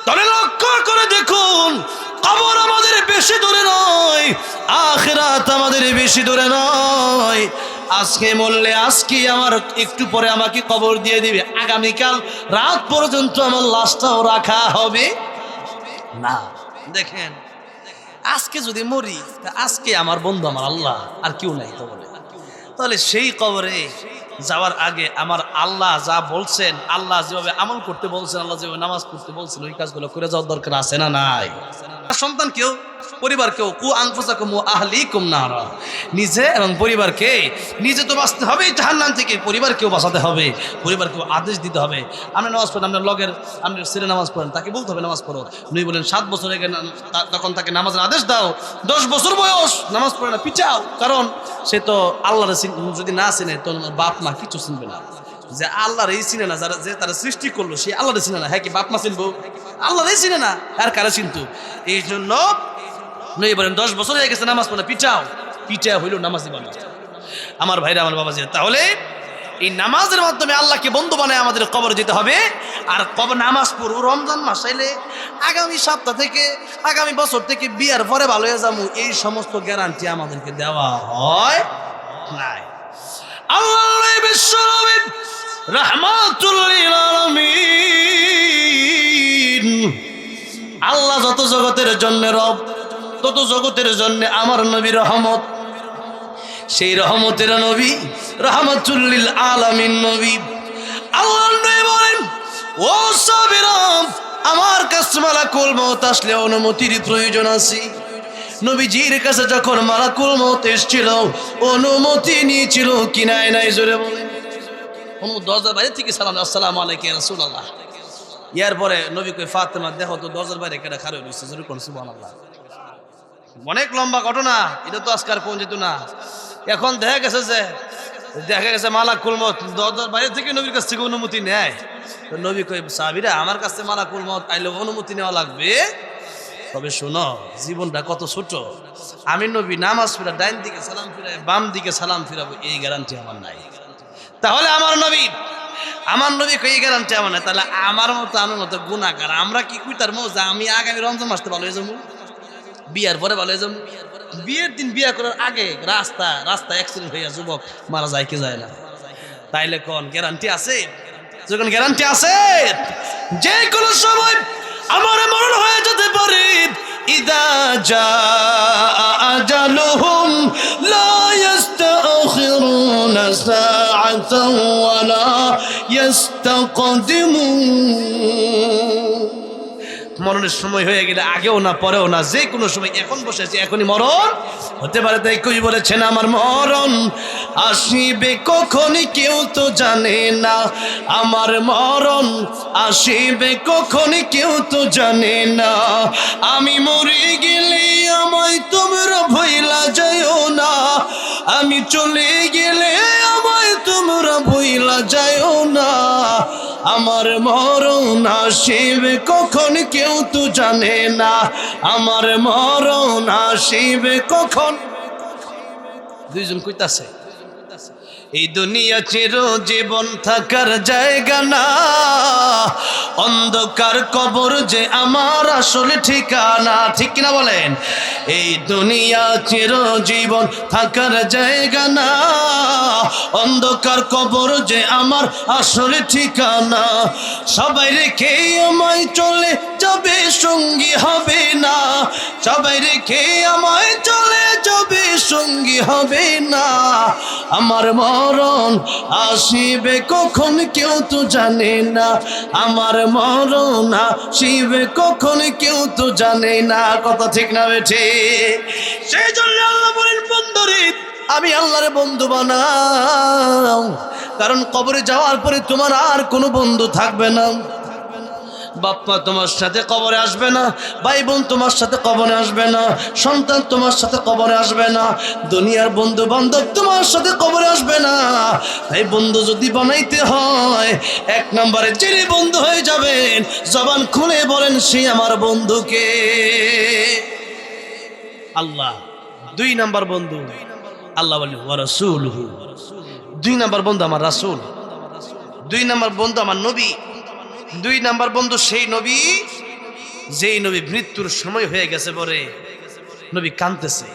তবে লক্ষ্য করে দেখুন, কবর আমাদের বেশি দূরে নয়, আখিরাত আমাদের বেশি দূরে নয়। আজকে মরলে আজকে আমার একটু পরে আমাকে কবর দিয়ে দিবে, আগামীকাল রাত পর্যন্ত আমার লাশটাও রাখা হবে না। দেখেন আজকে যদি মরি, আজকে আমার বন্ধু আমার আল্লাহ, আর কেউ নাই কবরে। তাহলে সেই কবরে যাওয়ার আগে আমার আল্লাহ যা বলছেন, আল্লাহ যেভাবে আমল করতে বলছেন, আল্লাহ যেভাবে নামাজ পড়তে বলছেন, ওই কাজগুলো করে যাওয়ার দরকার আছে না নাই? সন্তান কেউ, পরিবার কেউ, কু আনফুসাকুম ওয়া আহলিকুম নারা, নিজে এবং পরিবারকে, নিজে তো বাঁচতে হবে জাহান্নাম থেকে, পরিবারকেও বাঁচাতে হবে, পরিবারকেও আদেশ দিতে হবে। আপনি নামাজ পড়েন, আপনার লগের আপনি ছেলে নামাজ পড়েন, তাকে বলতে হবে নামাজ পড়ো। উনি বলেন 7 বছর হয়ে গেলে তখন তাকে নামাজের আদেশ দাও। 10 বছর বয়স নামাজ পড়ে না, পিছাও, কারণ সে তো আল্লাহর যদি না চিনে তো বাপ মা কিছু চিনবে না। যে আল্লাহর এই চিনে না, যারা যে তারা সৃষ্টি করলো সে আল্লাহরে চিনে না, হ্যাঁ কি বাপ মা চিনবো? আল্লাহরে চিনে না, আর কারা চিনতো? এই জন্য নই বলেন 10 বছর হয়ে গেছে নামাজ পড়ে, পিছাও, পিছা হইল নামাজি বাবা। আমার ভাইরা, আমার বাবাজি, তাহলে এই নামাজের মাধ্যমে আল্লাহকে বন্ধু বানায় আমাদের কবর যেতে হবে। আর কবর নামাজ পড়ব রমজান মাস আইলে আগামী সপ্তাহ থেকে, আগামী বছর থেকে বিয়ার পরে ভালো হয়ে যাবো, এই সমস্ত গ্যারান্টি আমাদেরকে দেওয়া হয় নাই। আল্লাহ বিশ্বনবী রাহমাতুল লিল আলামিন, আল্লাহ যত জগতের জন্য রব, তত জগতের জন্য আমার নবী রহমত। সেই রহমতের নবী, রাহমাতুল লিল আলামিন নবী। আল্লাহ নবী বলেন, ও সাহাবীরা, আমার কাছে মালাকুল মউত আসলে অনুমতির প্রয়োজন আছে। নবীজির কাছে যখন মালাকুল মউত এসেছিল, অনুমতি নিয়েছিল কি নাই? নাই, জোরে বলেন। অনুমতি দরজার বাইরে থেকে সালাম, আসসালামু আলাইকা ইয়া রাসূলুল্লাহ। ইয়ার পরে নবী কই ফাতেমা দেখো তো দরজার বাইরে কেটে খারে রয়েছে, জোরে কোন সুবহানাল্লাহ। অনেক লম্বা ঘটনা, এটা তো আজকার কোন যেত না। এখন দেখা গেছে মালাকুল মউত দরজার বাইরে থেকে নবীর কাছ থেকে অনুমতি নেয়। তো নবী কই সাহাবীরা আমার কাছে মালাকুল মউত আইলে অনুমতি নেওয়া লাগবে, তবে শোনো জীবনটা কত ছোট, আমি নবী নামাজ ফিরা ডাইন দিকে সালাম ফিরাই বাম দিকে সালাম ফিরাবো এই গ্যারান্টি আমার নাই। তাহলে আমার নবী কই এই গ্যারান্টি আমার নাই, তাহলে আমার মতো গুনাহগার আমরা কি কই তার মজা আমি আগামী রমজান মাসে ভালো হয়ে যাবো, বিয়ার পরে ভালো হয়ে যাবো। বিয়ের দিন বিয়ে করার আগে রাস্তা অ্যাক্সিডেন্ট হইয়া যুবক মারা যায় কি যায় না, তাইলে কোন গ্যারান্টি আছে? যখন গ্যারান্টি আছে যে কোনো সময় আমার মরণ হয়ে যেতে পারে। ইদা জাআ আজালুহুম লা ইস্তাখিরুনা সাআতান ওয়া লা ইস্তাকদিমুন। মরণের সময় হয়ে গেলে আগেও না পরেও না, যে কোনো সময় এখন বসে আছি এখনই মরণ হতে পারে। তাই কই বলেছেন আমার মরণ আসিবে কখন কেউ তো জানে না, আমার মরণ আসিবে কখন কেউ তো জানে না। আমি মরে গেলে আমায় তোমরা ভুইলা যাইও না, আমি চলে গেলে আমায় তোমরা ভুইলা যাইও না। আমার মরণ আসিবে কখন কেউ তো জানে না, আমার মরণ আসিবে কখন। দুইজন কইতাছে এই দুনিয়া চির জীবন থাকার জায়গা না, অন্ধকার কবর যে আমার আসল ঠিকানা, ঠিক কিনা বলেন? এই দুনিয়া চির জীবন থাকার জায়গা না, অন্ধকার কবর যে আমার আসল ঠিকানা। সবাই রেখে আমায় চলে যাবে সঙ্গী হবে না, সবাই রেখে আমায় চলে যাবে সঙ্গী হবে না। আমার মরণ আসিবে কখন কেউ তো জানে না, আমার মরণ আসিবে কখন কেউ তো জানে না। কথা ঠিক না বেঠে? সেই জন্য আল্লাহ বলেন বন্ধুরে আমি আল্লাহর বন্ধু বানাও, কারণ কবরে যাওয়ার পরে তোমার আর কোনো বন্ধু থাকবে না। বাপ্পা তোমার সাথে কবরে আসবে না, ভাই বোন তোমার সাথে কবরে আসবে না, সন্তান তোমার সাথে কবরে আসবে না, দুনিয়ার বন্ধু বান্ধব তোমার সাথে কবরে আসবে না। তাই বন্ধু যদি বানাইতে হয় এক নম্বরে যিনি বন্ধু হয়ে যাবেন জবান খুলে বলেন সে আমার বন্ধুকে আল্লাহ। দুই নাম্বার বন্ধু আল্লাহ বলেন ওয়া রাসূলুহু, দুই নাম্বার বন্ধু আমার রাসূল, দুই নাম্বার বন্ধু আমার নবী, দুই নাম্বার বন্ধু সেই নবী যেই নবী মৃত্যুর সময় হয়ে গেছে পরে নবী কাঁদতেছে।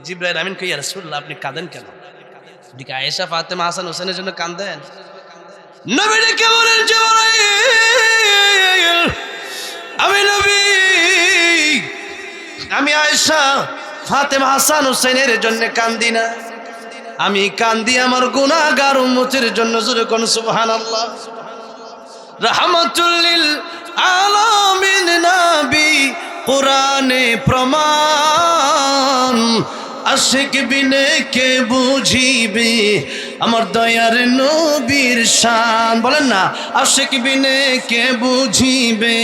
জিবরাইল আমিন কই ইয়া রাসূলুল্লাহ আপনি কাঁদেন কেন? দিকে আয়েশা ফাতেমা হাসান হোসেনের জন্য কাঁদেন? নবী ডেকে বলেন জিবরাইল আমি নবী, আমি আয়েশা ফাতেমা হাসান হোসেনের জন্য কান্দি না, আমি কান্দি আমার গুনাহগার উম্মতের জন্য। জোরে কোন সুবহানাল্লাহ। রাহমাতুল লিল আলামিন নবী কোরআনে প্রমাণ, আশিক বিনে কে বুঝিবে আমার দয়ার নবীর শান। বলেন না আশিক বিনে কে বুঝিবে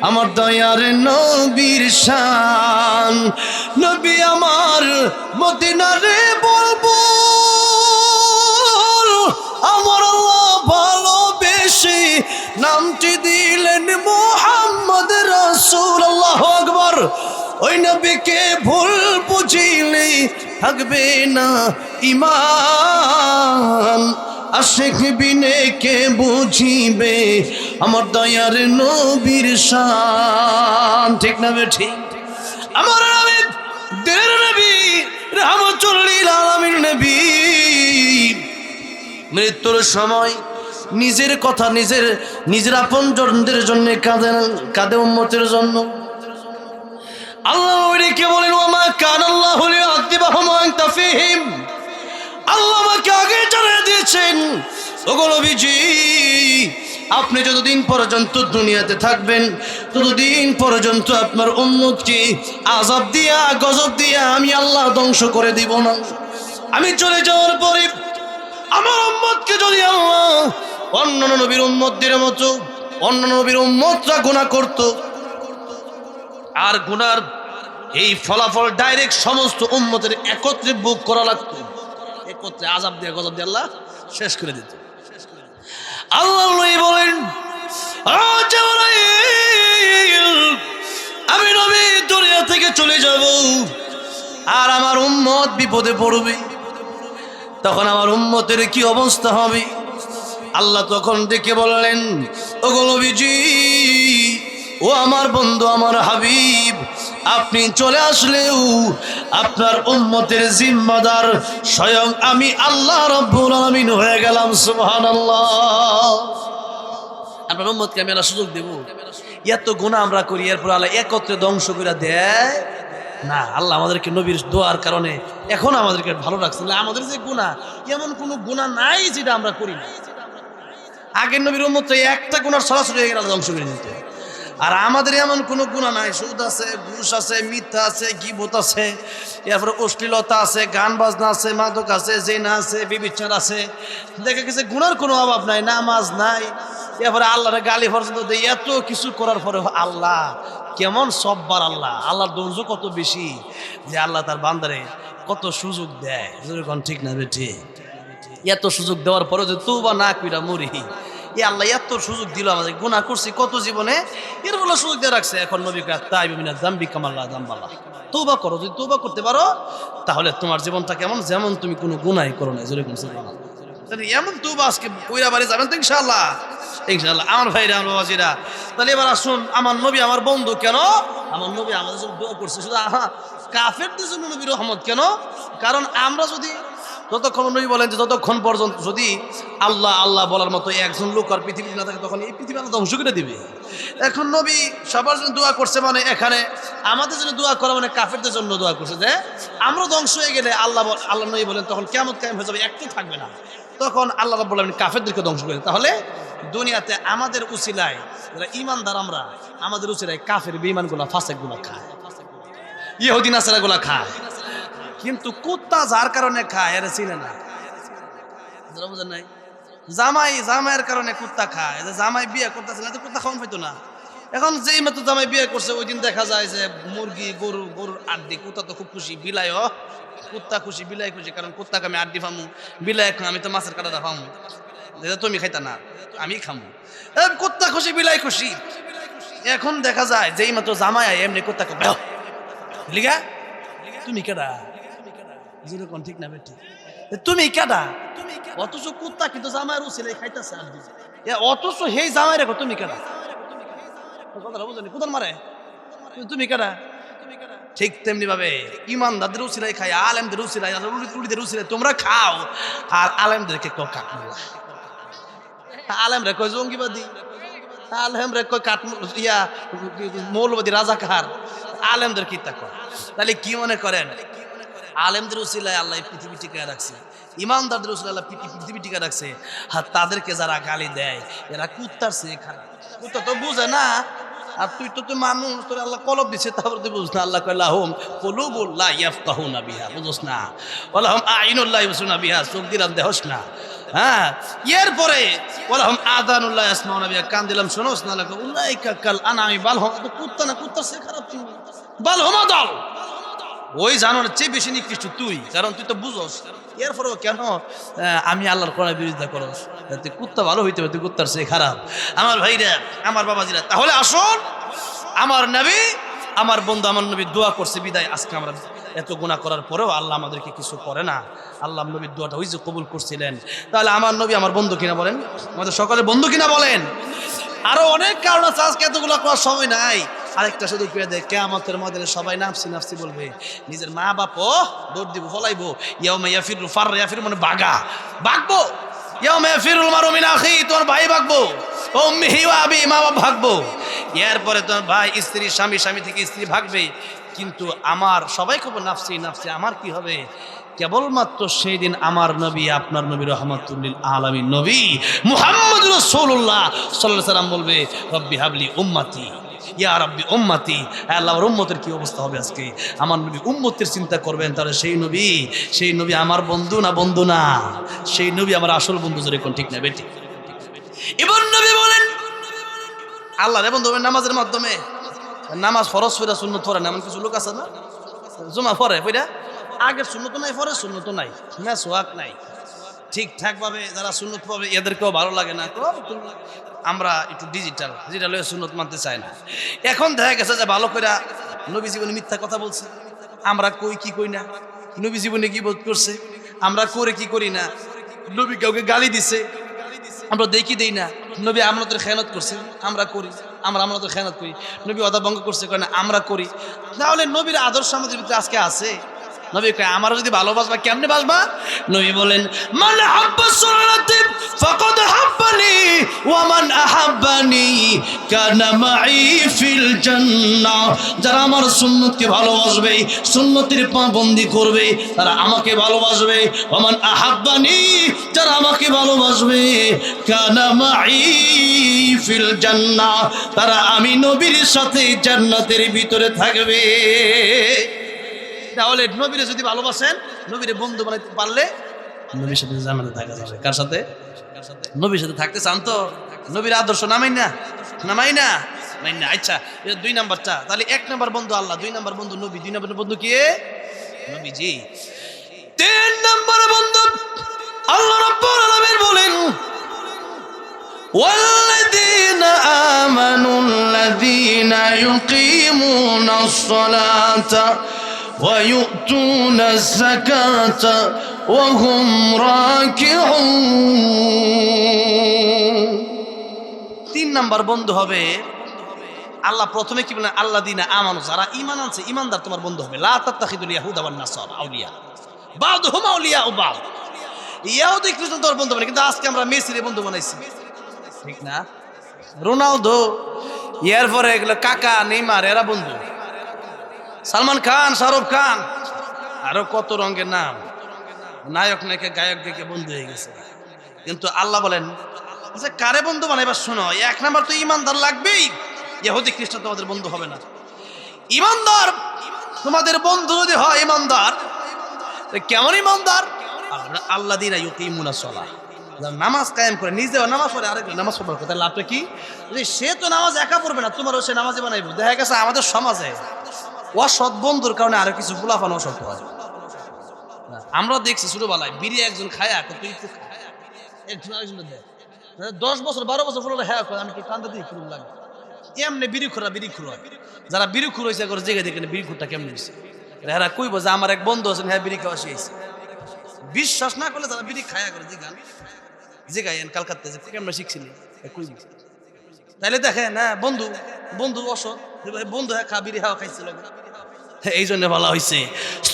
আমার দয়ার নবীর শান। নবী আমার মদিনারে বলবো আমার আল্লাহ ভালোবেসে নামটি দিলেন মুহাম্মদ রাসূল। আল্লাহু আকবার। ওই নবীকে ভুল বুঝিলে থাকবে না ঈমান, আশিক বিনে কে বুঝিবে আমার দয়ার নবীর শান। ঠিক না ঠিক? আমার নবী দিনের নবী রাহমাতুল লিল আলামিন নবী মৃত্যুর সময় নিজের কথা নিজের আপনজনদের জন্য কাঁদে উম্মতের জন্য। আল্লাহ ওইদিকে বলেন ওমা কানাল্লাহু লিউআযিবাহুম ওয়া আনতা ফীহিম, আল্লাহ আমাকে আগে জানিয়ে দিয়েছেন ওগো নবীজি আপনি যতদিন পর্যন্ত দুনিয়াতে থাকবেন ততদিন পর্যন্ত আপনার উম্মতকে আযাব দিয়া গজব দিয়া আমি আল্লাহ ধ্বংস করে দিব না। আমি চলে যাওয়ার পরে আমার উম্মতকে যদি আল্লাহ অন্যান্য নবীর উম্মতদের মতো অন্য নবীর উম্মতরা গুনাহ করত, আর গুনার এই ফলাফল ডাইরেক্ট সমস্ত উম্মতের একত্রে বুক করা লাগতো, একত্রে আযাব দিয়ে গজব দিয়ে আল্লাহ শেষ করে দিত। আল্লাহ বলেন, আমি নবী দুনিয়া থেকে চলে যাব, আর আমার উম্মত বিপদে পড়বে, তখন আমার উম্মতের কি অবস্থা হবে? আল্লাহ তখন ডেকে বললেন, ওগো নবীজি, ও আমার বন্ধু, আমার হাবিব, আপনি চলে আসলেও আপনার উম্মতের জিম্মাদার স্বয়ং আমি আল্লাহ রাব্বুল আলামিন হয়ে গেলাম। সুবহানাল্লাহ। আপনার উম্মতকে আমি আল্লাহ সুযোগ দেব? এত গুনাহ আমরা করি, এরপর আল্লাহ একত্রে ধ্বংস করে দেয় না। আল্লাহ আমাদেরকে নবীর দোয়ার কারণে এখন আমাদেরকে ভালো রাখছে। আমাদের যে গুনাহ, এমন কোনো গুনাহ নাই যেটা আমরা করি না। আগের নবীর উম্মত একটা গুনার সরাসরি হয়ে গেলে ধ্বংস করে দিত, আর আমাদের এমন কোনো গুনাহ নাই। সুদ আছে, ঘুষ আছে, মিথ্যা আছে, গীবত আছে, এরপরে অশ্লীলতা আছে, গান বাজনা আছে, মাদক আছে, জিনা আছে, ব্যভিচার আছে। দেখা গেছে গুনার কোনো অভাব নাই, নামাজ নাই, এরপরে আল্লাহর গালি পর্যন্ত দেয়। এত কিছু করার পরে আল্লাহ কেমন সব্বার, আল্লাহর ধৈর্য কত বেশি যে আল্লাহ তার বান্দারে কত সুযোগ দেয়। যেরকম ঠিক না বেঠি? এত সুযোগ দেওয়ার পরে যে তওবা না কইরা মরি, আল্লাহ এত সুযোগ দিল আমাদের। গুনাহ করছি কত জীবনে, এর বলে সুযোগ দিয়ে রাখছে। এখন নবী কয়, তাইবু মিনাজ যামবি কামাল্লা যামবাল্লাহ, তওবা করো। যদি তওবা করতে পারো তাহলে তোমার জীবনটা কেমন, যেমন তুমি কোনো গুনাহই করো না। যেরকম তাহলে এমন তওবা আজকে কইরা বাড়ি যাবেন তো ইনশাআল্লাহ। ইনশাআল্লাহ আমার ভাইরা, আমার বাবাজিরা, তাহলে এবার আসুন, আমার নবী আমার বন্ধু কেন? আমার নবী আমাদের জন্য দোয়া করছে। শুধু কাফেরদের জন্য নবী রহমত কেন? কারণ আমরা যদি যতক্ষণ নবী বলেন যে যতক্ষণ পর্যন্ত যদি আল্লাহ আল্লাহ বলার মতো একজন লোক আর পৃথিবীতে না থাকে, তখন এই পৃথিবী আল্লাহ ধ্বংস করে দিবে। এখন নবী সবার জন্য দোয়া করছে, মানে এখানে আমাদের জন্য দোয়া করা মানে কাফেরদের জন্য দোয়া করছে যে আমরা ধ্বংস হয়ে গেলে আল্লাহ নবী বলেন তখন কিয়ামত কায়েম হয়ে যাবে, একটু থাকবে না, তখন আল্লাহ রাব্বুল আলামিন কাফেরদেরকে ধ্বংস করে। তাহলে দুনিয়াতে আমাদের উসিলায় যারা ঈমানদার, আমরা আমাদের উসিলায় কাফের বেঈমানগুলা ফাসেকগুলা খায়, ইহুদি নাসারাগুলা খায়। কিন্তু কুত্তা যার কারণে খায় এরা চিনে না, বুঝেন নাই? জামাইয়ের কারণে কুত্তা খায়। জামাই বিয়ে করতেছে না, কুত্তা খাওয়ান পাইতো না। এখন যেই মাত্র জামাই বিয়ে করছে, ওই দিন দেখা যায় যে মুরগি, গরুর আড্ডি। কুত্তা তো খুব খুশি, বিলাই কুত্তা খুশি, বিলাই খুশি, কারণ কুত্তাকে আমি আড্ডি ফামু, বিলাই আমি তো মাছের কাটাটা ফামু, তুমি খাইতা না, আমি খামু। কুত্তা খুশি, বিলাই খুশি। এখন দেখা যায় যেই মাত্র জামাই এমনি কুত্তাকে লিগা, তুমি কেডা? যেরকম ঠিক না বেটি, তুমি কেডা? অথচ কুত্তা কিন্তু জামাইয়ের উসিলাই খাইতেছে আড্ডি, অথচ হেই জামাই রেখো তুমি কেডা? কথাটা বুঝলেন? কুতার মারে তুমি কেডা? ঠিক তেমনি ভাবে ইমানদারদের উসিলাই খাই, আলেমদের উসিলাই, উলিদের উসিলাই তোমরা খাও, আর আলেমদেরকে কেউ কাট মারলা। আলেমরা কয় জঙ্গিবাদী, আলেমরা কয় কাট ইয়া মৌলবাদী, রাজাকার। আলেমদের কি তা কয়? তাহলে কি মনে করেন? আলেমদের উসিলায় আল্লাহ পৃথিবী টিকায় রাখছে, ইমানদারদের উসিলায় আল্লাহ পৃথিবী টিকায় রাখছে। আর তাদেরকে যারা গালি দেয় এরা কুত্তার চেয়ে খারাপ। কুত্তা তো বুঝে না, আর তুই তো মানুষ, তোর আল্লাহ কলব দিচ্ছে, তারপর তুই বুঝ না। আল্লাহ কয় লাহুম কুলুবুন লা ইয়াফকাহুনা বিহা, বুঝছ না? ওয়ালাহুম আইনুন লা ইউবসিরুনা বিহা, চোখ দিলাম দেহস না। হ্যাঁ, এরপরে ওয়ালাহুম আযানুন লা ইয়াসমাউনা বিহা, কান দিলাম শোনোস না। আল্লাহ কয় উলাইকা কাল আনআমি বাল হুম, তো কুত্তা না, কুত্তার চেয়ে খারাপ তুমি, বাল হুম আদাল। ওই জানোয়ারের চেয়ে বেশি নিকৃষ্ট তুই, কারণ তুই তো বুঝোস। এরপরেও কেন আমি আল্লাহর কোরআনের বিরোধিতা করস? তুই কুত্তা ভালো হইতে হবে, তুই কুত্তার চেয়ে খারাপ। আমার ভাইরা, আমার বাবাজিরা, তাহলে আসুন, আমার নবী, আমার বন্ধু, আমার নবী দোয়া করছে বিদায় আজকে আমরা এত গুনাহ করার পরেও আল্লাহ আমাদেরকে কিছু করে না। আল্লাহ নবীর দোয়াটা ওই যে কবুল করছিলেন। তাহলে আমার নবী আমার বন্ধু কিনা বলেন? আমাদের সকলের বন্ধু কিনা বলেন? আরো অনেক কারণ আছে, আজকে এতগুলো করার সময় নাই। আরেকটা শুধু করে দেয়, কিয়ামতের ময়দানে সবাই নাফসি নাফসি বলবে, নিজের মা বাপও দৌড় দিব, ফলাইবো। ইয়াউমা ইয়াফিরু ফাররা ইয়াফিরু, মানে ভাগবো। ইয়াউমা ইয়াফিরুল মারউ মিন আখি, তোমার ভাই ভাগবো। উম্মিহি ওয়া আবি, মা বাপ ভাগবো। এরপরে তোমার ভাই, স্ত্রী, স্বামী থেকে স্ত্রী ভাগবে। কিন্তু আমার সবাই কব নাফসি নাফসি, আমার কি হবে? কেবলমাত্র সেই দিন আমার নবী, আপনার নবী, রহমাতুল লিল আলামিন নবী মুহাম্মদ রাসূলুল্লাহ সাল্লাল্লাহু আলাইহি ওয়াসাল্লাম বলবে, রব্বি হাবলি উম্মতি, ইয়া রাব্বি উম্মতি। আল্লাহর উম্মতের কি অবস্থা হবে আজকে? আমার নবী উম্মতের চিন্তা করবেন, তাহলে সেই নবী আমার বন্ধু না? বন্ধু না, সেই নবী আমার আসল বন্ধু। জোরে কোন ঠিক না বেটি? এবার নবী বলেন, আল্লাহরে বন্ধু হবে নামাজের মাধ্যমে। নামাজ ফরজ পড়া সুন্নত পড়ে না এমন কিছু লোক আছে না, জমা পড়ে পড়া আগের সুন্নত নাই, পরে সুন্নত নাই, মেসওয়াক নাই, ঠিকঠাক ভাবে যারা সুন্নত পাবে এদেরকেও ভালো লাগে না। আমরা একটু ডিজিটাল হয়ে সুন্নত মানতে চাই না। এখন দেখা গেছে যে ভালো করে নবী জীবনে মিথ্যা কথা বলছে, আমরা কই কি কই না, নবী জীবনে কি বোধ করছে আমরা করে কি করি না, নবী কাউকে গালি দিছে আমরা দেখি দেই না, নবী আমানতের খেয়ানত করছে আমরা করি, আমরা আমানতের খেয়ানত করি, নবী ওয়াদা ভঙ্গ করছে কেন আমরা করি। তাহলে নবীর আদর্শ আমাদের ভিতরে আজকে আছে। নবী কয় আমার যদি ভালোবাসবা কেমনে বাসবা? নবী বলেন মান হাব্বা সুন্নতি ফাকাদ হাব্বানি ওয়া মান আহাব্বানি কানা মাই ফিল জান্নাহ। যারা আমার সুন্নতকে ভালোবাসবে, সুন্নতের পাবন্দি করবে, তারা আমাকে ভালোবাসবে। ওয়া মান আহাব্বানি, যারা আমাকে ভালোবাসবে, কানা মাই ফিল জান্নাহ, তারা আমি নবীর সাথে জান্নাতের ভিতরে থাকবে। তাহলে নবীরে যদি ভালোবাসেন, নবীরে বন্ধু বানাইতে পারলে নবীর সাথে জান্নাতে থাকা যাবে। কার সাথে? নবীর সাথে থাকতে চান তো নবীর আদর্শ নামাই না, নামাই না, নাই না। আচ্ছা, এটা 2 নাম্বারটা। তাহলে 1 নাম্বার বন্ধু আল্লাহ, 2 নাম্বার বন্ধু নবী, 2 নাম্বার বন্ধু কে? নবীজি। 3 নাম্বার বন্ধু আল্লাহ রাব্বুল আলামিন বলেন ওয়াল্লাযীনা আমানুল্লাযীনা ইউকিমুনাস সালাতা ويؤتون الزكاة وهم راكعون। 3 নাম্বার বন্ধু হবে আল্লাহ প্রথমে কি বলেন? আল্লাযীনা আমানু, যারা ঈমান আনছে, ঈমানদার তোমার বন্ধু হবে। লা তাত্তাখিদুল ইয়াহুদা ওয়ান নাসারা আউলিয়া বা'দুহুম আউলিয়াউ বা'দ। ইহুদি খ্রিস্টান তোর বন্ধু বানাই, কিন্তু আজকে আমরা মেসির বন্ধু বানাইছি, ঠিক না? রোনালদো, এরপরে এগুলো কাকা, নেইমার, এরা বন্ধু। সালমান খান, শাহরুখ খান, আরো কত রঙের নাম, নায়ক নায়িকা গায়ক দেখে বন্ধু হয়ে গেছে। কিন্তু আল্লাহ বলেন যে কারে বন্ধু বানাইবার? শোনো, 1 নাম্বার তো ইমানদার লাগবেই। ইহুদি খ্রিস্টান তোমাদের বন্ধু হবে না। ইমানদার তোমাদের বন্ধু যদি হয় ইমানদার, কেমন ইমানদার? আল্লাযীনা ইউকিমুনাস সালাহ, নামাজ কায়েম করে, নিজেও নামাজ পড়ে, আরেক নামাজ পড়ার কথা। লাভটা কি? সে তো নামাজ একা পড়বে না, তোমারও সে নামাজে বানাইবো। দেখা গেছে আমাদের সমাজে অসৎ বন্ধুর কারণে আরো কিছু ফুলাফান অসৎ হয়। আমরা দেখছি ছোটবেলায় বিড়ি একজন খায়া, তুই একটু 10 বছর 12 বছর ফুলালে হ্যাঁ আমি কি কান্দা দিই ফুল লাগে এমনি বিড়ি খোরা হয়। যারা বিড়ি খুর হয়েছে করে জেগে দেখেন বিড়ি খুরটা কেমন হয়েছে, এরা কইব যে আমার এক বন্ধু আছেন হ্যাঁ বিড়ি খাওয়া শিখেছে। বিশ্বাস না করলে যারা বিড়ি খায়া করে জিগান কালকাতা যে কেমন শিখছিলি কই, তাইলে দেখেন হ্যাঁ বন্ধু বন্ধু অসৎ বন্ধু, হ্যাঁ খা বিড়ি খাওয়া খাইছিল। এই জন্য বলা হয়েছে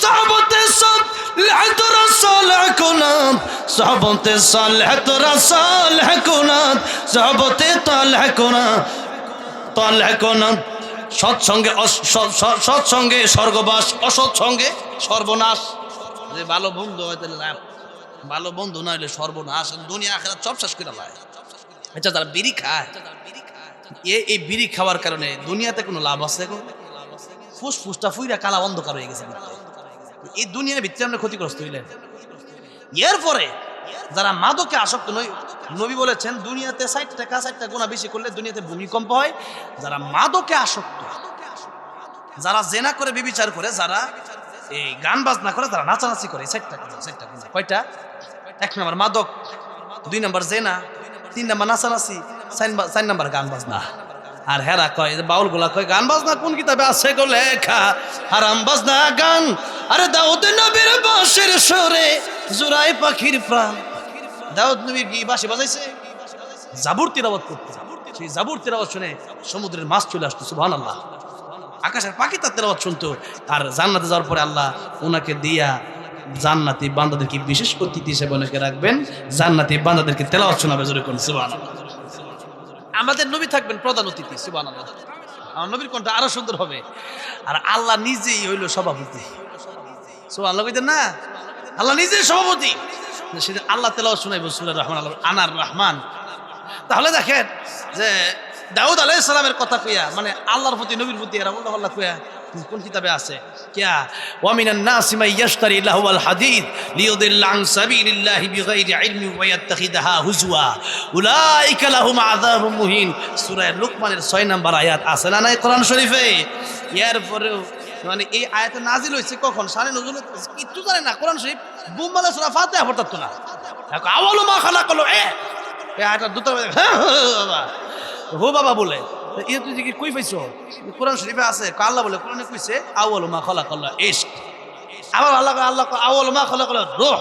সাহাবতে সালেহ তোরা সালেহ কুনাত, সাহাবতে সালেহ তোরা সালেহ কুনাত, সাহাবতে তালেহ কুনাত, তালেহ কুনাত। সৎসঙ্গে সৎসঙ্গে স্বর্গবাস, অসৎ সঙ্গে সর্বনাশ। যে ভালো বন্ধু হয় তাহলে লাভ, ভালো বন্ধু না হলে সর্বনাশ, দুনিয়া আখিরাত সব শেষ করে লায়। আচ্ছা, যারা বিড়ি খায়, এই বিড়ি খাওয়ার কারণে দুনিয়াতে কোনো লাভ আছে? ফুসফুসটা ফুইরা কালা অন্ধকার হয়ে গেছে। এই দুনিয়ার ভিতরে আমরা ক্ষতিগ্রস্ত হইলেন। এরপরে যারা মাদকে আসক্ত, নবী বলেছেন দুনিয়াতে 60টা গুনাহ বেশি করলে দুনিয়াতে ভূমিকম্প হয়। যারা মাদকে আসক্ত, যারা জেনা করে, ব্যভিচার করে, যারা এই গান বাজনা করে, যারা নাচানাচি করে, 60টা গুনাহ। কয়টা? 1 নাম্বার মাদক, 2 নাম্বার জেনা, 3 নাম্বার নাচানাচি, 4 নাম্বার গান বাজনা। আর হেরা কয়, বাউল গুলা কয় গান বাজনা কোন কিতাবে আছে গো লেখা, হারাম বাজনা গান। আরে দাউদ নবীর বাঁশির সুরে জুরাই পাখির প্রাণ। দাউদ নবী কি বাঁশি বাজাইছে? জাবুর তিলাওয়াত করতে, সেই জাবুর তিলাওয়াত শুনে সমুদ্রের মাছ চলে আসতো, সুবহানাল্লাহ। আকাশের পাখি তার তিলাওয়াত শুনতো। আর জান্নাতে যাওয়ার পরে আল্লাহ ওনাকে দিয়া জান্নাতি বান্দাদেরকে বিশেষ অতিথি হিসেবে ওনাকে রাখবেন, জান্নাতি বান্দাদেরকে তেলাওয়াত শোনাবে। জোরে কোন সুবহানাল্লাহ। আমাদের নবী থাকবেন প্রধান অতিথি, সুবহানাল্লাহ। আমার নবীর কণ্ঠ আরো সুন্দর হবে। আর আল্লাহ নিজেই হইল সভাপতি, সুবহানাল্লাহ কইতেন না? আল্লাহ নিজেই সভাপতি, সেদিন আল্লাহ তেলাওয়াত শোনাইব সূরা রহমান, আনার রহমান। তাহলে দেখেন যে দাউদ আলাইহিস সালামের কথা কইয়া, মানে আল্লাহর প্রতি, নবীর প্রতি এরা আল্লাহ কইয়া কোন কিতাবে আছে কিয়া ওয়া মিনান নাসি মান ইয়াশতারি লাহুল হাদিদ লিয়ুদিল্লা আন সাবিলিল্লাহি বিগাইরি ইলমি ওয়া ইয়াত্তাখিদাহা হুজওয়া উলাইকা লাহুম আযাবুম মুহিন। সূরা লুকমানের 6 নম্বর আয়াত আছে না নাই কোরআন শরীফে? এর পরেও মানে এই আয়াত নাজিল হয়েছে কখন? শানে নজুল কিচ্ছু জানে না কোরআন শরীফ। বুম্মালে সূরা ফাতিহা পড়তো না। আউয়ালু মা খালাকাল এই আয়াতটা দুটো বাবা হো বাবা বলে এ তুই কি কই পাইছো? কোরআন শরীফে আছে। আল্লাহ বলে কোরআনে কইছে আউয়ালু মা খালাকাল্লাহ ইশক। আবার আল্লাহ আউয়ালু মা খালাকাল রূহ।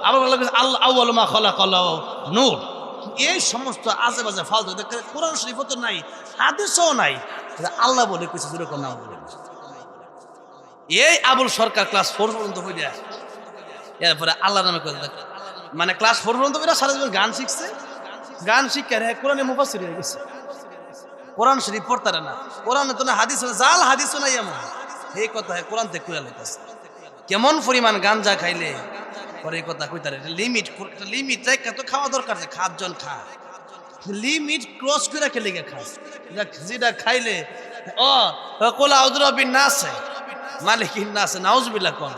আবার আল্লাহ আল্লাহ আউয়ালু মা খালাকাল নূর। এই সমস্ত আজে বাজে ফালতু কোরআন শরীফও তো নাই, হাদিসও নাই। আল্লাহ বলে কইছে যেরকম নাম বলে। এই আবুল সরকার ক্লাস 4 পর্যন্ত হইয়া এরপরে আল্লাহ নামে কথা মানে ক্লাস 4 পর্যন্ত সারা জীবন গান শিখছে। গান শিক্ষা কোরআনে মুফাসসির হয়ে গেছে। কোরআন শরীফ পড়তারে না, কোরআনে তো না হাদিস জাল হাদিসও নাই এমন এই কথা কোরআন থেকে কইয়া লাইতাছে। কেমন পরিমাণ গাঞ্জা খাইলে পরে এই কথা কইতারে লিমিট রেখে তো খাওয়া দরকার আছে। খাজন খা, লিমিট ক্রস করে খেলে গিয়ে খাস যেটা খাইলে ও কোলা উদরবিন নাসে মালিকিন নাসে নাউজুবিল্লাহ। কোন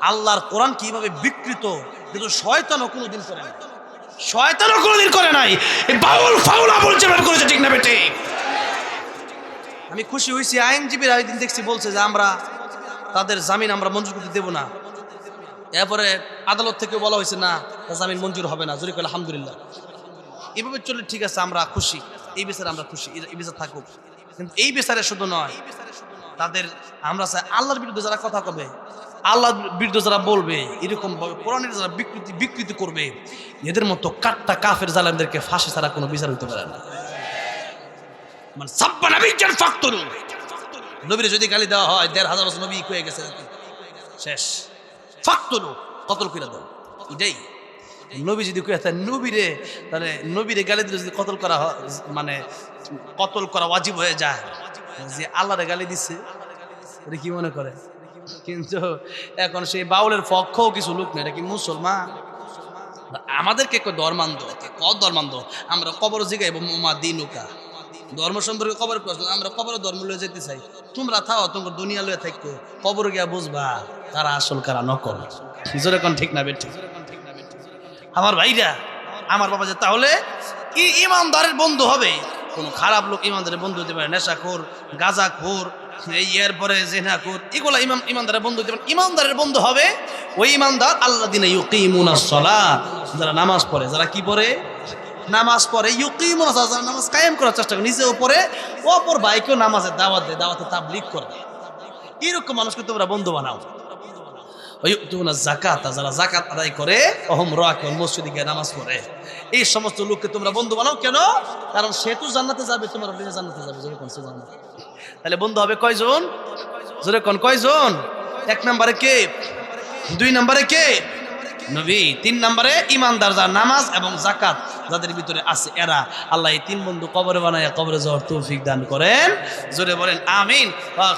আল্লাহর কোরআন কিভাবে বিকৃত কিন্তু শয়তানও কোনোদিন করে নাই, শয়তানও কোনোদিন করে নাই। এই বাউল ফাউল আবুল জেবের করেছে ঠিক না বেটে? আমি খুশি হয়েছি আইনজীবীরা ওই দিন দেখছি বলছে যে আমরা তাদের জামিন আমরা মঞ্জুর করতে দেবো না। এরপরে আদালত থেকে বলা হয়েছে না জামিন মঞ্জুর হবে না। জোরে কইলে আলহামদুলিল্লাহ। এইভাবে চলে ঠিক আছে, আমরা খুশি, এই বিচারে আমরা খুশি, এই বিচার থাকুক। কিন্তু এই বিচারে শুধু নয়, তাদের আমরা চাই আল্লাহর বিরুদ্ধে যারা কথা কবে, আল্লাহর বিরুদ্ধে যারা বলবে, এরকম ভাবে কোরআনের যারা বিকৃতি করবে, এদের মতো কাট্টা কাফের জালেমদেরকে ফাঁসি ছাড়া কোনো বিচার হইতে পারে না। মানে সাব্বা নবীর ফাকতুলু, নবীর যদি গালি দেওয়া হয় ১৫০০ বছর নবী হয়ে গেছে শেষ, ফাকতুলু কতল করে দাও। এটাই নবী যদি কয়ে থাকে নবীরে, তাহলে নবীরে গালি দিলে যদি কতল করা মানে কতল করা ওয়াজিব হয়ে যায়। যে আল্লাহরে গালি দিচ্ছে এটা কি মনে করে? কিন্তু এখন সেই বাউলের পক্ষও কিছু লোক নেই, এটা কি মুসলমান? আমাদেরকে ধর্মান্ধ ধর্মান্ধ আমরা কবর জিগাইব মা দিনুকা ধর্ম সম্পর্কে কবর প্রশ্ন, আমরা কবর ধর্ম লয়ে যেতে চাই। তোমরা থাও তোমার দুনিয়া লয়ে থাকো, কবর গিয়া বুঝবা কারা আসল কারা নকল। জোরে কোন ঠিক না বেঠিক? আমার ভাইরা, আমার বাবা যে তাহলে ইমানদারের বন্ধু হবে, কোন খারাপ লোক ইমানদারের বন্ধু হতে পারে। নেশাখোর, গাঁজাখোর, এই এরপরে জেনাখোর, এগুলা ইমানদারের বন্ধু হতে পারে। ইমানদারের বন্ধু হবে ওই ইমানদার আল্লাযিনা ইউকিমুনাস সালাহ, যারা নামাজ পড়ে। যারা কি পড়ে? নামাজ পড়ে। ইউকিমুনাস সালাহ, যারা নামাজ কায়েম করার চেষ্টা করে, নিজেও পড়ে, অপর ভাইকেও নামাজের দাওয়াত দেয়, দাওয়াতে তাবলীগ করে। এরকম মানুষকে তোমরা বন্ধু বানাও। যাকাত, যারা যাকাত আদায় করে, অহম রাকিউন, মসজিদে গিয়ে নামাজ পড়ে, এই সমস্ত লোককে তোমরা বন্ধু বানাও। কেন? কারণ সে তো জান্নাতে যাবে, তোমরা জান্নাতে যাবে। জোরে কোন সুবহানাল্লাহ। তাহলে বন্ধু হবে কয়জন? জোরে কোন কয়জন? 1 নম্বরে কে? 2 নম্বরে কে? নবী। 3 নম্বরে ইমানদার, যারা নামাজ এবং যাকাত যাদের ভিতরে আছে এরা। আল্লাহ এই 3 বন্ধু কবরে বানায় কবরে যাওয়ার তৌফিক দান করেন। জোরে বলেন আমিন।